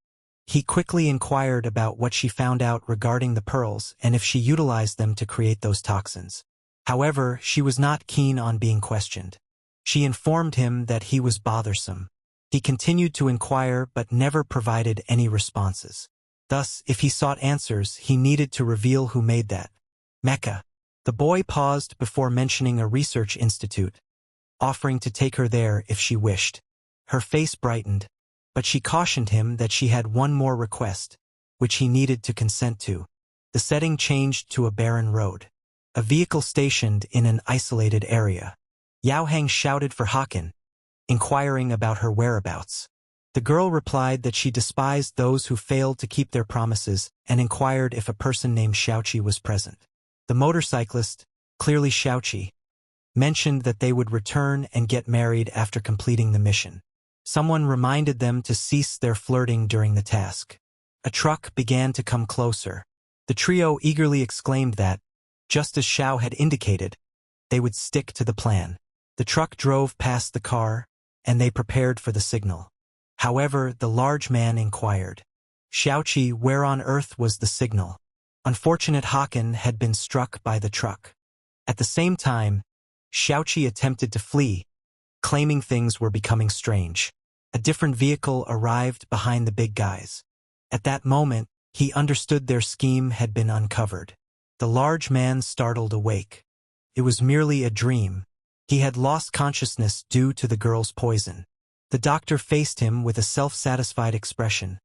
Speaker 1: He quickly inquired about what she found out regarding the pearls and if she utilized them to create those toxins. However, she was not keen on being questioned. She informed him that he was bothersome. He continued to inquire but never provided any responses. Thus, if he sought answers, he needed to reveal who made that mecha. The boy paused before mentioning a research institute, offering to take her there if she wished. Her face brightened, but she cautioned him that she had one more request, which he needed to consent to. The setting changed to a barren road. A vehicle stationed in an isolated area. Yao Hang shouted for Hakan, inquiring about her whereabouts. The girl replied that she despised those who failed to keep their promises and inquired if a person named Xiaoqi was present. The motorcyclist, clearly Xiaoqi, mentioned that they would return and get married after completing the mission. Someone reminded them to cease their flirting during the task. A truck began to come closer. The trio eagerly exclaimed that, just as Xiao had indicated, they would stick to the plan. The truck drove past the car, and they prepared for the signal. However, the large man inquired, Xiaoqi, where on earth was the signal? Unfortunate Hakan had been struck by the truck. At the same time, Xiaoqi attempted to flee, claiming things were becoming strange. A different vehicle arrived behind the big guys. At that moment, he understood their scheme had been uncovered. The large man startled awake. It was merely a dream. He had lost consciousness due to the girl's poison. The doctor faced him with a self-satisfied expression,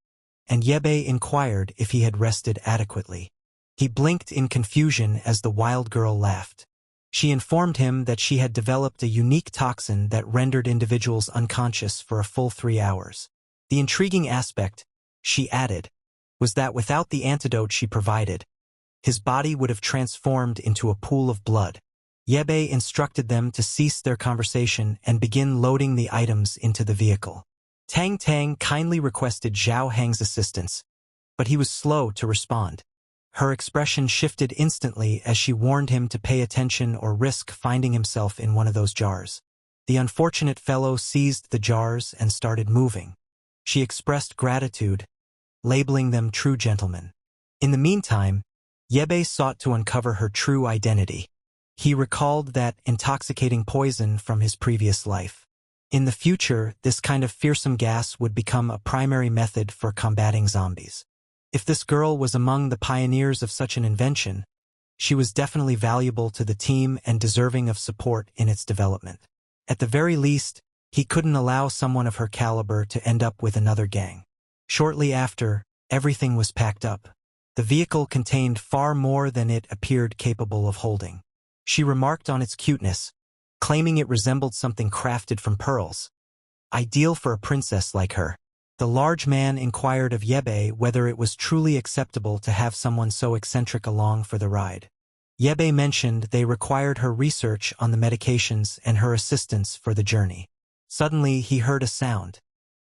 Speaker 1: and Yebe inquired if he had rested adequately. He blinked in confusion as the wild girl laughed. She informed him that she had developed a unique toxin that rendered individuals unconscious for a full 3 hours. The intriguing aspect, she added, was that without the antidote she provided, his body would have transformed into a pool of blood. Yebe instructed them to cease their conversation and begin loading the items into the vehicle. Tang Tang kindly requested Zhao Hang's assistance, but he was slow to respond. Her expression shifted instantly as she warned him to pay attention or risk finding himself in one of those jars. The unfortunate fellow seized the jars and started moving. She expressed gratitude, labeling them true gentlemen. In the meantime, Yebe sought to uncover her true identity. He recalled that intoxicating poison from his previous life. In the future, this kind of fearsome gas would become a primary method for combating zombies. If this girl was among the pioneers of such an invention, she was definitely valuable to the team and deserving of support in its development. At the very least, he couldn't allow someone of her caliber to end up with another gang. Shortly after, everything was packed up. The vehicle contained far more than it appeared capable of holding. She remarked on its cuteness, claiming it resembled something crafted from pearls. Ideal for a princess like her. The large man inquired of Yebe whether it was truly acceptable to have someone so eccentric along for the ride. Yebe mentioned they required her research on the medications and her assistance for the journey. Suddenly he heard a sound.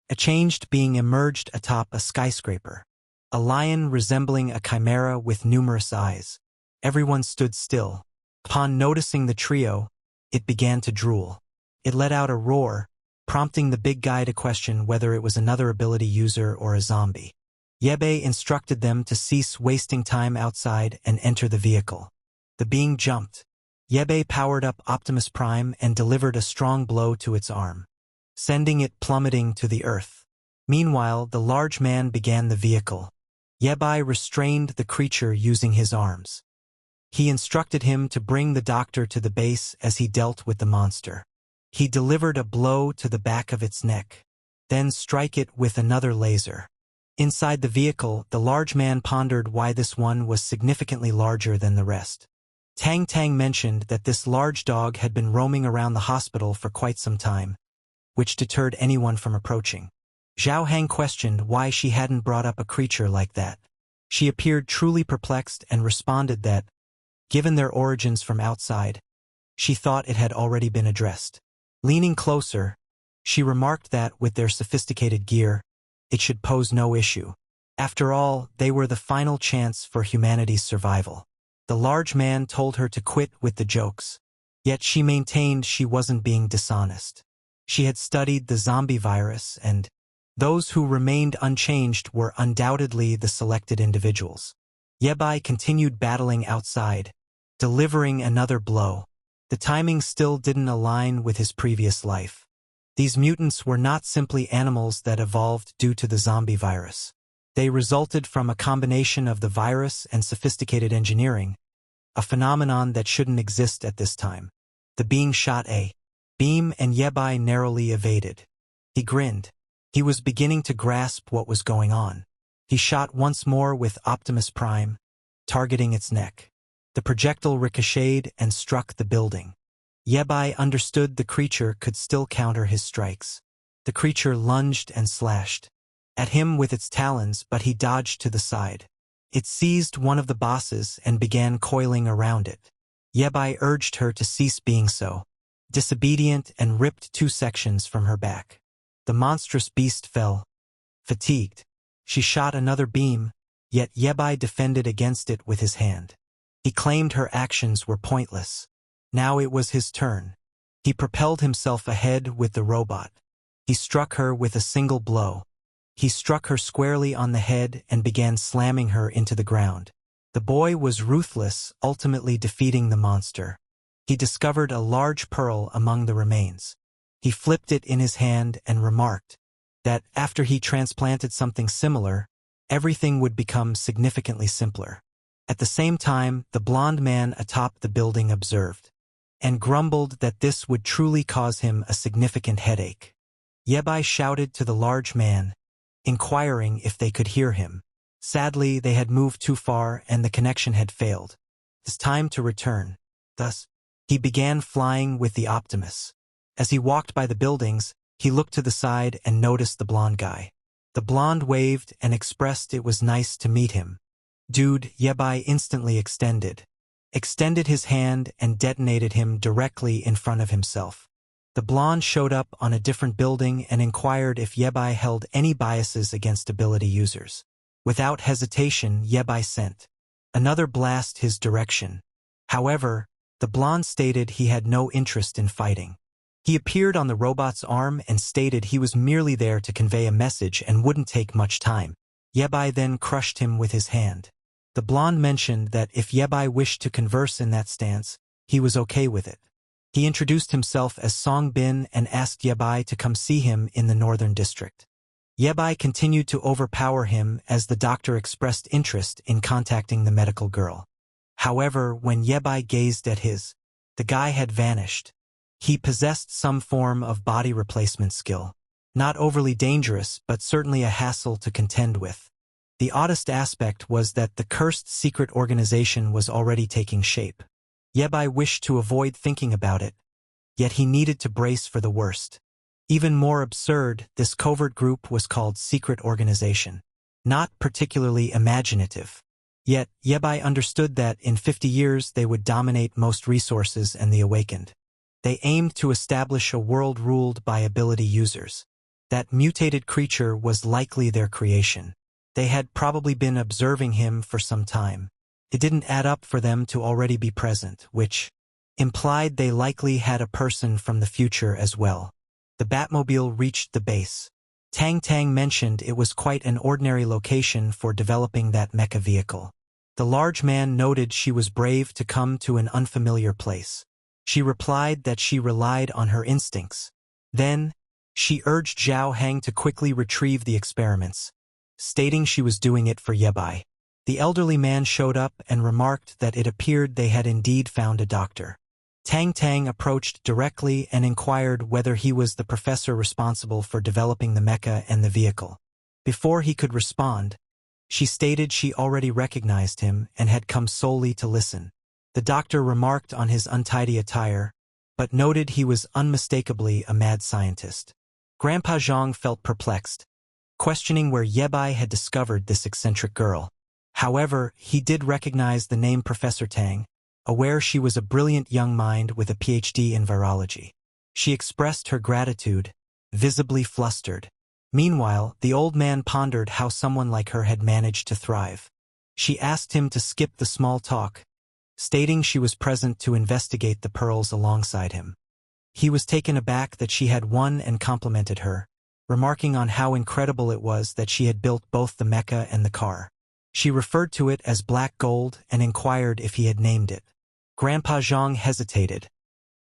Speaker 1: A changed being emerged atop a skyscraper. A lion resembling a chimera with numerous eyes. Everyone stood still. Upon noticing the trio, it began to drool. It let out a roar, prompting the big guy to question whether it was another ability user or a zombie. Yebe instructed them to cease wasting time outside and enter the vehicle. The being jumped. Yebe powered up Optimus Prime and delivered a strong blow to its arm, sending it plummeting to the earth. Meanwhile, the large man began the vehicle. Yebe restrained the creature using his arms. He instructed him to bring the doctor to the base as he dealt with the monster. He delivered a blow to the back of its neck, then strike it with another laser. Inside the vehicle, the large man pondered why this one was significantly larger than the rest. Tang Tang mentioned that this large dog had been roaming around the hospital for quite some time, which deterred anyone from approaching. Zhao Hang questioned why she hadn't brought up a creature like that. She appeared truly perplexed and responded that, given their origins from outside, she thought it had already been addressed. Leaning closer, she remarked that with their sophisticated gear, it should pose no issue. After all, they were the final chance for humanity's survival. The large man told her to quit with the jokes, yet she maintained she wasn't being dishonest. She had studied the zombie virus, and those who remained unchanged were undoubtedly the selected individuals. Yebe continued battling outside, delivering another blow. The timing still didn't align with his previous life. These mutants were not simply animals that evolved due to the zombie virus. They resulted from a combination of the virus and sophisticated engineering, a phenomenon that shouldn't exist at this time. The being shot a beam and Yabai narrowly evaded. He grinned. He was beginning to grasp what was going on. He shot once more with Optimus Prime, targeting its neck. The projectile ricocheted and struck the building. Yabai understood the creature could still counter his strikes. The creature lunged and slashed at him with its talons, but he dodged to the side. It seized one of the bosses and began coiling around it. Yabai urged her to cease being so disobedient and ripped 2 sections from her back. The monstrous beast fell, fatigued. She shot another beam, yet Yabai defended against it with his hand. He claimed her actions were pointless. Now it was his turn. He propelled himself ahead with the robot. He struck her with a single blow. He struck her squarely on the head and began slamming her into the ground. The boy was ruthless, ultimately defeating the monster. He discovered a large pearl among the remains. He flipped it in his hand and remarked that after he transplanted something similar, everything would become significantly simpler. At the same time, the blond man atop the building observed and grumbled that this would truly cause him a significant headache. Yabai shouted to the large man, inquiring if they could hear him. Sadly, they had moved too far and the connection had failed. It's time to return. Thus, he began flying with the Optimus. As he walked by the buildings, he looked to the side and noticed the blond guy. The blond waved and expressed it was nice to meet him. Dude, Yabai instantly extended his hand and detonated him directly in front of himself. The blonde showed up on a different building and inquired if Yabai held any biases against ability users. Without hesitation, Yabai sent another blast his direction. However, the blonde stated he had no interest in fighting. He appeared on the robot's arm and stated he was merely there to convey a message and wouldn't take much time. Yabai then crushed him with his hand. The blonde mentioned that if Yabai wished to converse in that stance, he was okay with it. He introduced himself as Song Bin and asked Yabai to come see him in the northern district. Yabai continued to overpower him as the doctor expressed interest in contacting the medical girl. However, when Yabai gazed at the guy had vanished. He possessed some form of body replacement skill. Not overly dangerous, but certainly a hassle to contend with. The oddest aspect was that the cursed secret organization was already taking shape. Yabai wished to avoid thinking about it, yet he needed to brace for the worst. Even more absurd, this covert group was called Secret Organization. Not particularly imaginative. Yet, Yabai understood that in 50 years they would dominate most resources and the Awakened. They aimed to establish a world ruled by ability users. That mutated creature was likely their creation. They had probably been observing him for some time. It didn't add up for them to already be present, which implied they likely had a person from the future as well. The Batmobile reached the base. Tang Tang mentioned it was quite an ordinary location for developing that mecha vehicle. The large man noted she was brave to come to an unfamiliar place. She replied that she relied on her instincts. Then, she urged Zhao Hang to quickly retrieve the experiments, stating she was doing it for Yabai. The elderly man showed up and remarked that it appeared they had indeed found a doctor. Tang Tang approached directly and inquired whether he was the professor responsible for developing the mecha and the vehicle. Before he could respond, she stated she already recognized him and had come solely to listen. The doctor remarked on his untidy attire, but noted he was unmistakably a mad scientist. Grandpa Zhang felt perplexed, questioning where Yabai had discovered this eccentric girl. However, he did recognize the name Professor Tang, aware she was a brilliant young mind with a PhD in virology. She expressed her gratitude, visibly flustered. Meanwhile, the old man pondered how someone like her had managed to thrive. She asked him to skip the small talk, stating she was present to investigate the pearls alongside him. He was taken aback that she had won and complimented her, remarking on how incredible it was that she had built both the mecha and the car. She referred to it as black gold and inquired if he had named it. Grandpa Zhang hesitated,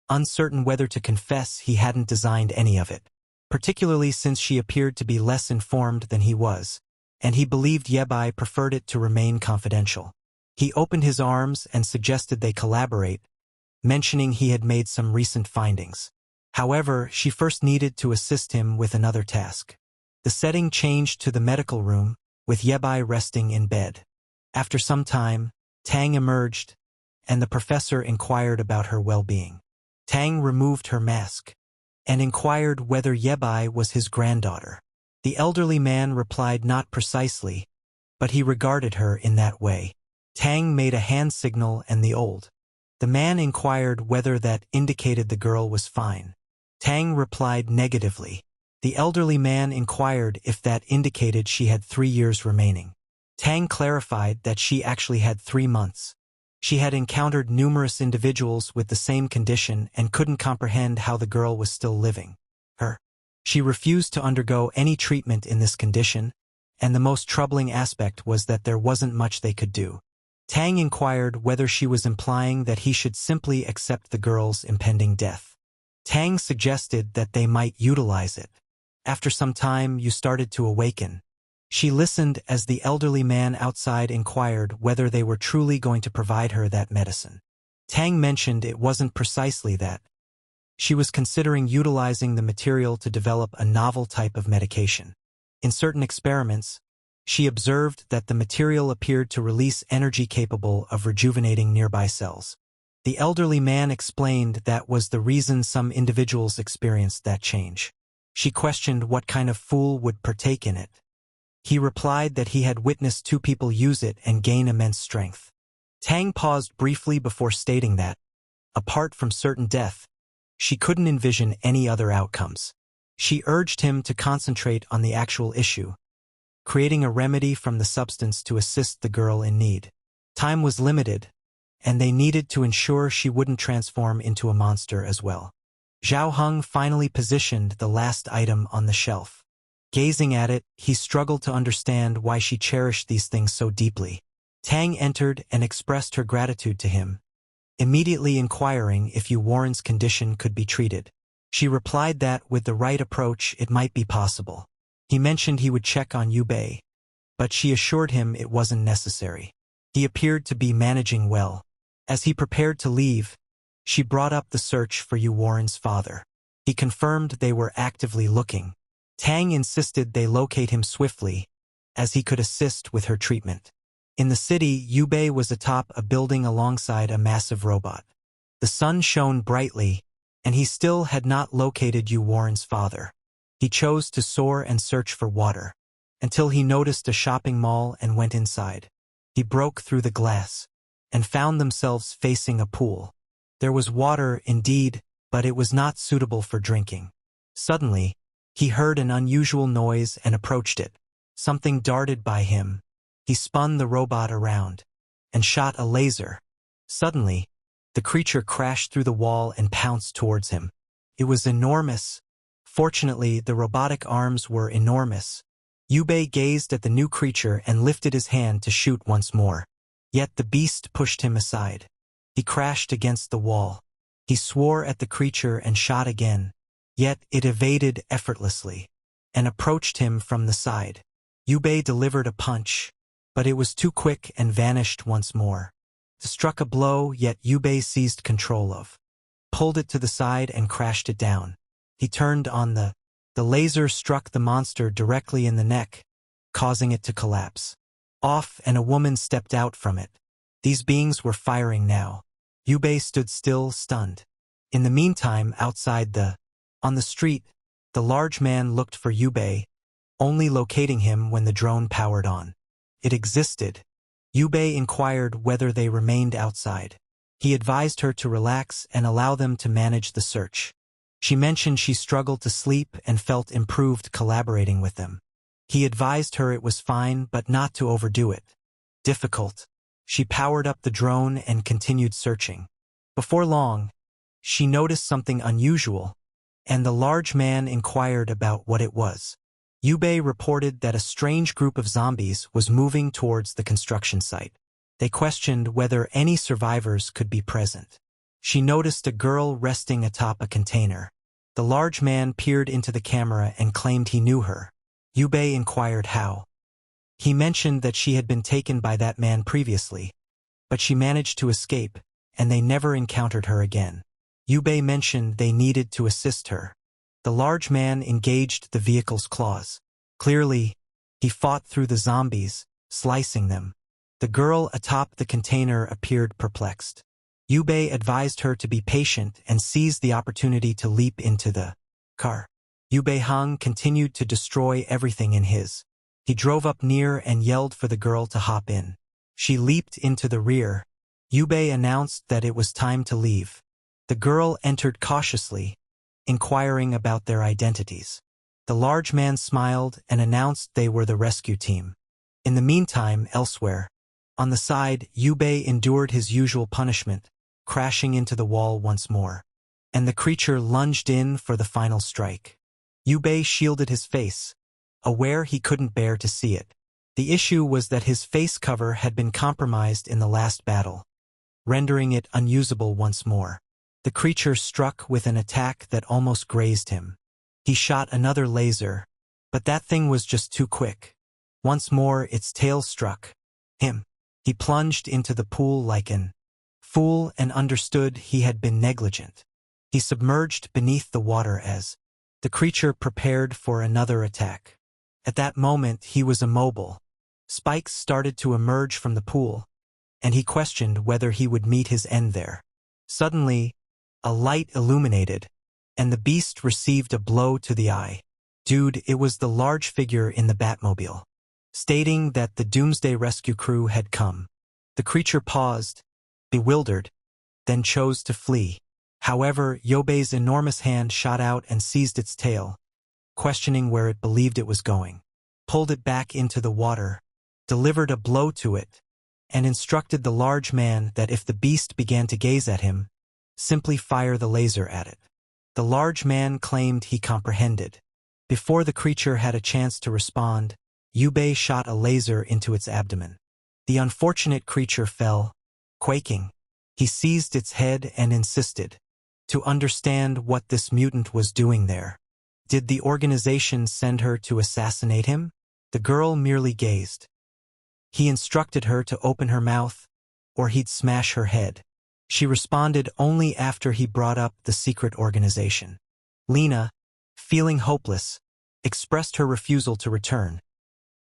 Speaker 1: uncertain whether to confess he hadn't designed any of it, particularly since she appeared to be less informed than he was. and he believed Yebai preferred it to remain confidential. He opened his arms and suggested they collaborate, mentioning he had made some recent findings. However, she first needed to assist him with another task. The setting changed to the medical room, with Yebai resting in bed. After some time, Tang emerged, and the professor inquired about her well-being. Tang removed her mask and inquired whether Yebai was his granddaughter. The elderly man replied not precisely, but he regarded her in that way. Tang made a hand signal and the man inquired whether that indicated the girl was fine. Tang replied negatively. The elderly man inquired if that indicated she had 3 years remaining. Tang clarified that she actually had 3 months. She had encountered numerous individuals with the same condition and couldn't comprehend how the girl was still living. She refused to undergo any treatment in this condition, and the most troubling aspect was that there wasn't much they could do. Tang inquired whether she was implying that he should simply accept the girl's impending death. Tang suggested that they might utilize it. After some time, you started to awaken. She listened as the elderly man outside inquired whether they were truly going to provide her that medicine. Tang mentioned it wasn't precisely that. She was considering utilizing the material to develop a novel type of medication. In certain experiments, she observed that the material appeared to release energy capable of rejuvenating nearby cells. The elderly man explained that was the reason some individuals experienced that change. She questioned what kind of fool would partake in it. He replied that he had witnessed 2 people use it and gain immense strength. Tang paused briefly before stating that, apart from certain death, she couldn't envision any other outcomes. She urged him to concentrate on the actual issue, creating a remedy from the substance to assist the girl in need. Time was limited, and they needed to ensure she wouldn't transform into a monster as well. Zhao Heng finally positioned the last item on the shelf. Gazing at it, he struggled to understand why she cherished these things so deeply. Tang entered and expressed her gratitude to him, immediately inquiring if Yu Warren's condition could be treated. She replied that, with the right approach, it might be possible. He mentioned he would check on Yu Bei, but she assured him it wasn't necessary. He appeared to be managing well. As he prepared to leave, she brought up the search for Yu Warren's father. He confirmed they were actively looking. Tang insisted they locate him swiftly, as he could assist with her treatment. In the city, Yu Bei was atop a building alongside a massive robot. The sun shone brightly, and he still had not located Yu Warren's father. He chose to soar and search for water, until he noticed a shopping mall and went inside. He broke through the glass, and found themselves facing a pool. There was water, indeed, but it was not suitable for drinking. Suddenly, he heard an unusual noise and approached it. Something darted by him. He spun the robot around and shot a laser. Suddenly, the creature crashed through the wall and pounced towards him. It was enormous. Fortunately, the robotic arms were enormous. Yu Bei gazed at the new creature and lifted his hand to shoot once more. Yet the beast pushed him aside. He crashed against the wall. He swore at the creature and shot again. Yet it evaded effortlessly and approached him from the side. Yu Bei delivered a punch, but it was too quick and vanished once more. He struck a blow, yet Yu Bei seized control of, pulled it to the side and crashed it down. He turned on the laser struck the monster directly in the neck, causing it to collapse. Off, and a woman stepped out from it. These beings were firing now. Yu Bei stood still, stunned. In the meantime, outside on the street, the large man looked for Yu Bei, only locating him when the drone powered on. It existed. Yu Bei inquired whether they remained outside. He advised her to relax and allow them to manage the search. She mentioned she struggled to sleep and felt improved collaborating with them. He advised her it was fine but not to overdo it. Difficult. She powered up the drone and continued searching. Before long, she noticed something unusual, and the large man inquired about what it was. Yu Bei reported that a strange group of zombies was moving towards the construction site. They questioned whether any survivors could be present. She noticed a girl resting atop a container. The large man peered into the camera and claimed he knew her. Yu Bei inquired how. He mentioned that she had been taken by that man previously, but she managed to escape, and they never encountered her again. Yubei mentioned they needed to assist her. The large man engaged the vehicle's claws. Clearly, he fought through the zombies, slicing them. The girl atop the container appeared perplexed. Yubei advised her to be patient and seize the opportunity to leap into the car. Yubei Hang continued to destroy everything in his. He drove up near and yelled for the girl to hop in. She leaped into the rear. Yubei announced that it was time to leave. The girl entered cautiously, inquiring about their identities. The large man smiled and announced they were the rescue team. In the meantime, elsewhere, on the side, Yubei endured his usual punishment, crashing into the wall once more. And the creature lunged in for the final strike. Yubei shielded his face, aware he couldn't bear to see it. The issue was that his face cover had been compromised in the last battle, rendering it unusable once more. The creature struck with an attack that almost grazed him. He shot another laser, but that thing was just too quick. Once more its tail struck him. He plunged into the pool like an fool and understood he had been negligent. He submerged beneath the water as the creature prepared for another attack. At that moment he was immobile. Spikes started to emerge from the pool, and he questioned whether he would meet his end there. Suddenly, a light illuminated, and the beast received a blow to the eye. Dude, it was the large figure in the Batmobile, stating that the Doomsday rescue crew had come. The creature paused, bewildered, then chose to flee. However, Yubei's enormous hand shot out and seized its tail, questioning where it believed it was going, pulled it back into the water, delivered a blow to it, and instructed the large man that if the beast began to gaze at him, simply fire the laser at it. The large man claimed he comprehended. Before the creature had a chance to respond, Yubei shot a laser into its abdomen. The unfortunate creature fell, quaking. He seized its head and insisted to understand what this mutant was doing there. Did the organization send her to assassinate him? The girl merely gazed. He instructed her to open her mouth, or he'd smash her head. She responded only after he brought up the secret organization. Lena, feeling hopeless, expressed her refusal to return,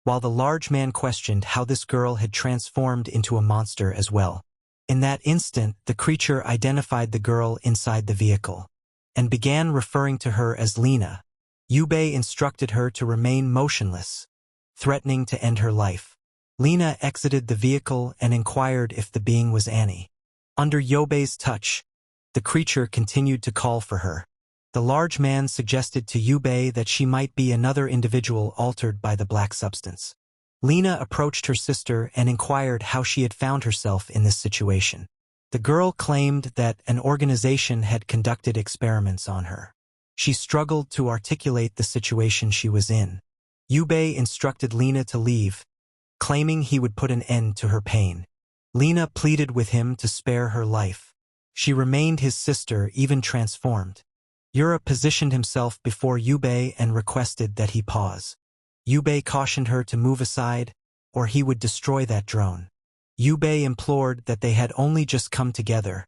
Speaker 1: while the large man questioned how this girl had transformed into a monster as well. In that instant, the creature identified the girl inside the vehicle, and began referring to her as Lena. Yubei instructed her to remain motionless, threatening to end her life. Lena exited the vehicle and inquired if the being was Annie. Under Yubei's touch, the creature continued to call for her. The large man suggested to Yubei that she might be another individual altered by the black substance. Lena approached her sister and inquired how she had found herself in this situation. The girl claimed that an organization had conducted experiments on her. She struggled to articulate the situation she was in. Yubei instructed Lena to leave, claiming he would put an end to her pain. Lena pleaded with him to spare her life. She remained his sister, even transformed. Yura positioned himself before Yubei and requested that he pause. Yubei cautioned her to move aside, or he would destroy that drone. Yubei implored that they had only just come together,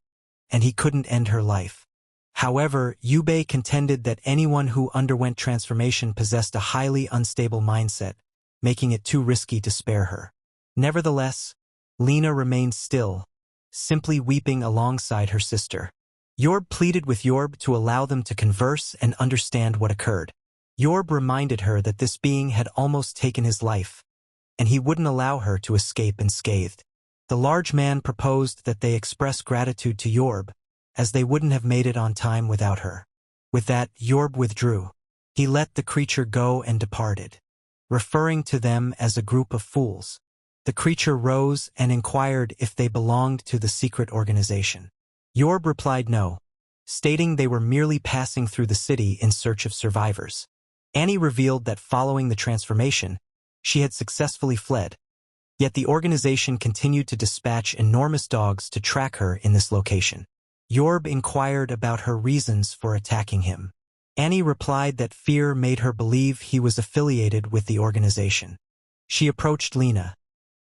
Speaker 1: and he couldn't end her life. However, Yubei contended that anyone who underwent transformation possessed a highly unstable mindset, making it too risky to spare her. Nevertheless, Lena remained still, simply weeping alongside her sister. Yorb pleaded with Yorb to allow them to converse and understand what occurred. Yorb reminded her that this being had almost taken his life, and he wouldn't allow her to escape unscathed. The large man proposed that they express gratitude to Yorb, as they wouldn't have made it on time without her. With that, Yorb withdrew. He let the creature go and departed, referring to them as a group of fools. The creature rose and inquired if they belonged to the secret organization. Yorb replied no, stating they were merely passing through the city in search of survivors. Annie revealed that following the transformation, she had successfully fled. Yet the organization continued to dispatch enormous dogs to track her in this location. Yorb inquired about her reasons for attacking him. Annie replied that fear made her believe he was affiliated with the organization. She approached Lena,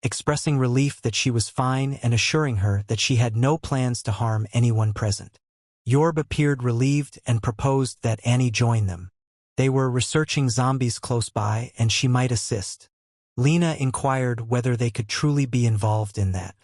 Speaker 1: expressing relief that she was fine and assuring her that she had no plans to harm anyone present. Yorb appeared relieved and proposed that Annie join them. They were researching zombies close by and she might assist. Lena inquired whether they could truly be involved in that.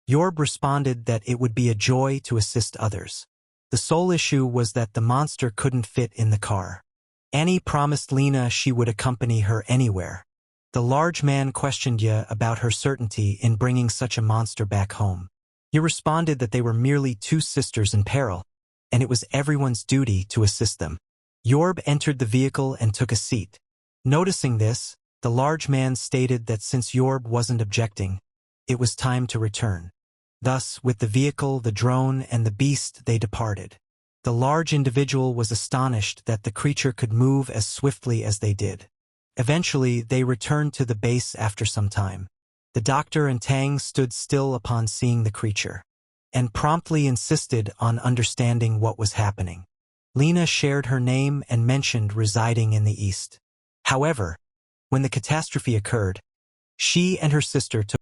Speaker 1: Yorb responded that it would be a joy to assist others. The sole issue was that the monster couldn't fit in the car. Annie promised Lena she would accompany her anywhere. The large man questioned Ye about her certainty in bringing such a monster back home. Ye responded that they were merely two sisters in peril, and it was everyone's duty to assist them. Yorb entered the vehicle and took a seat. Noticing this, the large man stated that since Yorb wasn't objecting, it was time to return. Thus, with the vehicle, the drone, and the beast, they departed. The large individual was astonished that the creature could move as swiftly as they did. Eventually, they returned to the base after some time. The doctor and Tang stood still upon seeing the creature, and promptly insisted on understanding what was happening. Lena shared her name and mentioned residing in the east. However, when the catastrophe occurred, she and her sister took